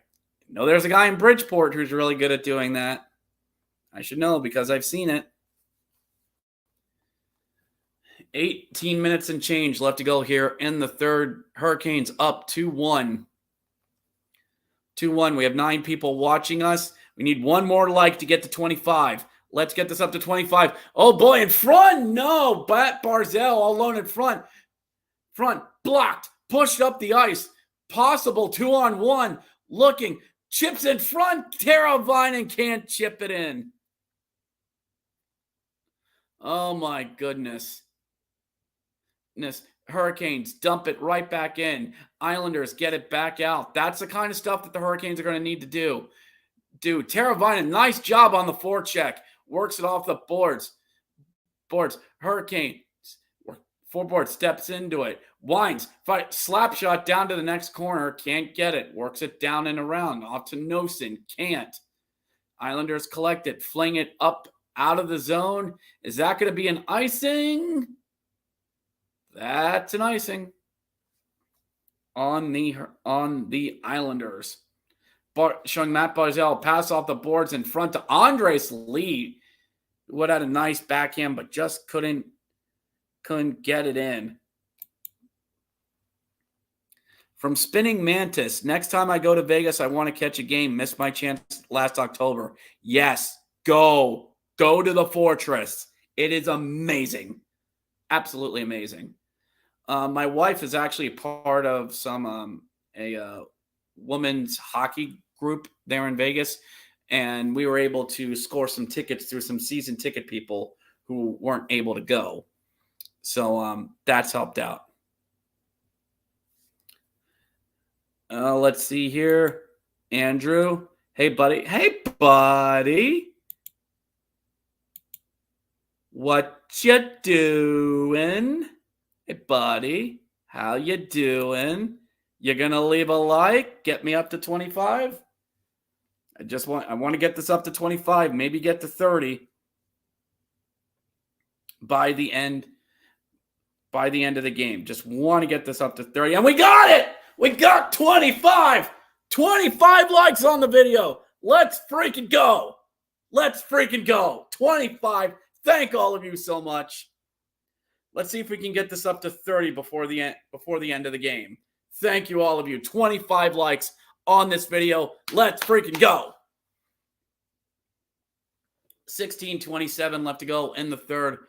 know there's a guy in Bridgeport who's really good at doing that. I should know because I've seen it. 18 minutes and change left to go here in the third. Hurricanes up 2-1. 2-1. We have 9 people watching us. We need one more like to get to 25. Let's get this up to 25. Oh, boy, in front. No, Barzell all alone in front. Front, blocked, pushed up the ice. Possible 2-on-1. Looking, chips in front. Teravainen can't chip it in. Oh, my goodness. Hurricanes dump it right back in. Islanders get it back out. That's the kind of stuff that the Hurricanes are going to need to do. Teravainen, nice job on the forecheck. Works it off the boards. Hurricanes. Forward steps into it. Winds. Slap shot down to the next corner. Can't get it. Works it down and around. Off to Nosen. Can't. Islanders collect it. Fling it up out of the zone. Is that going to be an icing? That's an icing on the Islanders. Showing Matt Barzell pass off the boards in front to Andres Lee, who had a nice backhand, but just couldn't get it in. From Spinning Mantis, next time I go to Vegas, I want to catch a game. Missed my chance last October. Yes, go to the Fortress. It is amazing. Absolutely amazing. My wife is actually part of a women's hockey group there in Vegas, and we were able to score some tickets through some season ticket people who weren't able to go. So that's helped out. Let's see here. Andrew. Hey, buddy. Hey, buddy. What you doing? Hey, buddy. How you doing? You gonna leave a like? Get me up to 25? I want to get this up to 25, maybe get to 30 by the end of the game. Just want to get this up to 30. And we got it! We got 25! 25 likes on the video. Let's freaking go. Let's freaking go. 25. Thank all of you so much. Let's see if we can get this up to 30 before the end of the game. Thank you all of you. 25 likes on this video. Let's freaking go. 16:27 left to go in the third.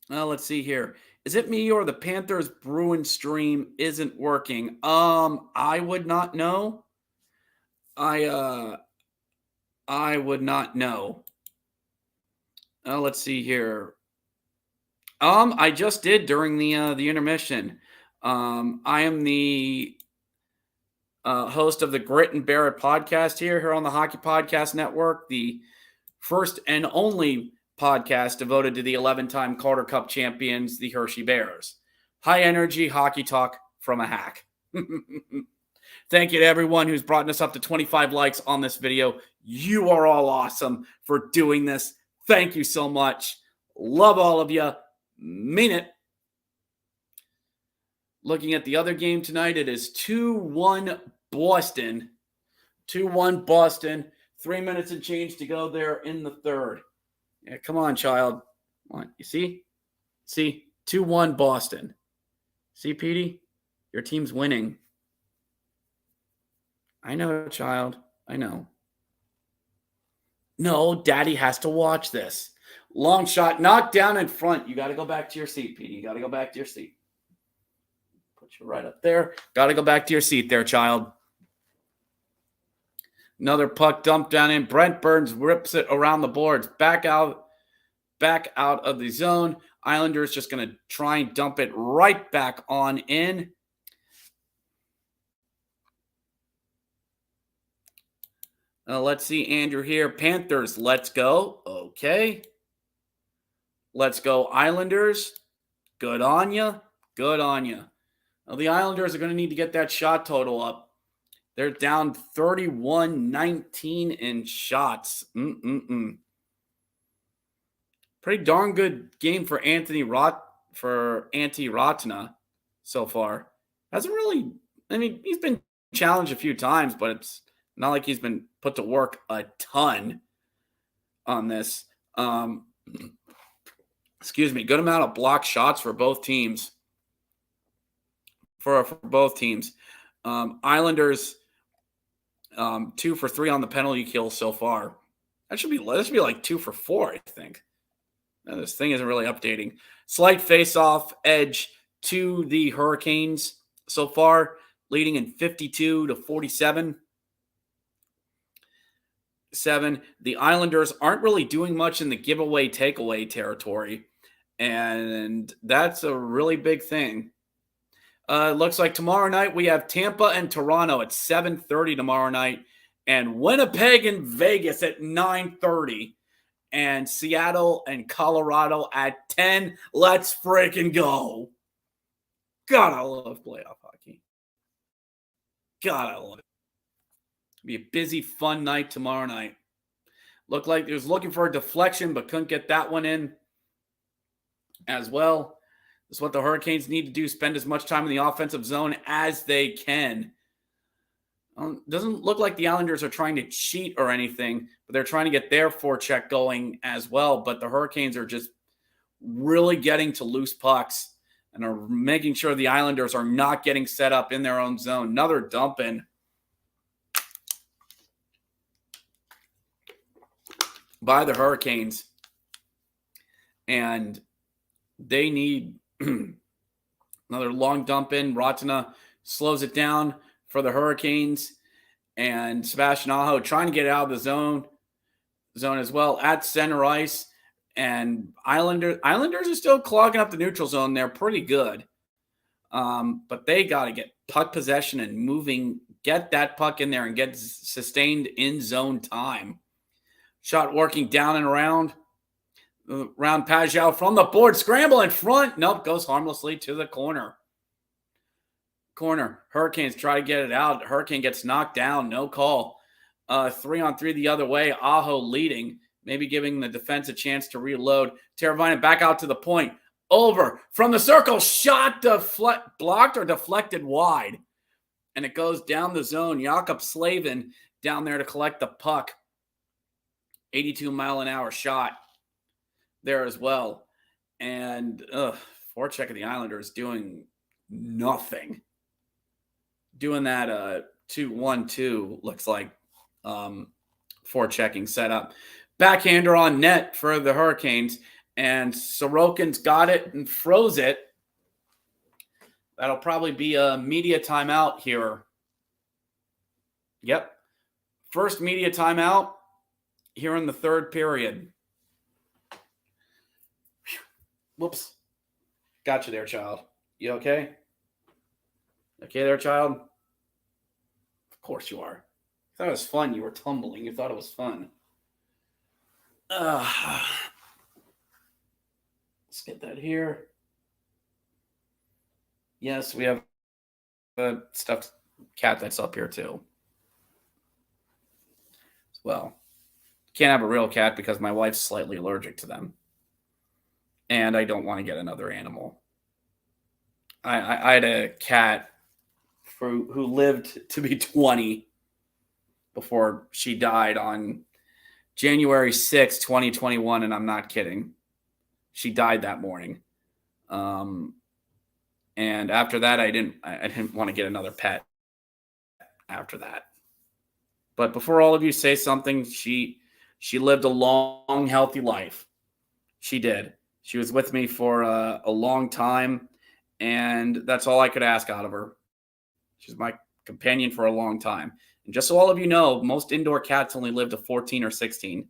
Let's see here. Is it me or the Panthers Bruins stream isn't working? I would not know. I would not know. Let's see here. I just did during the intermission. I am the host of the Grit and Bear It podcast here on the Hockey Podcast Network, the first and only podcast devoted to the 11-time Calder Cup champions, the Hershey Bears. High energy hockey talk from a hack. Thank you to everyone who's brought us up to 25 likes on this video. You are all awesome for doing this. Thank you so much. Love all of you. Mean it. Looking at the other game tonight, it is 2-1 Boston. 2-1 Boston. 3 minutes and change to go there in the third. Yeah, come on, child. Come on. You see? See? 2-1 Boston. See, Petey? Your team's winning. I know, child. I know. No, Daddy has to watch this. Long shot, knocked down in front. You got to go back to your seat, Petey. You got to go back to your seat. Put you right up there. Got to go back to your seat there, child. Another puck dumped down in. Brent Burns rips it around the boards. Back out of the zone. Islanders just going to try and dump it right back on in. Let's see Andrew here. Panthers, let's go. Okay. Let's go Islanders. Good on you. Good on you. Well, the Islanders are going to need to get that shot total up. They're down 31-19 in shots. Pretty darn good game for Antti Ratina so far. Hasn't really, he's been challenged a few times, but it's not like he's been put to work a ton on this. Excuse me. Good amount of blocked shots for both teams. For both teams. Islanders 2 for 3 on the penalty kill so far. That should be like 2 for 4, I think. Now, this thing isn't really updating. Slight face-off edge to the Hurricanes so far, leading in 52-47. The Islanders aren't really doing much in the giveaway takeaway territory, and that's a really big thing. Looks like tomorrow night we have Tampa and Toronto at 7:30 tomorrow night, and Winnipeg and Vegas at 9:30, and Seattle and Colorado at 10. Let's freaking go. God, I love playoff hockey. God, I love it. It'll be a busy, fun night tomorrow night. Looked like he was looking for a deflection, but couldn't get that one in as well. This is what the Hurricanes need to do, spend as much time in the offensive zone as they can. Doesn't look like the Islanders are trying to cheat or anything, but they're trying to get their forecheck going as well. But the Hurricanes are just really getting to loose pucks and are making sure the Islanders are not getting set up in their own zone. Another dump in by the Hurricanes. And they need another long dump in. Ratina slows it down for the Hurricanes. And Sebastian Aho trying to get out of the zone as well at center ice. And Islanders are still clogging up the neutral zone. They're pretty good. But they got to get puck possession and moving, get that puck in there and get sustained in zone time. Shot working down and around Pajau from the board, scramble in front. Nope, goes harmlessly to the corner. Hurricanes try to get it out. Hurricane gets knocked down. No call. 3-on-3 the other way. Aho leading, maybe giving the defense a chance to reload. Teravainen back out to the point. Over from the circle. Shot blocked or deflected wide. And it goes down the zone. Jakob Slavin down there to collect the puck. 82-mile-an-hour shot there as well. And forecheck of the Islanders doing nothing. Doing that 2-1-2 looks like forechecking setup. Backhander on net for the Hurricanes. And Sorokin's got it and froze it. That'll probably be a media timeout here. Yep. First media timeout here in the third period. Whoops. Got you there, child. You okay? Okay there, child? Of course you are. I thought it was fun. You were tumbling. You thought it was fun. Let's get that here. Yes, we have a stuffed cat that's up here too. Well, can't have a real cat because my wife's slightly allergic to them. And I don't want to get another animal. I had a cat who lived to be 20 before she died on January 6, 2021, and I'm not kidding. She died that morning. And after that, I didn't want to get another pet after that. But before all of you say something, she lived a long, healthy life. She did. She was with me for a long time, and that's all I could ask out of her. She's my companion for a long time. And just so all of you know, most indoor cats only live to 14 or 16.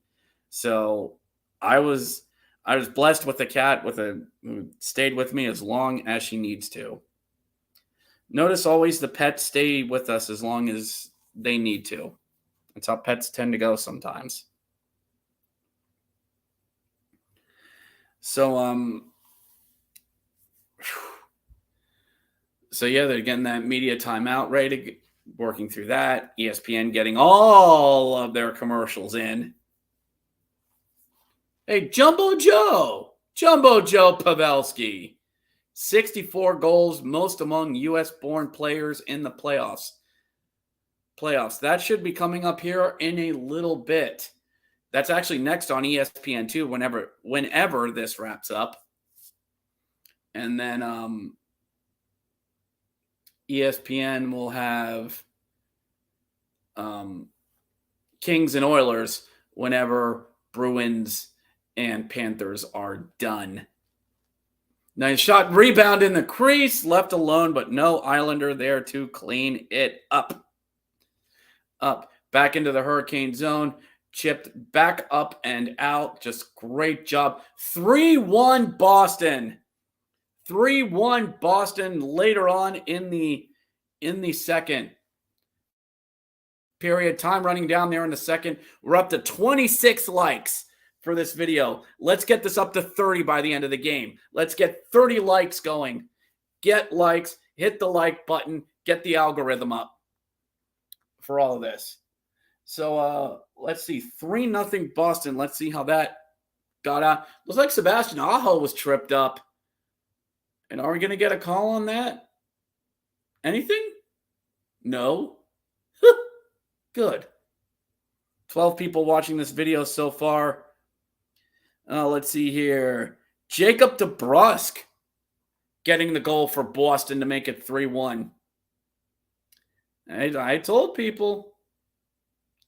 So I was blessed with a cat who stayed with me as long as she needs to. Notice always the pets stay with us as long as they need to. That's how pets tend to go sometimes. So yeah, they're getting that media timeout ready, working through that. ESPN getting all of their commercials in. Hey, Jumbo Joe Pavelski, 64 goals, most among U.S.-born players in the playoffs. That should be coming up here in a little bit. That's actually next on ESPN2 whenever this wraps up. And then ESPN will have Kings and Oilers whenever Bruins and Panthers are done. Nice shot, rebound in the crease, left alone, but no Islander there to clean it up. Back into the Hurricane zone, chipped back up and out. Just great job. 3-1 Boston. 3-1 Boston later on in the second period. Time running down there in the second. We're up to 26 likes for this video. Let's get this up to 30 by the end of the game. Let's get 30 likes going. Get likes, hit the like button, get the algorithm up for all of this. So let's see. 3-0 Boston. Let's see how that got out. Looks like Sebastian Aho was tripped up. And are we going to get a call on that? Anything? No. Good. 12 people watching this video so far. Let's see here. Jacob DeBrusk getting the goal for Boston to make it 3-1. I told people.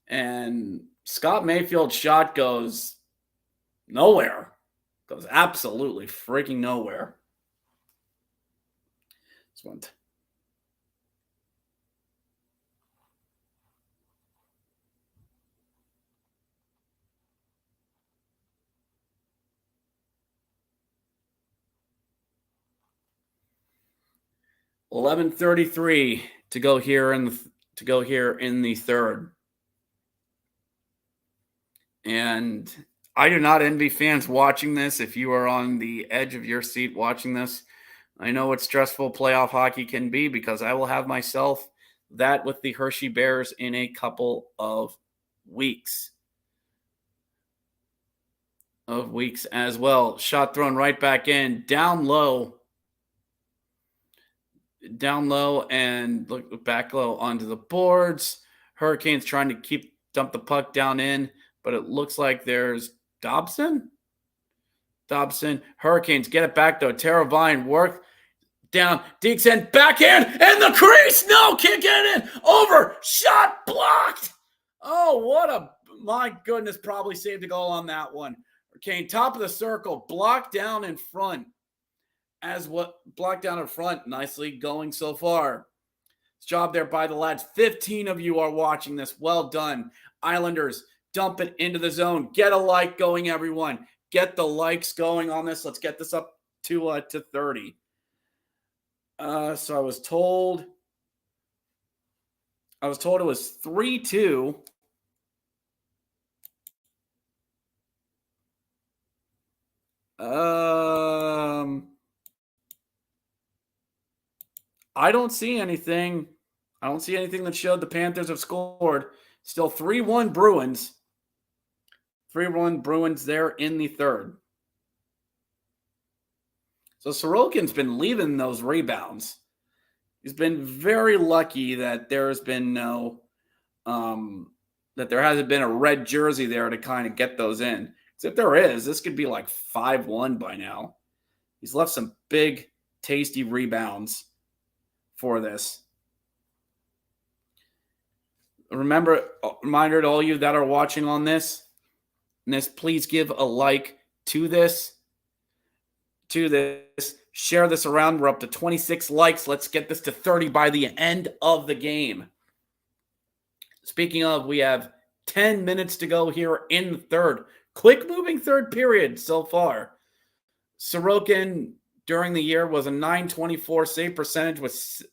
And Scott Mayfield's shot goes nowhere. Goes absolutely freaking nowhere. This one. 11:33 to go here in the third. And I do not envy fans watching this. If you are on the edge of your seat watching this, I know what stressful playoff hockey can be, because I will have myself that with the Hershey Bears in a couple of weeks. As well. Shot thrown right back in, down low, and look back low onto the boards. Hurricanes trying to dump the puck down in, but it looks like there's Dobson. Hurricanes get it back though. Teravainen work down, Deeks in, backhand, and the crease. No, can't get it in. Over, shot blocked. Oh, my goodness, probably saved a goal on that one. Hurricane, top of the circle, blocked down in front. Nicely going so far. Job there by the lads. 15 of you are watching this. Well done. Islanders dump it into the zone. Get a like going, everyone. Get the likes going on this. Let's get this up to 30. So I was told it was 3-2. I don't see anything. That showed the Panthers have scored. Still 3-1 Bruins. 3-1 Bruins there in the third. So Sorokin's been leaving those rebounds. He's been very lucky that there's been that there hasn't been a red jersey there to kind of get those in. Because if there is, this could be like 5-1 by now. He's left some big, tasty rebounds for this. Reminder to all you that are watching on this, please give a like to this. Share this around. We're up to 26 likes. Let's get this to 30 by the end of the game. Speaking of, we have 10 minutes to go here in the third. Quick moving third period so far. Sorokin during the year was a .924 save percentage, was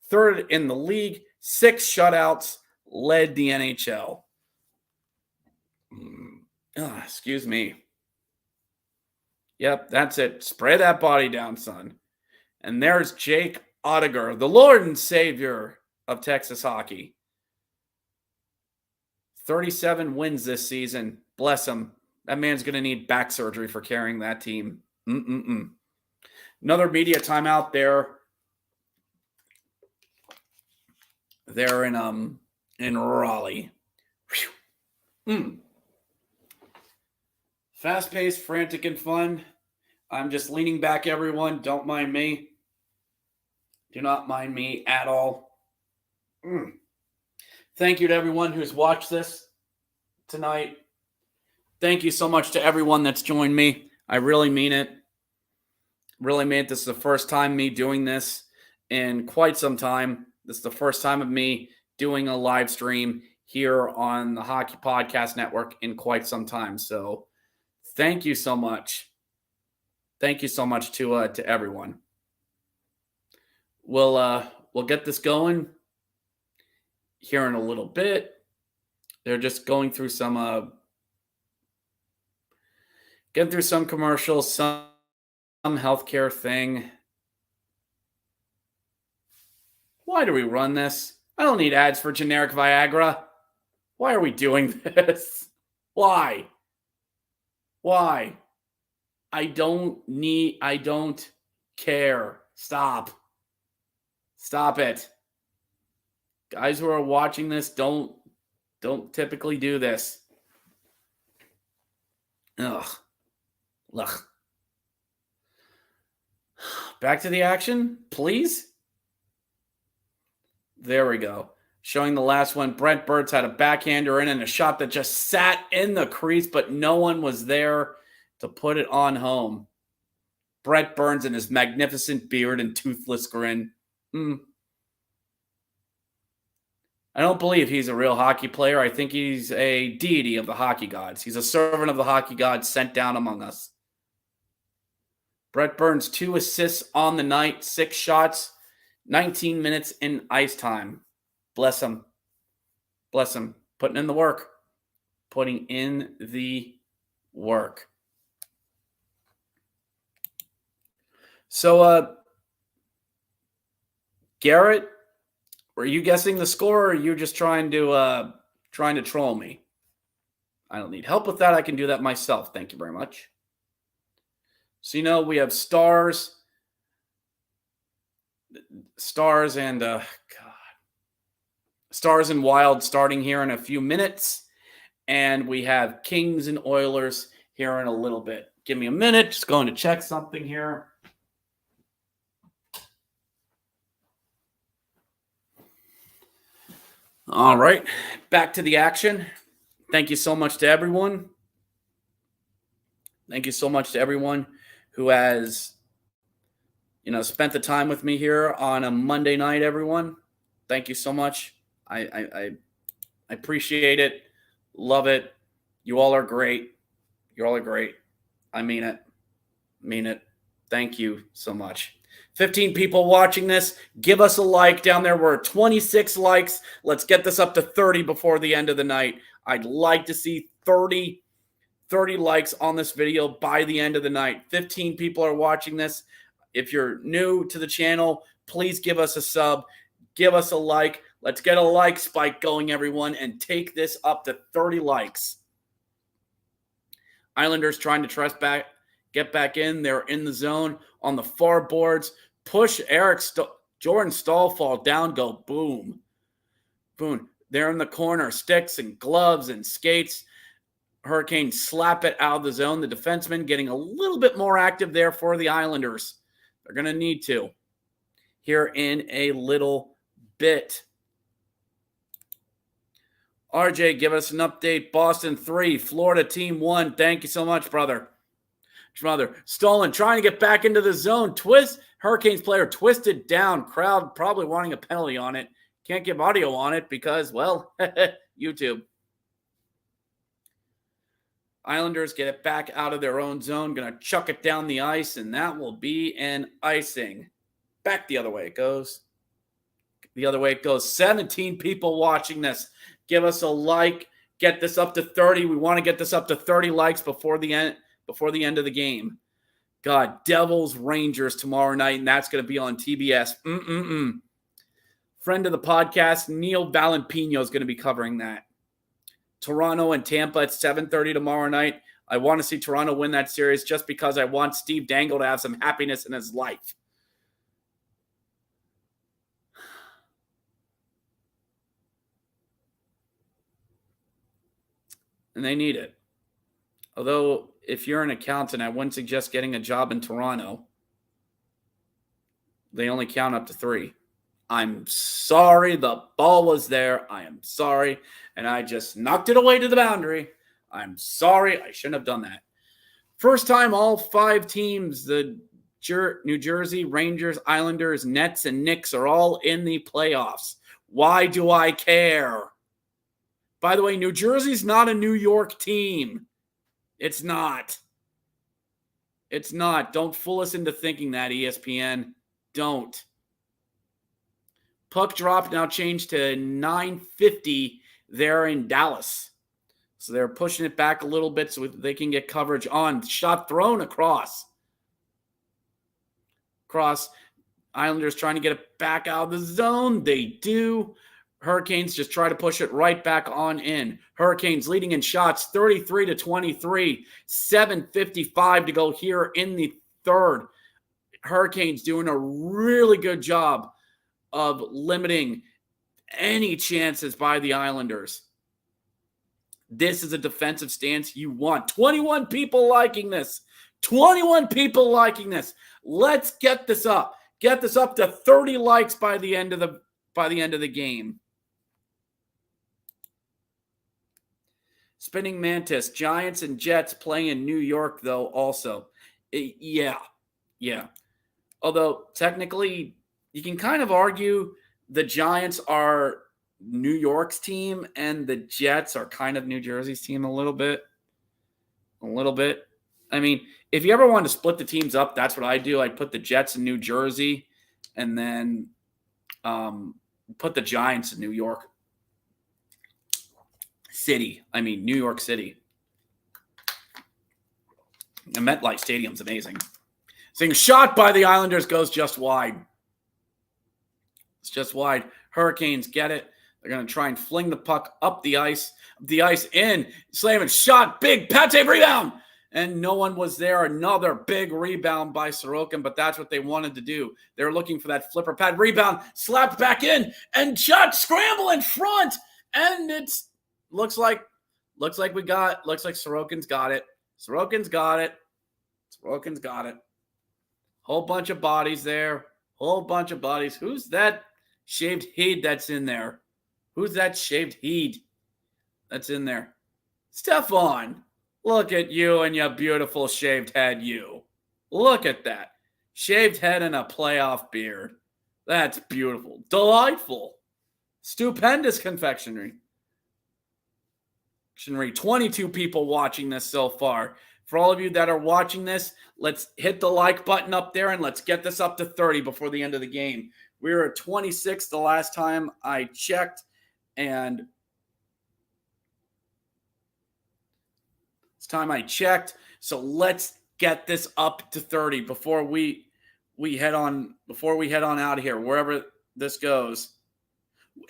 third in the league. 6 shutouts, led the NHL. Excuse me. Yep, that's it. Spray that body down, son. And there's Jake Oettinger, the Lord and Savior of Texas hockey. 37 wins this season. Bless him. That man's going to need back surgery for carrying that team. Another media timeout there. They're in Raleigh. Fast-paced, frantic, and fun. I'm just leaning back, everyone. Don't mind me. Do not mind me at all. Thank you to everyone who's watched this tonight. Thank you so much to everyone that's joined me. I really mean it. This is the first time me doing this in quite some time. This is the first time of me doing a live stream here on the Hockey Podcast Network in quite some time. So thank you so much. Thank you so much to everyone. We'll get this going here in a little bit. They're just going through some commercials, some healthcare thing. Why do we run this? I don't need ads for generic Viagra. Why are we doing this? Why? I don't care. Stop it. Guys who are watching this, don't typically do this. Ugh. Back to the action, please. There we go. Showing the last one. Brent Burns had a backhander in and a shot that just sat in the crease, but no one was there to put it on home. Brent Burns and his magnificent beard and toothless grin. I don't believe he's a real hockey player. I think he's a deity of the hockey gods. He's a servant of the hockey gods sent down among us. Brent Burns, 2 assists on the night, 6 shots. 19 minutes in ice time. Bless him. Bless him. Putting in the work. Putting in the work. So, Garrett, were you guessing the score, or are you just trying to troll me? I don't need help with that. I can do that myself. Thank you very much. So, we have Stars and Stars and Wild starting here in a few minutes. And we have Kings and Oilers here in a little bit. Give me a minute. Just going to check something here. All right. Back to the action. Thank you so much to everyone. Thank you so much to everyone who has, spent the time with me here on a Monday night, everyone. Thank you so much. I appreciate it. Love it. You all are great. You all are great. I mean it. Mean it. Thank you so much. 15 people watching this. Give us a like down there. We're at 26 likes. Let's get this up to 30 before the end of the night. I'd like to see 30 likes on this video by the end of the night. 15 people are watching this. If you're new to the channel, please give us a sub. Give us a like. Let's get a like spike going, everyone, and take this up to 30 likes. Islanders trying to get back in. They're in the zone on the far boards. Push Jordan Stahl fall down, go boom. Boom. They're in the corner. Sticks and gloves and skates. Hurricanes slap it out of the zone. The defenseman getting a little bit more active there for the Islanders. They're going to need to here in a little bit. RJ, give us an update. Boston 3, Florida team 1. Thank you so much, brother. Stolen, trying to get back into the zone. Hurricanes player twisted down. Crowd probably wanting a penalty on it. Can't give audio on it because, well, YouTube. Islanders get it back out of their own zone. Going to chuck it down the ice, and that will be an icing. Back the other way it goes. 17 people watching this. Give us a like. Get this up to 30. We want to get this up to 30 likes before the end of the game. God, Devils Rangers tomorrow night, and that's going to be on TBS. Friend of the podcast, Neil Valampino, is going to be covering that. Toronto and Tampa at 7:30 tomorrow night. I want to see Toronto win that series just because I want Steve Dangle to have some happiness in his life. And they need it. Although, if you're an accountant, I wouldn't suggest getting a job in Toronto. They only count up to 3. I'm sorry, the ball was there. I am sorry, and I just knocked it away to the boundary. I'm sorry. I shouldn't have done that. First time all 5 teams, the New Jersey, Rangers, Islanders, Nets, and Knicks are all in the playoffs. Why do I care? By the way, New Jersey's not a New York team. It's not. It's not. Don't fool us into thinking that, ESPN. Don't. Puck drop now changed to 9:50 there in Dallas. So they're pushing it back a little bit so they can get coverage on. Shot thrown across. Islanders trying to get it back out of the zone. They do. Hurricanes just try to push it right back on in. Hurricanes leading in shots 33-23. 7:55 to go here in the third. Hurricanes doing a really good job of limiting any chances by the Islanders. This is a defensive stance you want. 21 people liking this. 21 people liking this. Let's get this up. Get this up to 30 likes by the end of the game. Spinning Mantis, Giants and Jets play in New York, though, also. Yeah. Although, technically, you can kind of argue the Giants are New York's team and the Jets are kind of New Jersey's team a little bit. I mean, if you ever wanted to split the teams up, that's what I do. I'd put the Jets in New Jersey and then put the Giants in New York City. New York City. The MetLife Stadium's amazing. Seeing shot by the Islanders goes just wide. It's just wide. Hurricanes get it. They're going to try and fling the puck up the ice. The ice in. Slavin shot. Big Pate rebound. And no one was there. Another big rebound by Sorokin, but that's what they wanted to do. They're looking for that flipper pad rebound. Slapped back in. And shot. Scramble in front. And it's looks like Sorokin's got it. Sorokin's got it. Whole bunch of bodies there. Whole bunch of bodies. Who's that shaved head that's in there? Who's that shaved head that's in there? Stefan, look at you and your beautiful shaved head, you. Look at that. Shaved head and a playoff beard. That's beautiful. Delightful. Stupendous confectionery. 22 people watching this so far. For all of you that are watching this, let's hit the like button up there and let's get this up to 30 before the end of the game. We were at 26 the last time I checked, and so let's get this up to 30 before we head on out of here, wherever this goes.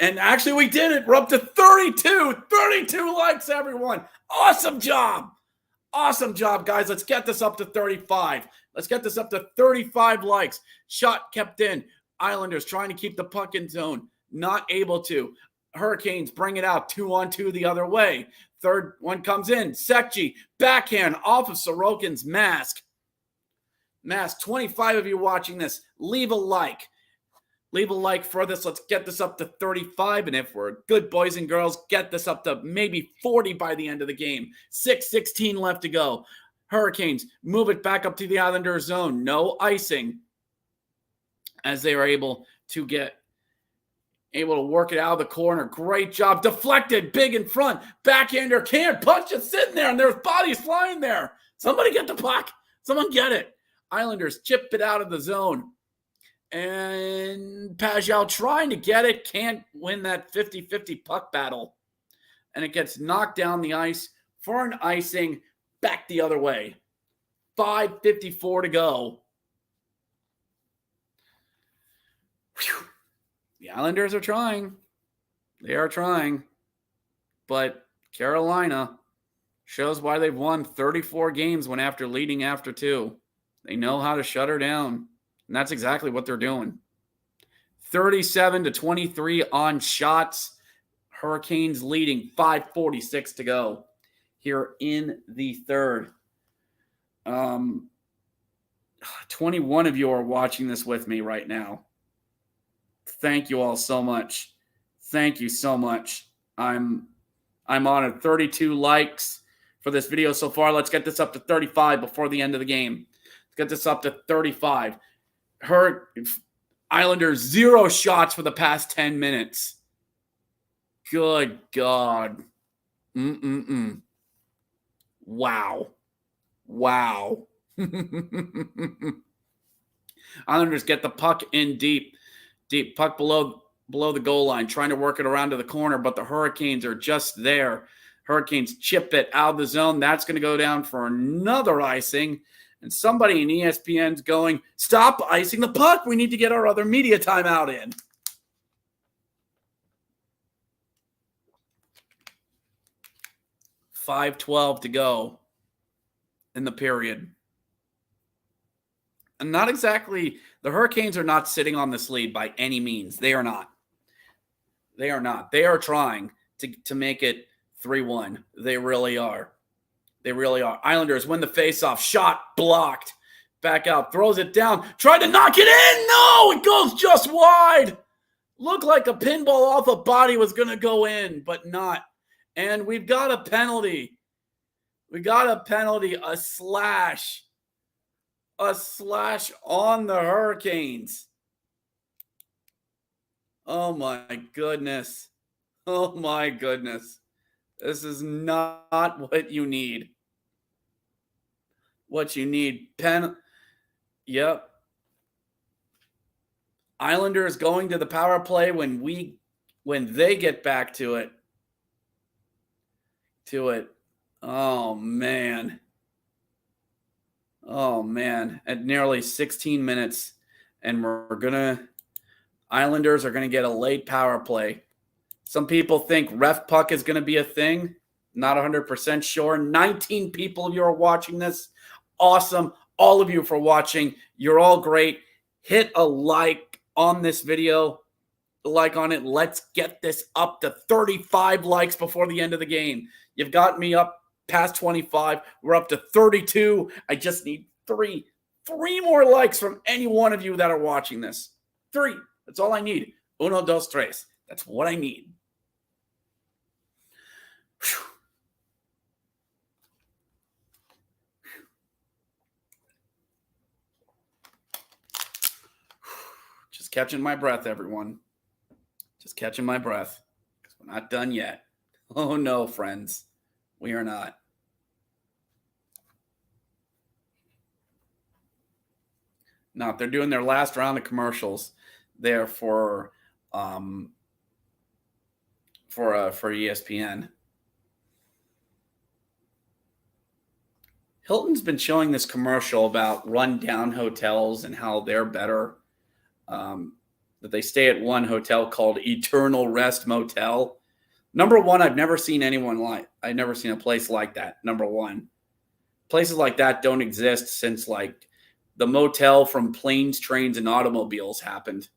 And actually we did it. We're up to 32 likes, everyone. Awesome job, guys. Let's get this up to 35. Let's get this up to 35 likes. Shot kept in. Islanders trying to keep the puck in zone. Not able to. Hurricanes bring it out 2-on-2 the other way. Third one comes in. Sekji, backhand off of Sorokin's mask. 25 of you watching this, leave a like. Leave a like for this. Let's get this up to 35. And if we're good boys and girls, get this up to maybe 40 by the end of the game. 6:16 left to go. Hurricanes move it back up to the Islander zone. No icing as they are able to work it out of the corner. Great job. Deflected. Big in front. Backhander can't punch. Just sitting there and there's bodies flying there. Somebody get the puck. Someone get it. Islanders chip it out of the zone. And Pajal trying to get it, can't win that 50-50 puck battle. And it gets knocked down the ice for an icing back the other way. 5:54 to go. Whew. The Islanders are trying. They are trying. But Carolina shows why they've won 34 games when leading after 2. They know how to shut her down. And that's exactly what they're doing. 37-23 on shots. Hurricanes leading. 5:46 to go here in the third. 21 of you are watching this with me right now. Thank you all so much. Thank you so much. I'm honored. 32 likes for this video so far. Let's get this up to 35 before the end of the game. Let's get this up to 35. Islanders 0 shots for the past 10 minutes. Good God. Wow. Islanders get the puck in deep puck below the goal line, trying to work it around to the corner, but the Hurricanes are just there. Hurricanes chip it out of the zone. That's going to go down for another icing. And somebody in ESPN's going, stop icing the puck. We need to get our other media timeout in. $5:12 to go in the period. And not exactly, the Hurricanes are not sitting on this lead by any means. They are not. They are trying to make it 3-1. They really are. Islanders win the faceoff. Shot blocked. Back out. Throws it down. Tried to knock it in. No, it goes just wide. Looked like a pinball off a body was going to go in, but not. And we've got a penalty. A slash. A slash on the Hurricanes. Oh, my goodness. This is not what you need. Yep. Islanders going to the power play when they get back to it. Oh man. At nearly 16 minutes. And Islanders are gonna get a late power play. Some people think ref puck is gonna be a thing. Not 100% sure. 19 people of you are watching this. Awesome. All of you for watching. You're all great. Hit a like on this video. Like on it. Let's get this up to 35 likes before the end of the game. You've got me up past 25. We're up to 32. I just need three more likes from any one of you that are watching this. 3. That's all I need. 1, 2, 3. That's what I need. Whew. Just catching my breath, everyone. Just catching my breath. Because we're not done yet. Oh no, friends. We are not. Now, if they're doing their last round of commercials there for ESPN. Hilton's been showing this commercial about rundown hotels and how they're better. That they stay at one hotel called Eternal Rest Motel. Number one, I've never seen a place like that. Number one, places like that don't exist since like the motel from Planes, Trains, and Automobiles happened.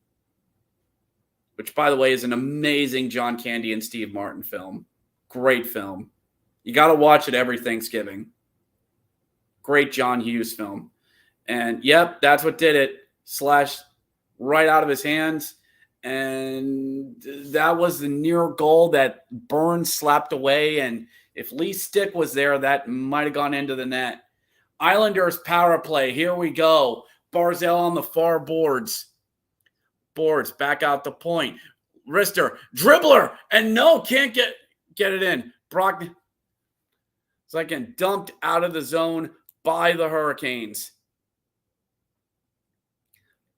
Which, by the way, is an amazing John Candy and Steve Martin film. Great film. You got to watch it every Thanksgiving. Great John Hughes film. And, yep, that's what did it. Slashed right out of his hands. And that was the near goal that Burns slapped away. And if Lee Stick was there, that might have gone into the net. Islanders power play. Here we go. Barzal on the far boards. Back out the point. Rister, dribbler, and no, can't get it in. Brock is like getting dumped out of the zone by the Hurricanes.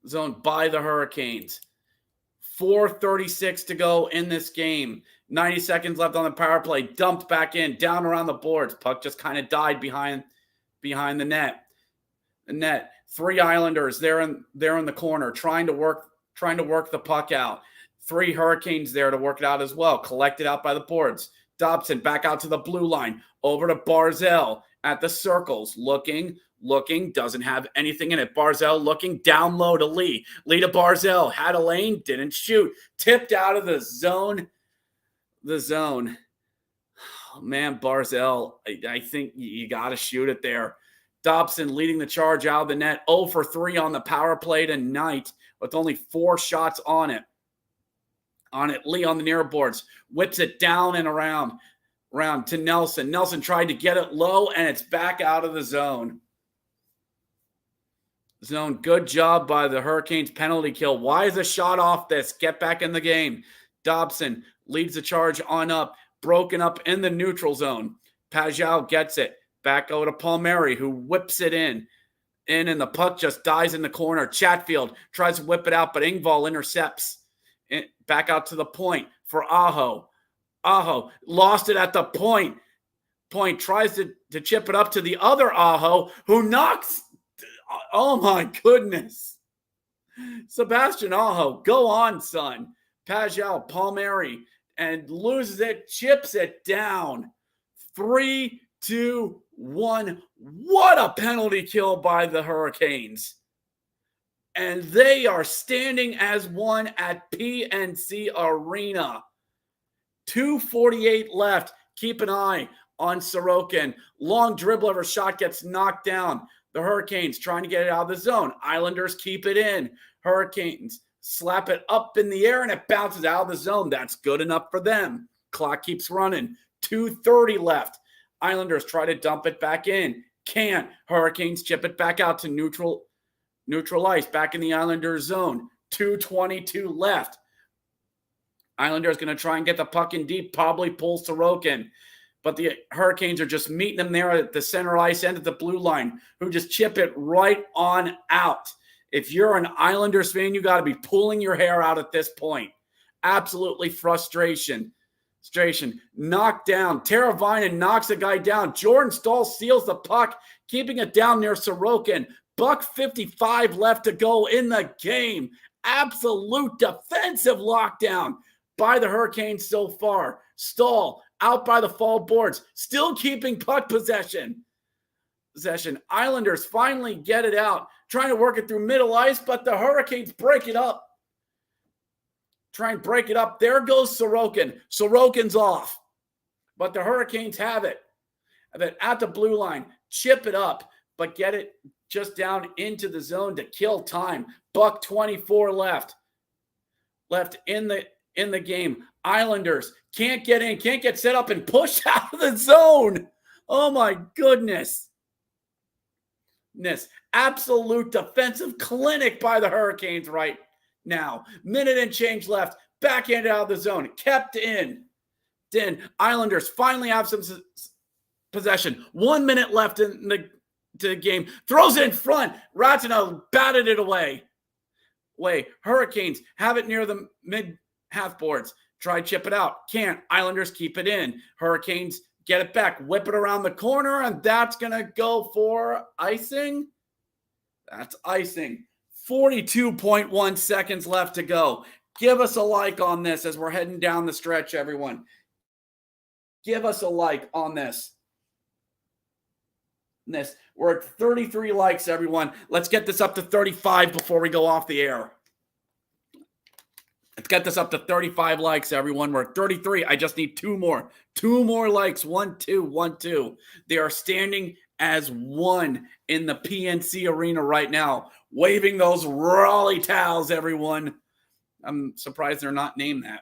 4:36 to go in this game. 90 seconds left on the power play. Dumped back in, down around the boards. Puck just kind of died behind the net. The net. 3 Islanders there in the corner, trying to work the puck out. 3 Hurricanes there to work it out as well. Collected out by the boards. Dobson back out to the blue line. Over to Barzal at the circles. Looking, doesn't have anything in it. Barzal looking down low to Lee. Lee to Barzal. Had a lane, didn't shoot. Tipped out of the zone. Oh, man, Barzal, I think you got to shoot it there. Dobson leading the charge out of the net. 0 for 3 on the power play tonight with only 4 shots on it. Lee on the near boards. Whips it down and around to Nelson. Nelson tried to get it low, and it's back out of the zone. Good job by the Hurricanes. Penalty kill. Why is a shot off this? Get back in the game. Dobson leads the charge on up. Broken up in the neutral zone. Pajau gets it. Back over to Palmieri, who whips it in, and the puck just dies in the corner. Chatfield tries to whip it out, but Engvall intercepts. Back out to the point for Aho. Aho lost it at the point. Point tries to chip it up to the other Aho, who knocks. Oh, my goodness. Sebastian Aho, go on, son. Pajau, Palmieri, and loses it, chips it down. 3-2-1. What a penalty kill by the Hurricanes. And they are standing as one at PNC Arena. 2:48 left. Keep an eye on Sorokin. Long dribble of a shot gets knocked down. The Hurricanes trying to get it out of the zone. Islanders keep it in. Hurricanes slap it up in the air and it bounces out of the zone. That's good enough for them. Clock keeps running. 2:30 left. Islanders try to dump it back in. Can't. Hurricanes chip it back out to neutral ice, back in the Islanders zone. 2:22 left. Islanders going to try and get the puck in deep. Probably pulls Sorokin. But the Hurricanes are just meeting them there at the center ice end at the blue line, who just chip it right on out If you're an Islanders fan, you got to be pulling your hair out at this point. Absolutely frustration. Knocked down. Teravainen knocks a guy down. Jordan Staal steals the puck, keeping it down near Sorokin. $1:55 left to go in the game. Absolute defensive lockdown by the Hurricanes so far. Staal out by the fall boards, still keeping puck possession. Islanders finally get it out, trying to work it through middle ice, but the Hurricanes break it up. Try and break it up. There goes Sorokin. Sorokin's off. But the Hurricanes have it. At the blue line. Chip it up, but get it just down into the zone to kill time. $1:24 left. Left in the game. Islanders can't get in, can't get set up and pushed out of the zone. Oh my goodness. Absolute defensive clinic by the Hurricanes right now. Minute and change left. Backhanded out of the zone. Kept in. Islanders finally have some possession. 1 minute left in the game. Throws it in front. Ratana batted it away. Hurricanes have it near the mid-half boards. Try chip it out. Can't. Islanders keep it in. Hurricanes get it back. Whip it around the corner, and that's going to go for icing. That's icing. 42.1 seconds left to go. Give us a like on this as we're heading down the stretch, everyone. Give us a like on this. We're at 33 likes, everyone. Let's get this up to 35 before we go off the air. Let's get this up to 35 likes, everyone. We're at 33. I just need 2 more. 2 more likes. 1, 2, 1, 2. They are standing as one in the PNC arena right now, waving those Raleigh towels, everyone. I'm surprised they're not named that.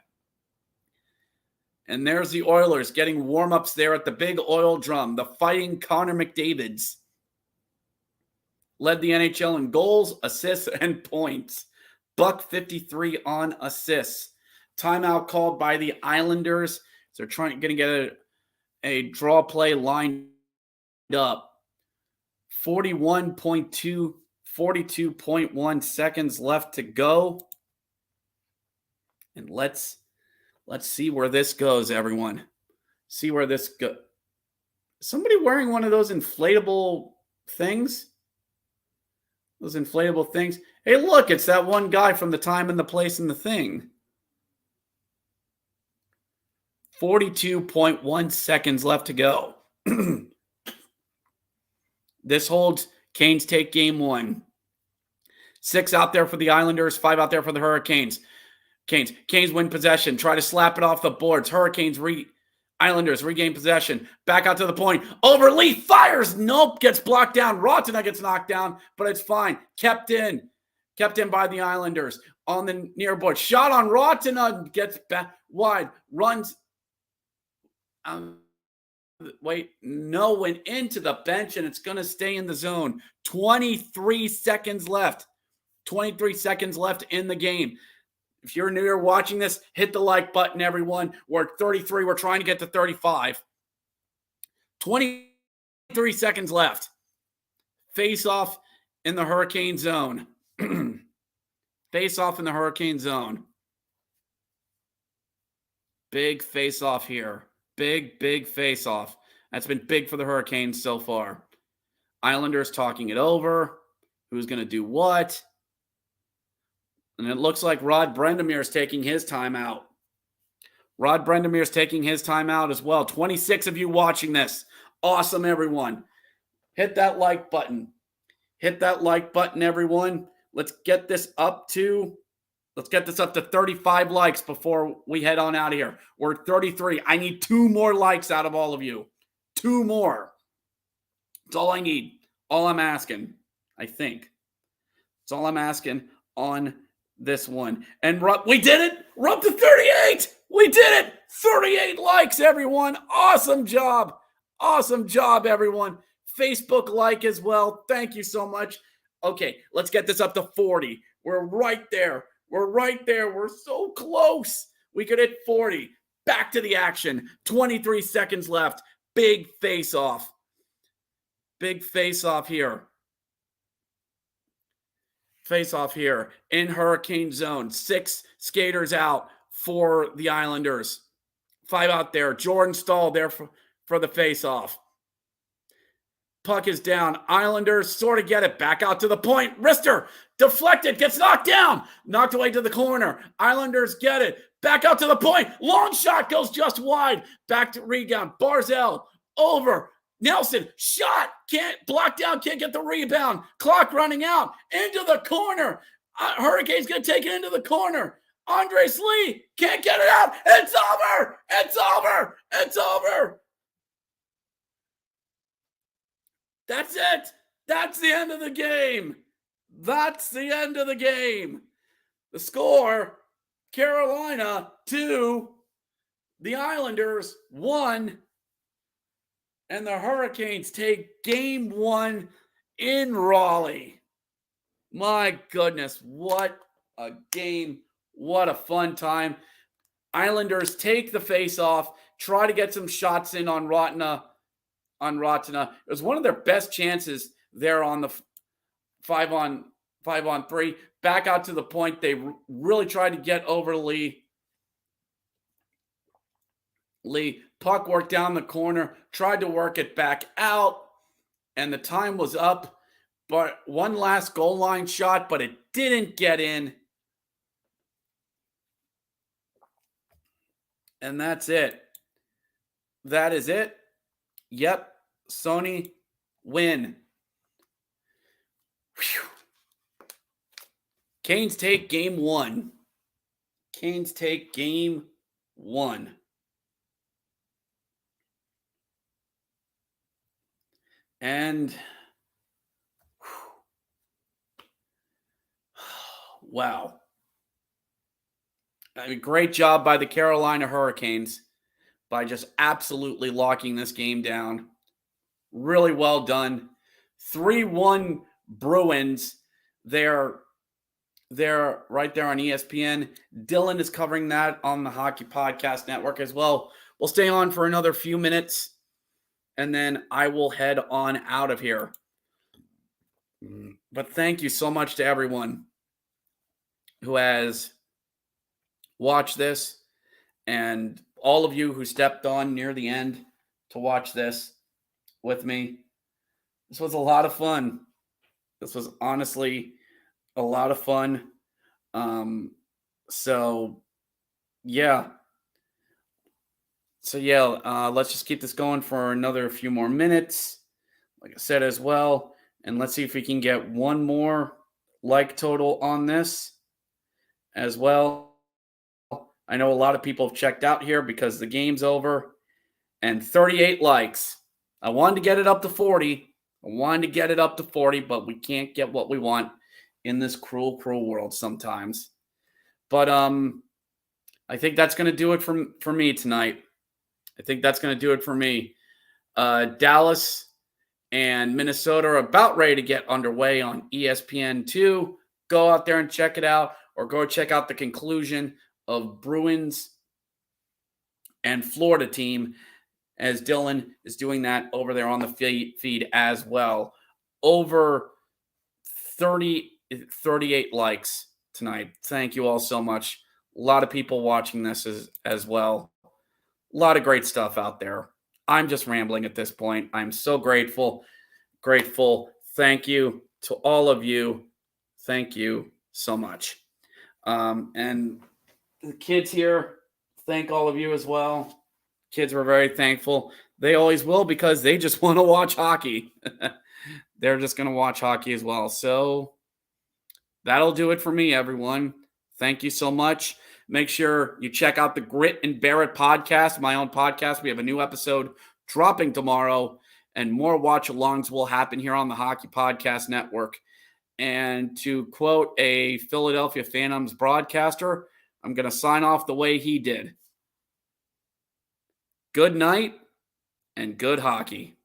And there's the Oilers getting warm-ups there at the big oil drum. The Fighting Connor McDavids led the NHL in goals, assists, and points. $1:53 on assists. Timeout called by the Islanders. So they're going to get a draw play lined up. 42.1 seconds left to go. And let's see where this goes, everyone. See where this goes. Somebody wearing one of those inflatable things? Those inflatable things. Hey, look, it's that one guy from The Time and the Place and the Thing. 42.1 seconds left to go. This holds. Canes take game 1. 6 out there for the Islanders, 5 out there for the Hurricanes. Canes win possession. Try to slap it off the boards. Islanders regain possession. Back out to the point. Over Lee fires. Nope. Gets blocked down. Ratana gets knocked down, but it's fine. Kept in by the Islanders. On the near board. Shot on Ratana. Gets back wide. Runs. Went into the bench, and it's going to stay in the zone. 23 seconds left. 23 seconds left in the game. If you're new here watching this, hit the like button, everyone. We're at 33. We're trying to get to 35. 23 seconds left. Face off in the Hurricane zone. Face off in the Hurricane zone. Big face off here. Big face off. That's been big for the Hurricanes so far. Islanders talking it over. Who's going to do what? And it looks like Rod Brendamere is taking his timeout. Rod Brendamere is taking his timeout as well. 26 of you watching this. Awesome, everyone. Hit that like button. Hit that like button, everyone. Let's get this up to 35 likes before we head on out of here. We're at 33. I need 2 more likes out of all of you. 2 more. That's all I need. All I'm asking, I think. That's all I'm asking on this one. And we did it. We're up to 38. We did it. 38 likes, everyone. Awesome job. Awesome job, everyone. Facebook like as well. Thank you so much. Okay, let's get this up to 40. We're right there. We're so close. We could hit 40. Back to the action. 23 seconds left. Big face off. Big face off here. Face-off here in Hurricane zone. 6 skaters out for the Islanders. 5 out there. Jordan Stahl there for the face-off. Puck is down. Islanders sort of get it. Back out to the point. Wrister deflected. Gets knocked down. Knocked away to the corner. Islanders get it. Back out to the point. Long shot goes just wide. Back to rebound. Barzell over. Nelson shot. Can't block down. Can't get the rebound. Clock running out. Into the corner. Hurricanes going to take it into the corner. Andres Lee can't get it out. It's over. It's over. It's over. That's it. That's the end of the game. That's the end of the game. The score, Carolina 2, the Islanders 1, and the Hurricanes take game 1 in Raleigh. My goodness, what a game. What a fun time. Islanders take the face-off, try to get some shots in on Rotana. It was one of their best chances there on the 5-on-3. Back out to the point. They really tried to get over Lee. Puck worked down the corner, tried to work it back out, and the time was up. But one last goal line shot, but it didn't get in. And that's it. That is it. Yep. Sony win. Whew. Canes take game 1. Canes take game 1. And wow. I mean, great job by the Carolina Hurricanes by just absolutely locking this game down. Really well done. 3-1 Bruins. They're right there on ESPN. Dylan is covering that on the Hockey Podcast Network as well. We'll stay on for another few minutes, and then I will head on out of here. But thank you so much to everyone who has watched this, and all of you who stepped on near the end to watch this with me. This was a lot of fun. This was honestly a lot of fun. So let's just keep this going for another few more minutes, like I said as well. And let's see if we can get one more like total on this as well. I know a lot of people have checked out here because the game's over. And 38 likes. I wanted to get it up to 40. But we can't get what we want in this cruel, cruel world sometimes. But I think that's going to do it for me tonight. Dallas and Minnesota are about ready to get underway on ESPN2. Go out there and check it out, or go check out the conclusion of Bruins and Florida team, as Dylan is doing that over there on the feed as well. Over 38 likes tonight. Thank you all so much. A lot of people watching this as well. A lot of great stuff out there. I'm just rambling at this point. I'm so grateful. Thank you to all of you. Thank you so much. And the kids here, thank all of you as well. Kids were very thankful. They always will, because they just want to watch hockey. They're just going to watch hockey as well. So that'll do it for me, everyone. Thank you so much. Make sure you check out the Grit and Bear It podcast, my own podcast. We have a new episode dropping tomorrow, and more watch-alongs will happen here on the Hockey Podcast Network. And to quote a Philadelphia Phantoms broadcaster, I'm going to sign off the way he did. Good night and good hockey.